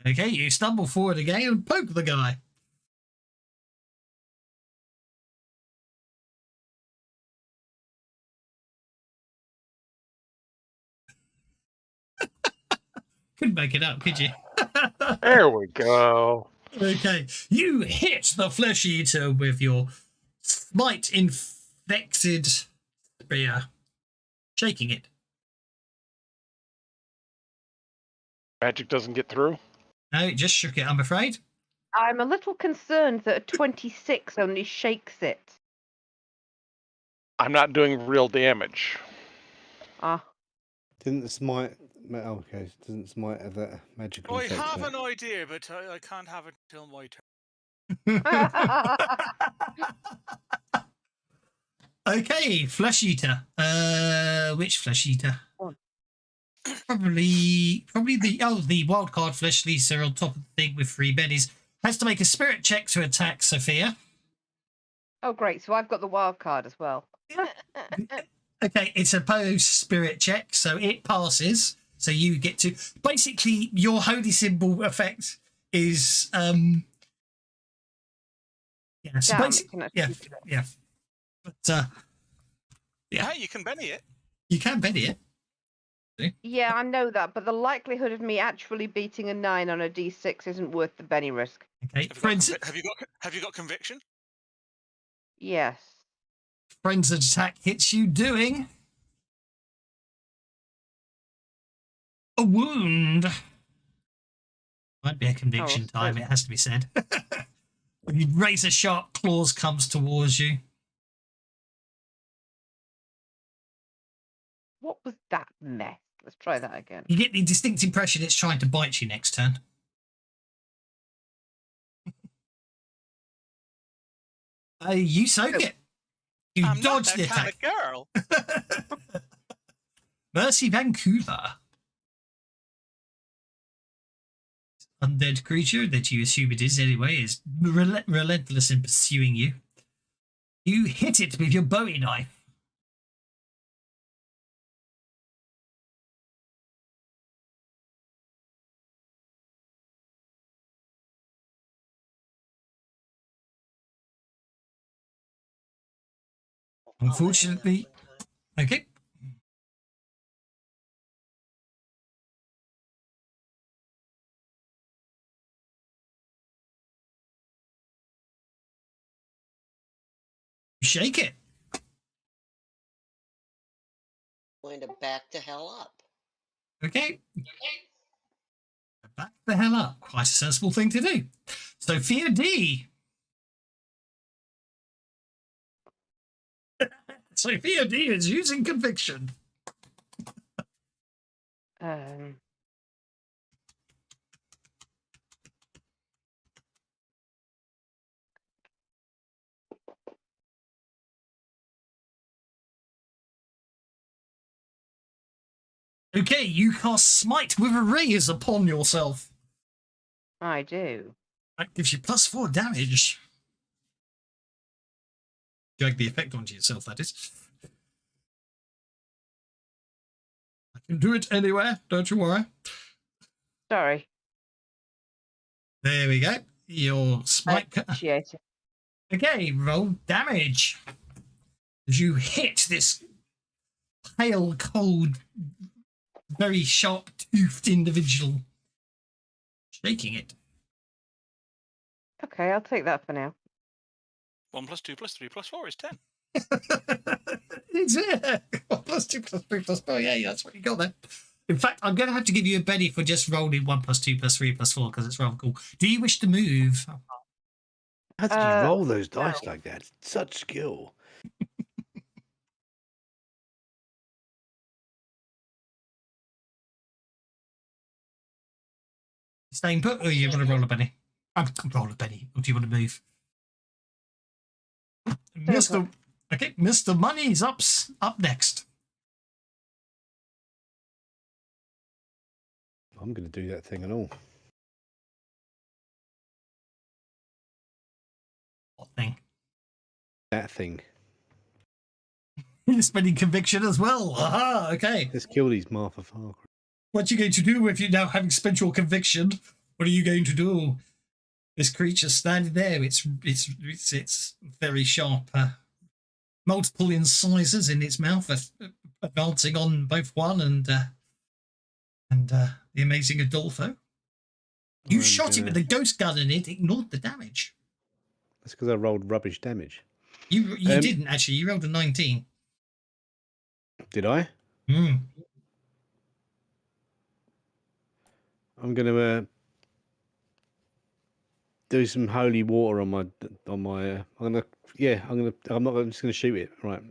Okay, you stumble forward again and poke the guy. Couldn't make it up, could you? There we go. Okay, you hit the flesh eater with your smite infected spear, shaking it. Magic doesn't get through. No, it just shook it, I'm afraid. I'm a little concerned that a 26 only shakes it. I'm not doing real damage. Ah. Didn't the smite? Oh, okay. Doesn't smite have that magical I effect? have on an it? idea, but I can't have it until my turn. Okay, flesh eater. Which flesh eater? One. Probably the wild card flesh eater on top of the thing with 3 bennies has to make a spirit check to attack Sophia. Oh, great. So I've got the wild card as well. Okay, it's a post spirit check, so it passes. So you get to basically your holy symbol effect is yeah. So Damn, basically, it can yeah, achieve it. yeah. But yeah. Hey, you can Benny it. You can Benny it. Yeah, I know that, but the likelihood of me actually beating a 9 on a d6 isn't worth the Benny risk. Okay, Have you got conviction? Yes. Friends attack hits you, doing a wound. Might be a conviction time. It has to be said. Razor sharp claws comes towards you. was that mess? Let's try that again. You get the distinct impression it's trying to bite you next turn. You soak it. You I'm not dodge that the kind attack. of girl. Mercy Vancouver. Undead creature that you assume it is anyway is relentless in pursuing you. You hit it with your Bowie knife. Unfortunately, okay. Shake it. Going to back the hell up. Okay. Back the hell up. Quite a sensible thing to do. Sophia D. Sophia D is using conviction. Okay, you cast Smite with a raise upon yourself. I do. That gives you +4 damage. Drag the effect onto yourself, that is. I can do it anywhere, don't you worry. Sorry. There we go. Your I Smite. appreciate it. Okay, roll damage. As you hit this pale, cold, very sharp-toothed individual, shaking it. Okay, I'll take that for now. 1 + 2 + 3 + 4 is 10. It's it. 1 + 2 + 3 + 4. Yeah, that's what you got there. In fact, I'm going to have to give you a Betty for just rolling 1 + 2 + 3 + 4 because it's rather cool. Do you wish to move? How did you roll those dice like that? Such skill. Staying put, or you want to roll a Betty? Roll a Betty, or do you want to move? Mr. Okay, Mr. Money's up next. I'm going to do that thing and all. What thing? That thing. You're spending conviction as well. Aha, okay. Let's kill these Martha Farquhar. What are you going to do if you now having spent your conviction? What are you going to do? This creature standing there, it's very sharp, multiple incisors in its mouth, advancing on both one and the amazing Adolfo. You shot it with the ghost gun and it ignored the damage. That's because I rolled rubbish damage. You didn't actually. You rolled a 19. Did I? Hmm. I'm going to do some holy water on my. I'm not just going to shoot it. Right.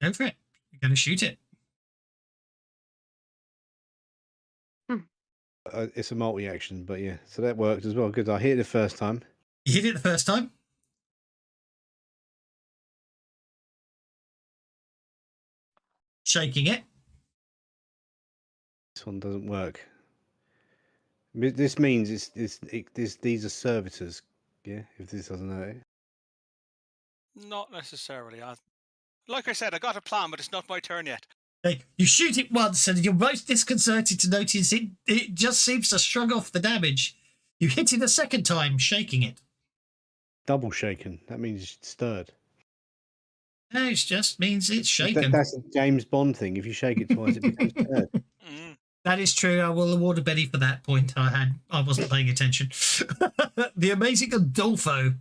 Go for it. You're going to shoot it. It's a multi-action, but yeah, so that worked as well. Good. I hit it the first time. You hit it the first time. Shaking it. This one doesn't work. This means these are servitors. Yeah, if this doesn't hurt it. Not necessarily. Like I said, I got a plan, but it's not my turn yet. Okay. You shoot it once and you're most disconcerted to notice it just seems to shrug off the damage. You hit it a second time, shaking it. Double shaken. That means it's stirred. No, it just means it's shaken. That's a James Bond thing. If you shake it twice, it becomes stirred. That is true. I will award a Betty for that point. I wasn't paying attention. The amazing Adolfo.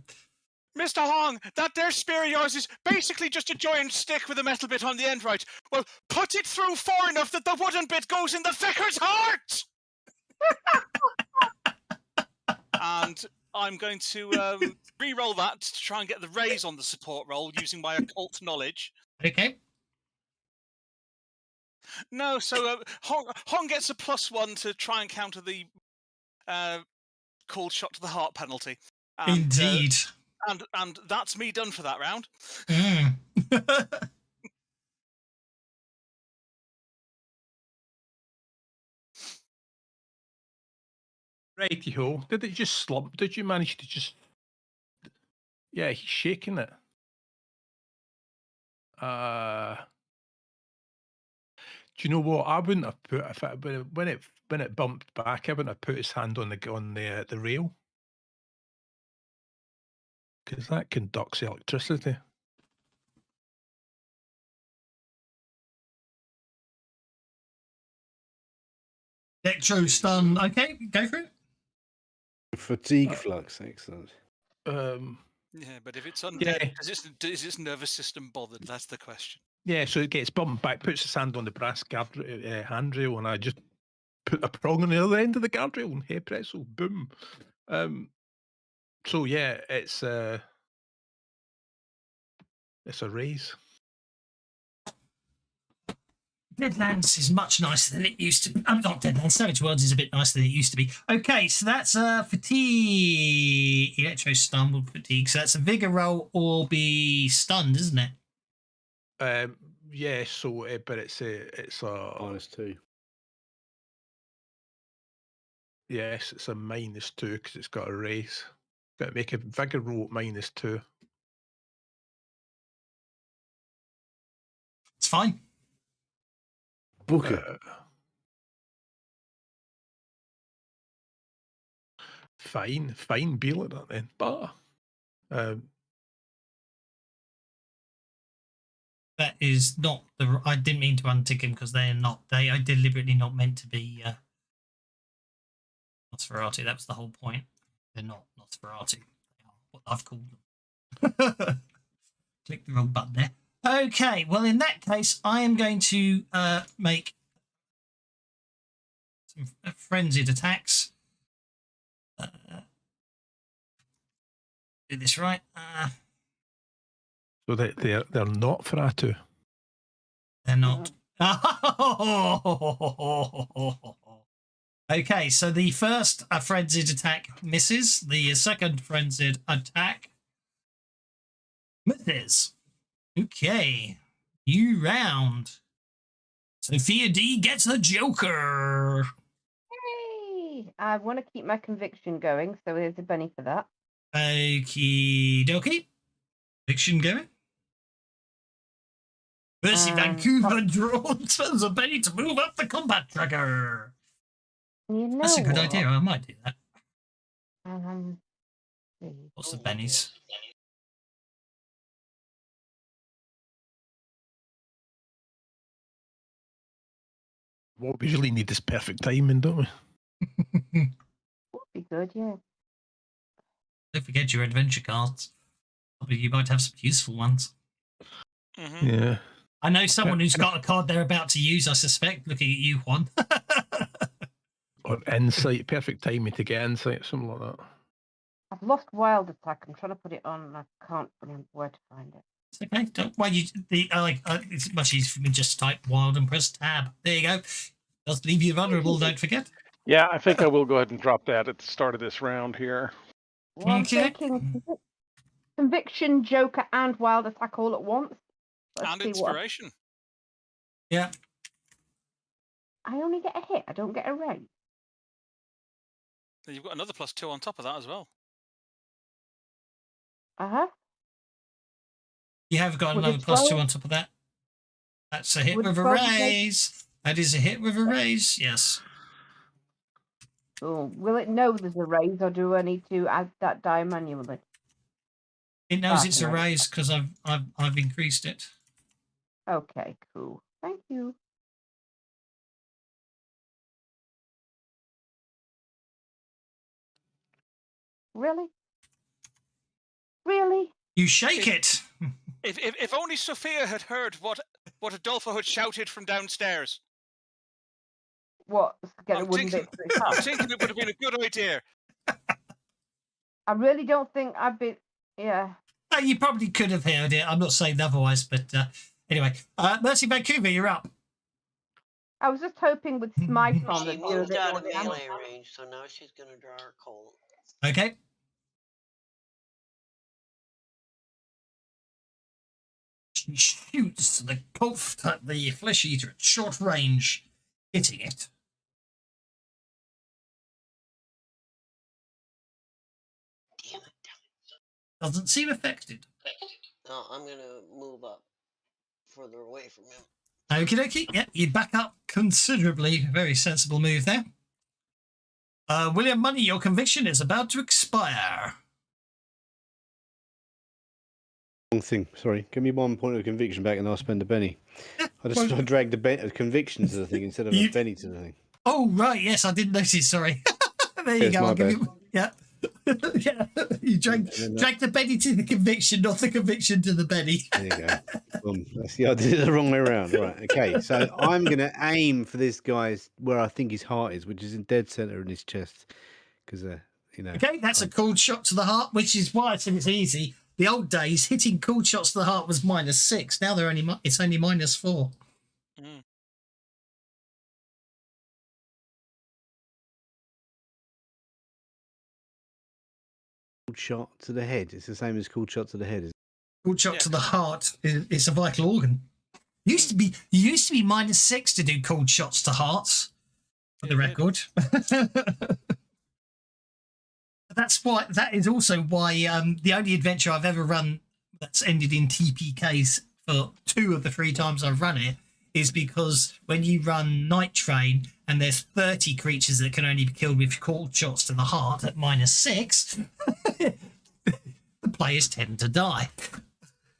Mr. Hong, that there spear of yours is basically just a giant stick with a metal bit on the end, right? Well, put it through far enough that the wooden bit goes in the vicar's heart! And I'm going to re-roll that to try and get the raise on the support roll using my occult knowledge. Okay. No, so Hong gets a +1 to try and counter the called shot to the heart penalty. And, Indeed. And that's me done for that round. Mm. Righty-ho. Did it just slump? Did you manage to just... Yeah, he's shaking it. Do you know what? I wouldn't have put... When it bumped back, I wouldn't have put his hand on the rail. Because that conducts electricity. Electro stun. Okay, go for it. Fatigue flux, excellent. Yeah, but if it's undead, is its nervous system bothered? That's the question. Yeah, so it gets bumped back, puts his hand on the brass handrail, and I just put a prong on the other end of the guardrail and hey presto, boom. So yeah, it's a raise. Deadlands is much nicer than it used to be. I'm not Deadlands. Savage Worlds is a bit nicer than it used to be. Okay, so that's fatigue. Electro stumbled fatigue. So that's a vigor roll or be stunned, isn't it? Yeah. So, but it's a -2. Yes, it's a -2 because it's got a raise. Got to make a vigor roll at -2. It's fine. Booker. Fine, be like that then. But that is not the. I didn't mean to untick him because they are deliberately not meant to be Nosferatu. That was the whole point. They're not Nosferatu. They are what I've called them. Click the wrong button there. Okay, well in that case, I am going to make some frenzied attacks. Do this right. So they're not Feratu. They're not. Okay, so the first frenzied attack misses. The second frenzied attack misses. Okay, new round. Sophia D gets the Joker. Yay! I want to keep my conviction going, so here's a bunny for that. Okie dokie. Conviction going. Mercy Vancouver draws a penny to move up the combat tracker. You know That's a good what? idea. I might do that. See. What's the pennies? What we really need is perfect timing, don't we? Would be good, yeah. Don't forget your adventure cards. Probably you might have some useful ones. Mm-hmm. Yeah. I know someone who's got a card they're about to use, I suspect, looking at you, Juan. Or insight, perfect timing to get insight, something like that. I've lost Wild Attack. I'm trying to put it on and I can't remember where to find it. It's okay. It's much easier for me just to type wild and press tab. There you go. Does leave you vulnerable, don't forget. Yeah, I think I will go ahead and drop that at the start of this round here. Well, I'm Okay. thinking Conviction, Joker, and Wild Attack all at once. Let's And see what. inspiration. Yeah. I only get a hit. I don't get a raise. Then you've got another +2 on top of that as well. You have got Would another it +2 roll? on top of that. That's a hit Would with a 12 make- raise. That is a hit with a raise, yes. Oh, will it know there's a raise, or do I need to add that die manually? It knows Ah, it's a no. raise because I've increased it. Okay, cool. Thank you. Really? Really? You shake it. If only Sophia had heard what Adolfo had shouted from downstairs. What? Get a I'm wooden thinking, bit for I'm his thinking it would have been a good idea. I really don't think I'd be. Yeah. You probably could have heard it. I'm not saying otherwise, but anyway. Mercy Vancouver, you're up. I was just hoping with Smite on She that do a moved bit out more of damage. melee range, so now she's going to draw her Colt. Okay. She shoots the Colt at the Flesh Eater at short range, hitting it. Damn it. Doesn't seem affected. No, I'm going to move up further away from him. Okie dokie. Yeah, you back up considerably. Very sensible move there. William Money, your conviction is about to expire. Wrong thing. Sorry. Give me 1 point of conviction back, and I'll spend a penny. I just Well, dragged a conviction to the thing instead of You- a penny to the thing. Oh, right. Yes, I didn't notice. Sorry. There you Yes, go. my I'll give bad. you. Yeah. Yeah. You drag the penny to the conviction, not the conviction to the penny. There you go. I did it the wrong way around. Right. Okay. So I'm going to aim for this guy's where I think his heart is, which is in dead center in his chest. Because, you know. Okay, that's a cold shot to the heart, which is why I said it's easy. The old days, hitting cold shots to the heart was -6. Now it's only -4. Mm. Cold shot to the head. It's the same as cold shot to the head. Is Cold shot Yeah. to the heart is a vital organ. You used to be -6 to do cold shots to hearts, for the Yeah, record. That is also why the only adventure I've ever run that's ended in TPKs for 2 of the 3 times I've run it is because when you run Night Train and there's 30 creatures that can only be killed with cold shots to the heart at -6, the players tend to die.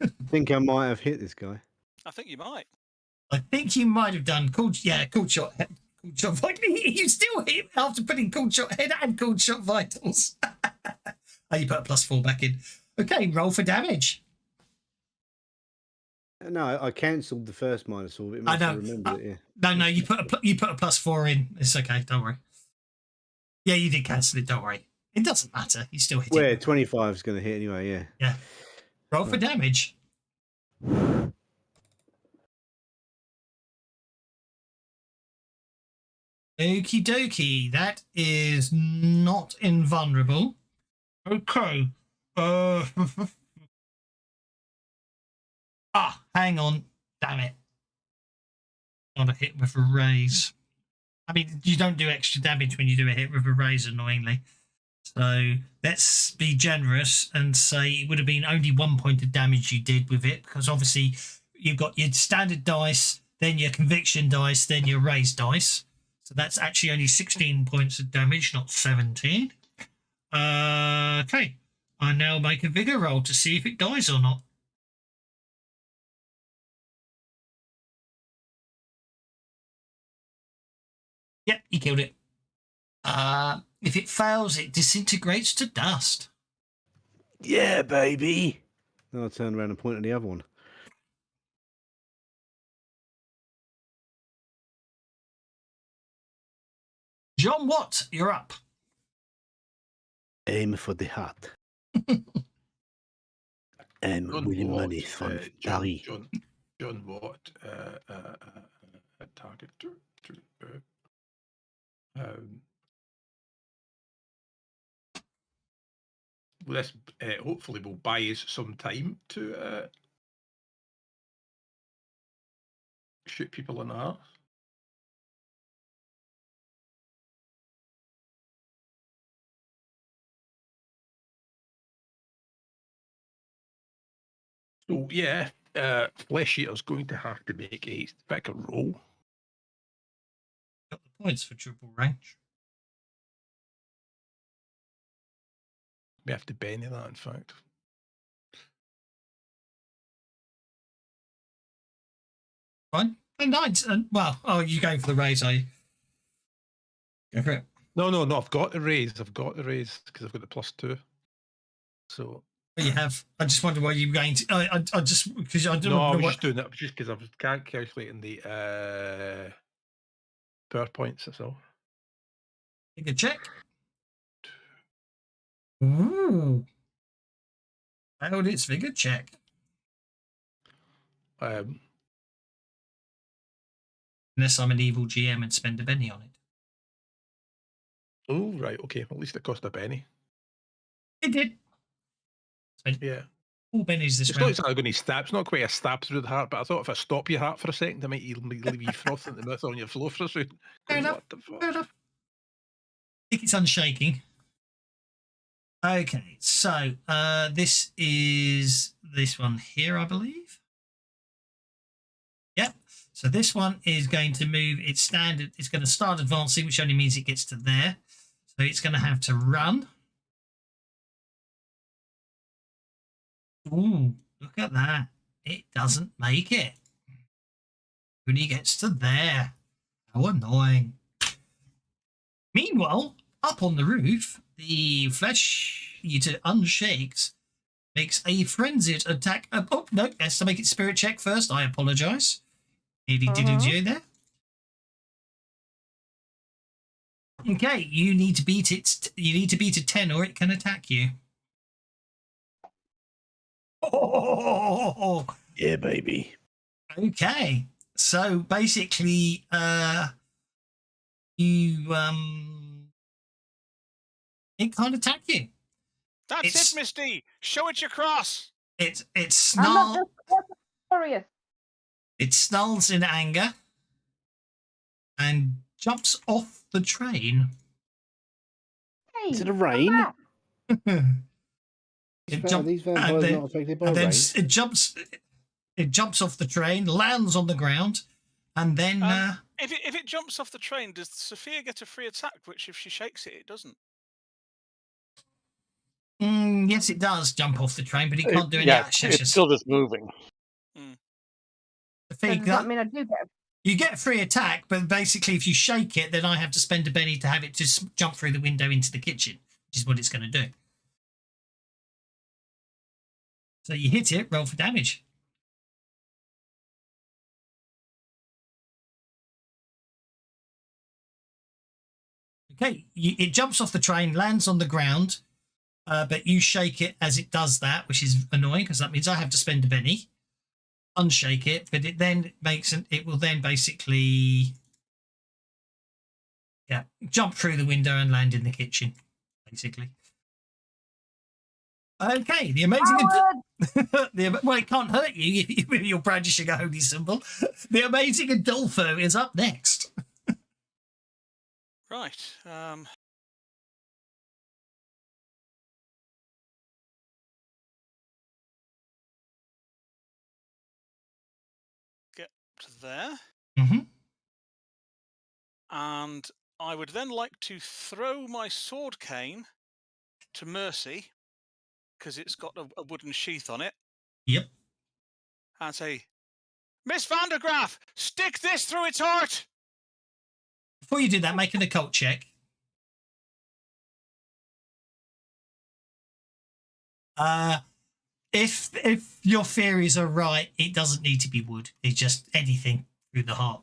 I think I might have hit this guy. I think you might. I think you might have done cold shot. Cold shot. You still hit after putting cold shot head and cold shot vitals. Oh, you put a +4 back in. Okay, roll for damage. No, I cancelled the first -4. It I must have know. remembered it. Yeah. No, you put a +4 in. It's okay. Don't worry. Yeah, you did cancel it. Don't worry. It doesn't matter. You still hit Where it. 25 is going to hit anyway. Yeah. Yeah. Roll for damage. Okie dokie. That is not invulnerable. Okay. Hang on. Damn it. Not a hit with a raise. I mean, you don't do extra damage when you do a hit with a raise, annoyingly. So let's be generous and say it would have been only 1 point of damage you did with it, because obviously you've got your standard dice, then your conviction dice, then your raise dice. So that's actually only 16 points of damage, not 17. Okay. I now make a vigor roll to see if it dies or not. Yep, you killed it. If it fails, it disintegrates to dust. Yeah, baby. Then I'll turn around and point at the other one. John Watt, you're up. Aim for the heart. William Money from Paris. John Watt, target. This hopefully will buy us some time to shoot people in the heart. So yeah, Flesh Eater's going to have to make a pick a roll. Got the points for triple range. We have to Benny that, in fact. Fine. And you're going for the raise, are you? Go for it. No, I've got the raise. I've got the raise because I've got the +2. So You have. I just wonder why you were going to. I just because I don't no, I know was what. just doing that just because I was calculating the power points. That's all. Take a check. Ooh. Failed its vigor check. Unless I'm an evil GM and spend a penny on it. Oh, right. Okay. At least it cost a penny. It did. Spent Yeah. 4 pennies this It's not round. exactly going to stab. It's not quite a stab through the heart, but I thought if I stop your heart for a second, I might leave you frothing the mouth on your floor for a second. Fair enough. What the fuck? Fair enough. I think it's unshaking. Okay, so this is this one here, I believe. Yep. So this one is going to move its standard. It's going to start advancing, which only means it gets to there. So it's going to have to run. Ooh, look at that. It doesn't make it. Only gets to there. How annoying. Meanwhile, up on the roof, the flesh eater unshaked makes a frenzied attack. Oh, no, has to make its spirit check first. I apologise. Nearly did you there. Okay, you need to beat it. You need to beat a 10 or it can attack you. Oh, Yeah, baby. okay. So basically, it can't attack you. That's It's- it, Misty. Show it your cross. It I'm snarls. not just glorious. It snarls in anger and jumps off the train. Hey, Is it a come rain? back. These vampires then- not affected by and then rain. it jumps off the train, lands on the ground, and then If it jumps off the train, does Sophia get a free attack? Which, if she shakes it, it doesn't. yes, it does jump off the train, but it can't do any Yeah, action. it's still just moving. So does that mean I do get? You get a free attack, but basically, if you shake it, then I have to spend a penny to have it just jump through the window into the kitchen, which is what it's going to do. So you hit it, roll for damage. Okay, it jumps off the train, lands on the ground, but you shake it as it does that, which is annoying because that means I have to spend a penny. Unshake it, but it then makes it will then basically jump through the window and land in the kitchen, basically. Okay, the amazing well, it can't hurt you if you're brandishing a holy symbol. The amazing Adolfo is up next. Right. Get to there. Mm-hmm. And I would then like to throw my sword cane to Mercy, because it's got a wooden sheath on it. Yep. And say, Miss Vandergraaf, stick this through its heart. Before you do that, make an occult check. If your theories are right, it doesn't need to be wood. It's just anything through the heart.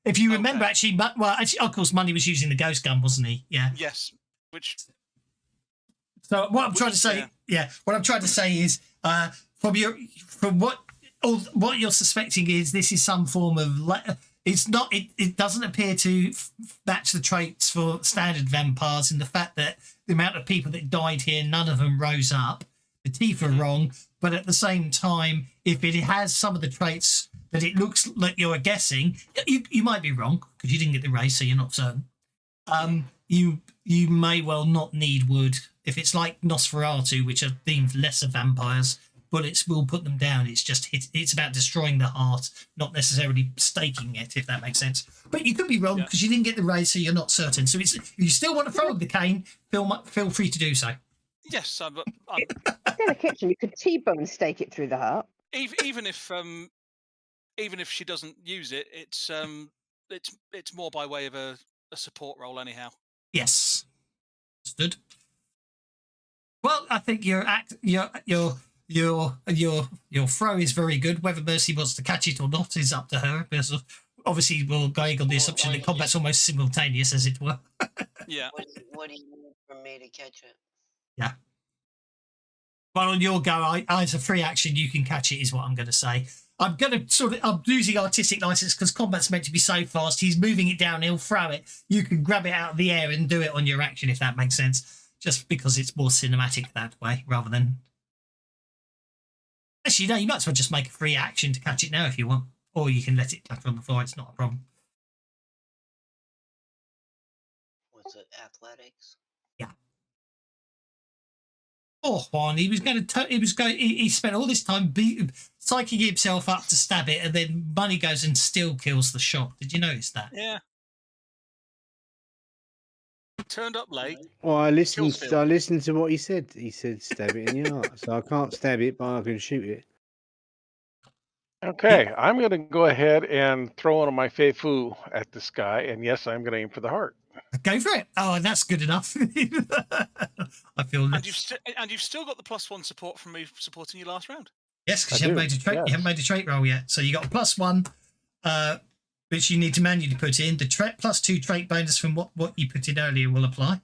If you remember, Okay. actually, of course, Money was using the ghost gun, wasn't he? Yeah. Yes. Which So what I'm trying to say, what I'm trying to say is, from what you're suspecting is this is some form of. It's not. It doesn't appear to match the traits for standard vampires in the fact that the amount of people that died here, none of them rose up. The teeth are wrong, but at the same time, if it has some of the traits that it looks like you're guessing, you might be wrong because you didn't get the race, so you're not certain. You may well not need wood. If it's like Nosferatu, which are themed lesser vampires, bullets will put them down. It's just it's about destroying the heart, not necessarily staking it, if that makes sense. But you could be wrong because you didn't get the raise, so you're not certain. So if you still want to throw the cane, feel free to do so. yes, I'm In the kitchen, you could T-bone stake it through the heart. even if she doesn't use it, it's more by way of a support role anyhow. Yes, understood. Well, I think your throw is very good. Whether Mercy wants to catch it or not is up to her. Because obviously, we'll go on the assumption that combat's almost simultaneous, as it were. Yeah. What do you need from me to catch it? Yeah. Well, on your go, as a free action, you can catch it, is what I'm going to say. I'm losing artistic license because combat's meant to be so fast. He's moving it down, he'll throw it. You can grab it out of the air and do it on your action, if that makes sense. Just because it's more cinematic that way, rather than... Actually, no, you might as well just make a free action to catch it now if you want. Or you can let it clatter on the floor, it's not a problem. What's it? Athletics? Yeah. Poor Juan, he spent all this time psyching himself up to stab it, and then Bunny goes and still kills the shot. Did you notice that? Yeah. Turned up late. Well, I listened. Kills Phil. I listened to what he said. He said, "Stab it in the heart." So I can't stab it, but I can shoot it. Okay, I'm going to go ahead and throw one of my Fei Fu at this guy, and yes, I'm going to aim for the heart. Go for it. Oh, that's good enough. I feel. And you've still got the +1 support from me supporting you last round. Yes, because you haven't made a trait. yes. You haven't made a trait roll yet, so you got a +1, which you need to manually put in. The +2 trait bonus from what you put in earlier will apply.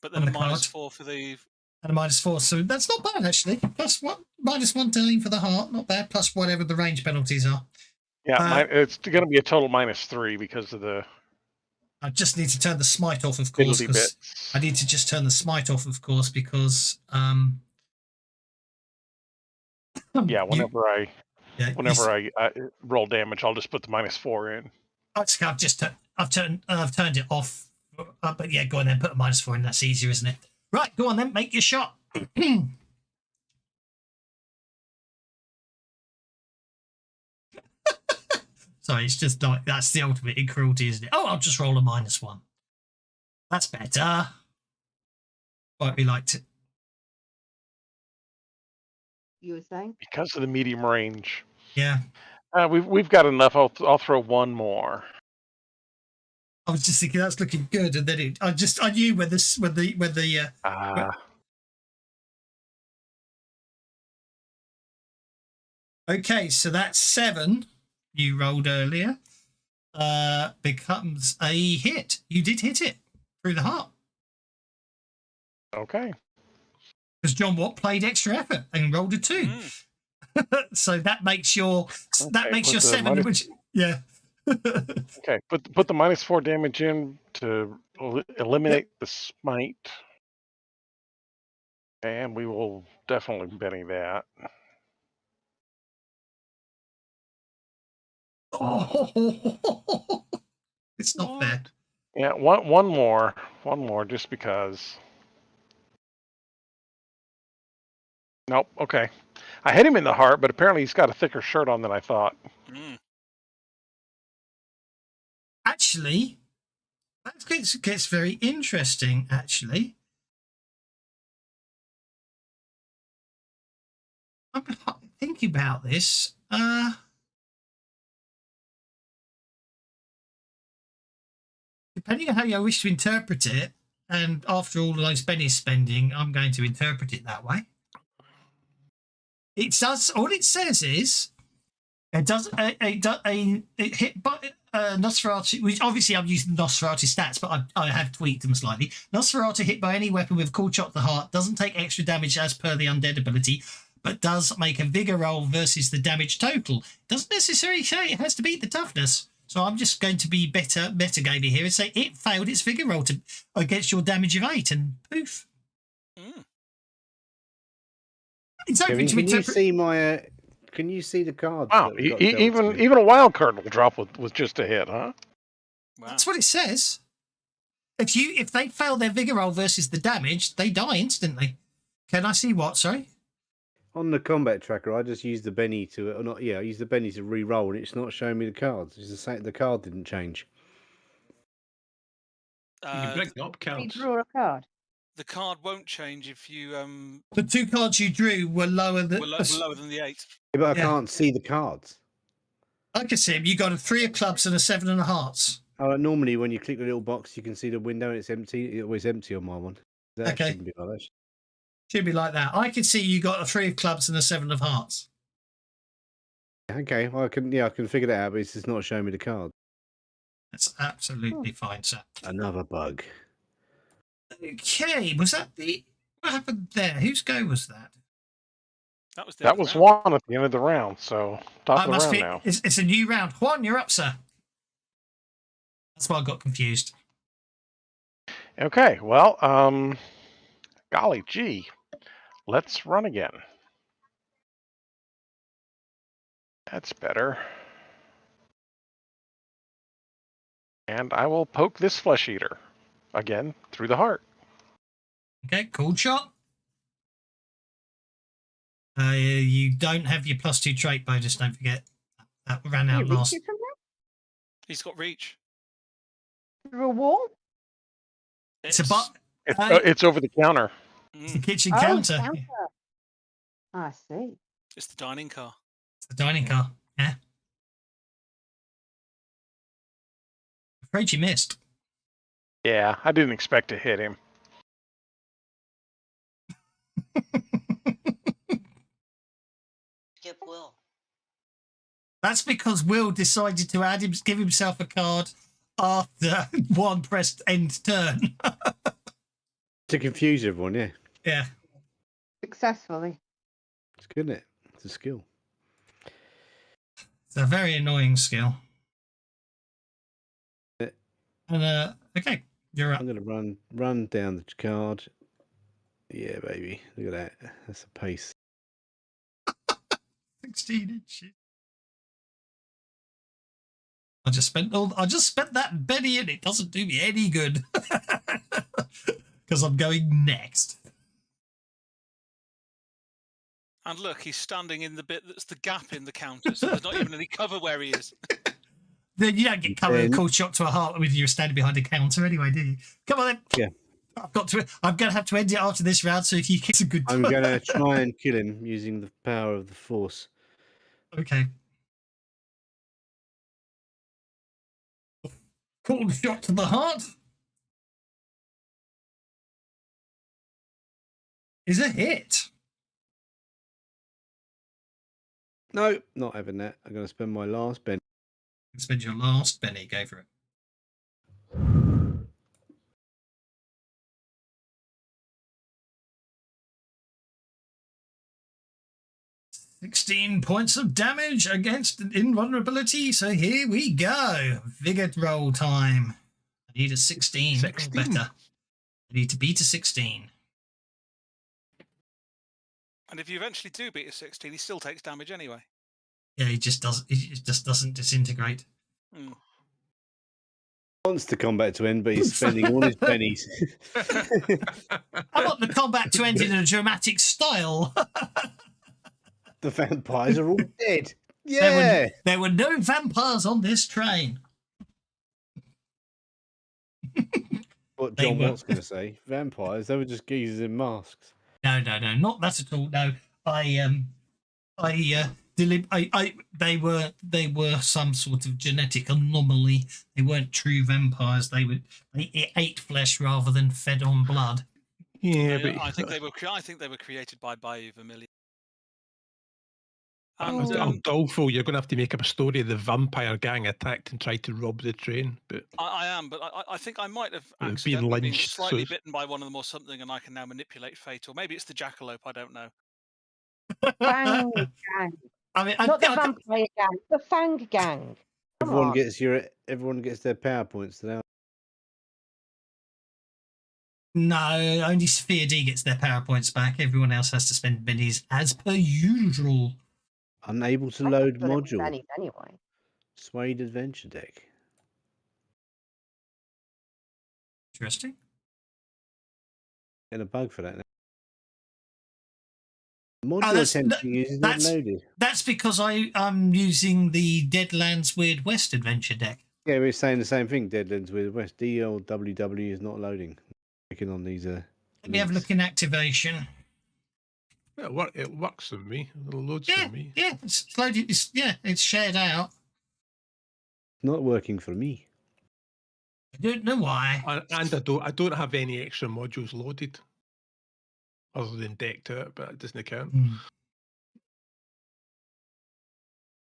But then On a the card. -4 for the... And a -4, so that's not bad actually. -1 to aim for the heart, not bad. Plus whatever the range penalties are. Yeah, it's going to be a total -3 because of the I just need to turn the smite off, of course, fiddly because bits. I need to just turn the smite off, of course, because Yeah, whenever I you- roll damage, I'll just put the -4 in. I've turned it off, but yeah, go on then, put a -4 in. That's easier, isn't it? Right, go on then, make your shot. Sorry, it's just like that's the ultimate in cruelty, isn't it? Oh, I'll just roll a -1. That's better. Quite we liked it. You were saying? Because of the medium range. Yeah. We've got enough. I'll throw one more. I was just thinking that's looking good, and then I knew when the okay, so that's 7 you rolled earlier becomes a hit. You did hit it through the heart Okay. because John Watt played extra effort and rolled a 2. So that makes your with the 7, minus- which yeah. Okay. Put the -4 damage in to eliminate the smite, and we will definitely Benny that. Oh, it's not What? fair. Yeah, one more, just because. Nope. Okay. I hit him in the heart, but apparently he's got a thicker shirt on than I thought. Actually, that gets very interesting. Actually, I'm thinking about this. Depending on how you wish to interpret it, and after all those Benny's spending, I'm going to interpret it that way. It does. All it says is it does it hit by Nosferatu. Which obviously I'm using the Nosferatu stats, but I have tweaked them slightly. Nosferatu hit by any weapon with a cool shot to the heart doesn't take extra damage as per the undead ability, but does make a vigor roll versus the damage total. Doesn't necessarily say it has to beat the toughness. So I'm just going to be metagamey here and say it failed its vigor roll against your damage of 8, and poof. It's open Kevin, to can you interpret. see my? Can you see the cards? Wow. that got dealt to me? Even a wild card will drop with just a hit, huh? Wow. That's what it says. If they fail their vigor roll versus the damage, they die instantly. Can I see what? Sorry. On the combat tracker, I just used the Benny to, or not. Yeah, I used the Benny to re-roll, and it's not showing me the cards. It's the same. The card didn't change. You can bring up You cards. draw a card. The card won't change if you The 2 cards you drew were lower than. were lower than the 8. Yeah, but I Yeah. can't see the cards. I can see him. You got a 3 of clubs and a 7 of hearts. Oh, normally when you click the little box, you can see the window and it's empty. It's always empty on my one. That Okay. shouldn't be like that. Should be like that. I can see you got a 3 of clubs and a 7 of hearts. Okay, well, I can figure that out, but it's just not showing me the card. That's absolutely fine, sir. Another bug. Okay, was that what happened there? Whose go was that? That was the That end of was the round. Juan at the end of the round, so top I of the must round be. now. It's a new round. Juan, you're up, sir. That's why I got confused. Okay, well, golly gee, let's run again. That's better. And I will poke this flesh eater again through the heart. Okay, cool shot. You don't have your +2 trait bonus, don't forget. That ran Can out you reach last. it from there? He's got reach. Through a wall? It's a but. It's over the counter. It's the Mm, kitchen Oh, counter. counter. I see. it's the dining car. It's the dining car. Yeah. Afraid you missed. Yeah, I didn't expect to hit him. Skip Will. That's because Will decided to give himself a card after one pressed end turn. To confuse everyone, yeah. Yeah. Successfully. It's good, isn't it? It's a skill. It's a very annoying skill. Yeah. And okay, you're up. I'm gonna run down the card. Yeah, baby. Look at that. That's a pace. 16 inches. I just spent that Benny and it doesn't do me any good. Because I'm going next. And look, he's standing in the bit that's the gap in the counter, so there's not even any cover where he is. Then you don't get covered with Then- cold shot to a heart when you're standing behind a counter anyway, do you? Come on then. Yeah. I'm gonna have to end it after this round, so if you get a good I'm gonna try and kill him using the power of the force. Okay. Cold shot to the heart. Is a hit. No, not having that. I'm gonna spend my last penny. Spend your last Benny. Go for it. $16 points of damage against an invulnerability. So here we go. Vigor roll time. I need a 16 or 16. better. I need to beat a 16. And if you eventually do beat a 16, he still takes damage anyway. Yeah, he just doesn't disintegrate. Mm. Wants the combat to end, but he's spending all his pennies. I want the combat to end in a dramatic style. The vampires are all dead. Yeah. There were no vampires on this train. What They John were- Watt's going to say. Vampires, they were just geezers in masks. No, not that at all. No, they were some sort of genetic anomaly. They weren't true vampires. They ate flesh rather than fed on blood. Yeah, Yeah, but I think they were created by Bayou Vermilion. Oh. And Dolfo, you're going to have to make up a story of the vampire gang attacked and tried to rob the train. But I am, but I think I might have being accidentally been lynched, so slightly it's- bitten by one of them or something, and I can now manipulate fate. Or maybe it's the jackalope. I don't know. Fang gang. I mean, Not the vampire gang, the Fang gang. Come Everyone on. everyone gets their power points now. no, only Sophia D gets their power points back. Everyone else has to spend bennies as per usual. Unable to I load thought it was module. pennies anyway. Suede adventure deck. Interesting. Getting a bug for that now. Module that's- attempting is not that's- loaded. That's because I'm using the Deadlands Weird West adventure deck. Yeah, we're saying the same thing. Deadlands with West. DLWW is not loading. Clicking on these. Let me have a links. look in activation. it works for me. It loads Yeah, for me. yeah, it's loaded. It's shared out. Not working for me. I don't know why. And I don't have any extra modules loaded, other than deck to it, but it doesn't count.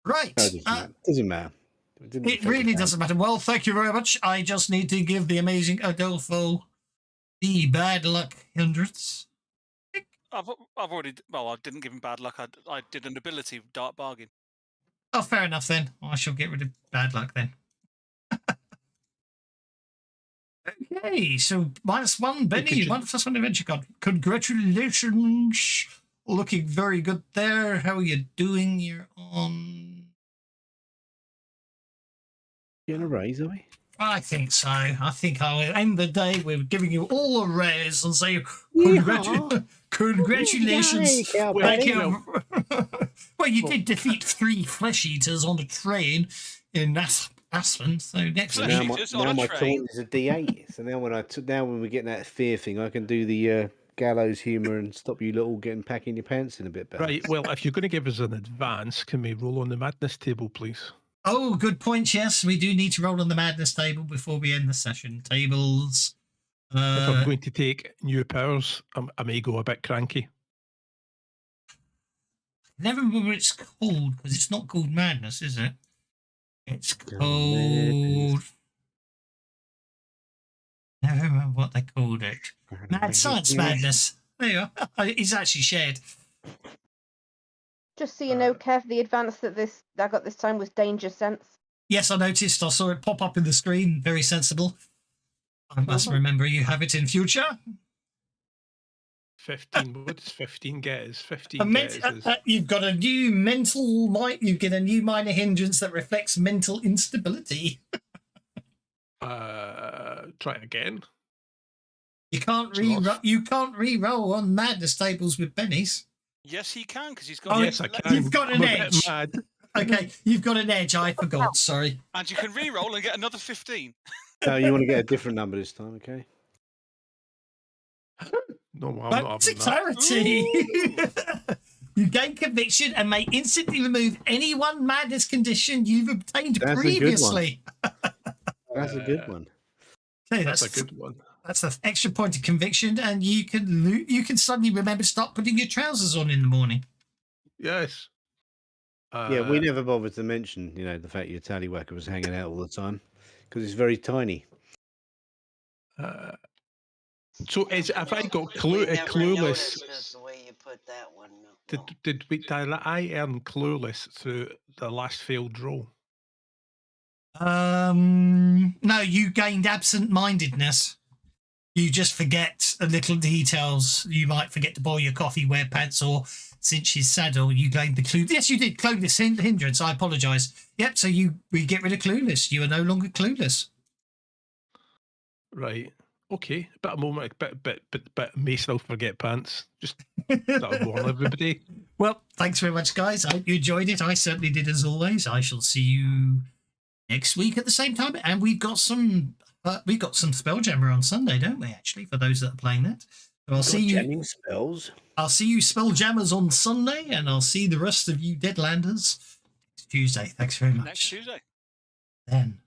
Right. No, it doesn't matter. Doesn't matter. Didn't It affect really the game. doesn't matter. Well, thank you very much. I just need to give the amazing Adolfo the bad luck hundreds. I've already. Well, I didn't give him bad luck. I did an ability dark bargain. Oh, fair enough then. I shall get rid of bad luck then. Okay, so -1, Benny. you- 1+1 adventure card. Congratulations. Looking very good there. How are you doing? You're on. Getting a raise, are we? I think so. I think I'll end the day with giving you all a raise and say Yeehaw. congratulations. Yay, Thank Benny. you. Well, you did defeat 3 flesh eaters on a train in Aspen. So next Flesh Now week, my, eaters on now a my train. taunt is a D8. So now when we get that fear thing, I can do the gallows humour and stop you all getting packing your pants in a bit better. Right. Well, if you're going to give us an advance, can we roll on the madness table, please? oh, good point. Yes, we do need to roll on the madness table before we end the session. Tables. If I'm going to take new powers, amigo a bit cranky. Never remember what it's called because it's not called madness, is it? It's Oh, called. madness. Never remember what they called it. Mad Science Madness. There you are. It's actually shared. Just so you know, Kev, the advance that I got this time was Danger Sense. Yes, I noticed. I saw it pop up in the screen. Very sensible. I must remember you have it in future. 15. What does 15 get? Is 15 get is You've got a new you get a new minor hindrance that reflects mental instability. try it again. You can't Lost. you can't re-roll on madness tables with bennies. Yes, he can because he's got. Oh, Yes, I can. You've got I'm an a bit edge. mad. Okay, you've got an edge. I forgot. Sorry. And you can re-roll and get another 15. No, you want to get a different number this time, okay? No, I'm But not to having that. clarity, you gain conviction and may instantly remove any one madness condition you've obtained That's a good one. previously. That's a good one. Okay, That's a good one. That's the extra point of conviction, and you can suddenly remember to start putting your trousers on in the morning. Yes. Yeah, we never bothered to mention, the fact your tallywhacker was hanging out all the time because it's very tiny. So have I got We never clueless? noticed is the way you put that one. No. Did I earn clueless through the last failed roll? No, you gained absent-mindedness. You just forget little details. You might forget to boil your coffee, wear pants, or cinch his saddle. You gained the clue. Yes, you did. Clueless hindrance. I apologise. Yep. So we get rid of clueless. You are no longer clueless. Right. Okay. But a moment. But may still forget pants. Just that'll warn everybody. Well, thanks very much, guys. I hope you enjoyed it. I certainly did, as always. I shall see you next week at the same time. And we've got some Spelljammer on Sunday, don't we? Actually, for those that are playing that. So I'll see you. Jamming spells. I'll see you Spelljammers on Sunday, and I'll see the rest of you Deadlanders next Tuesday. Thanks very much. Next Tuesday. Then.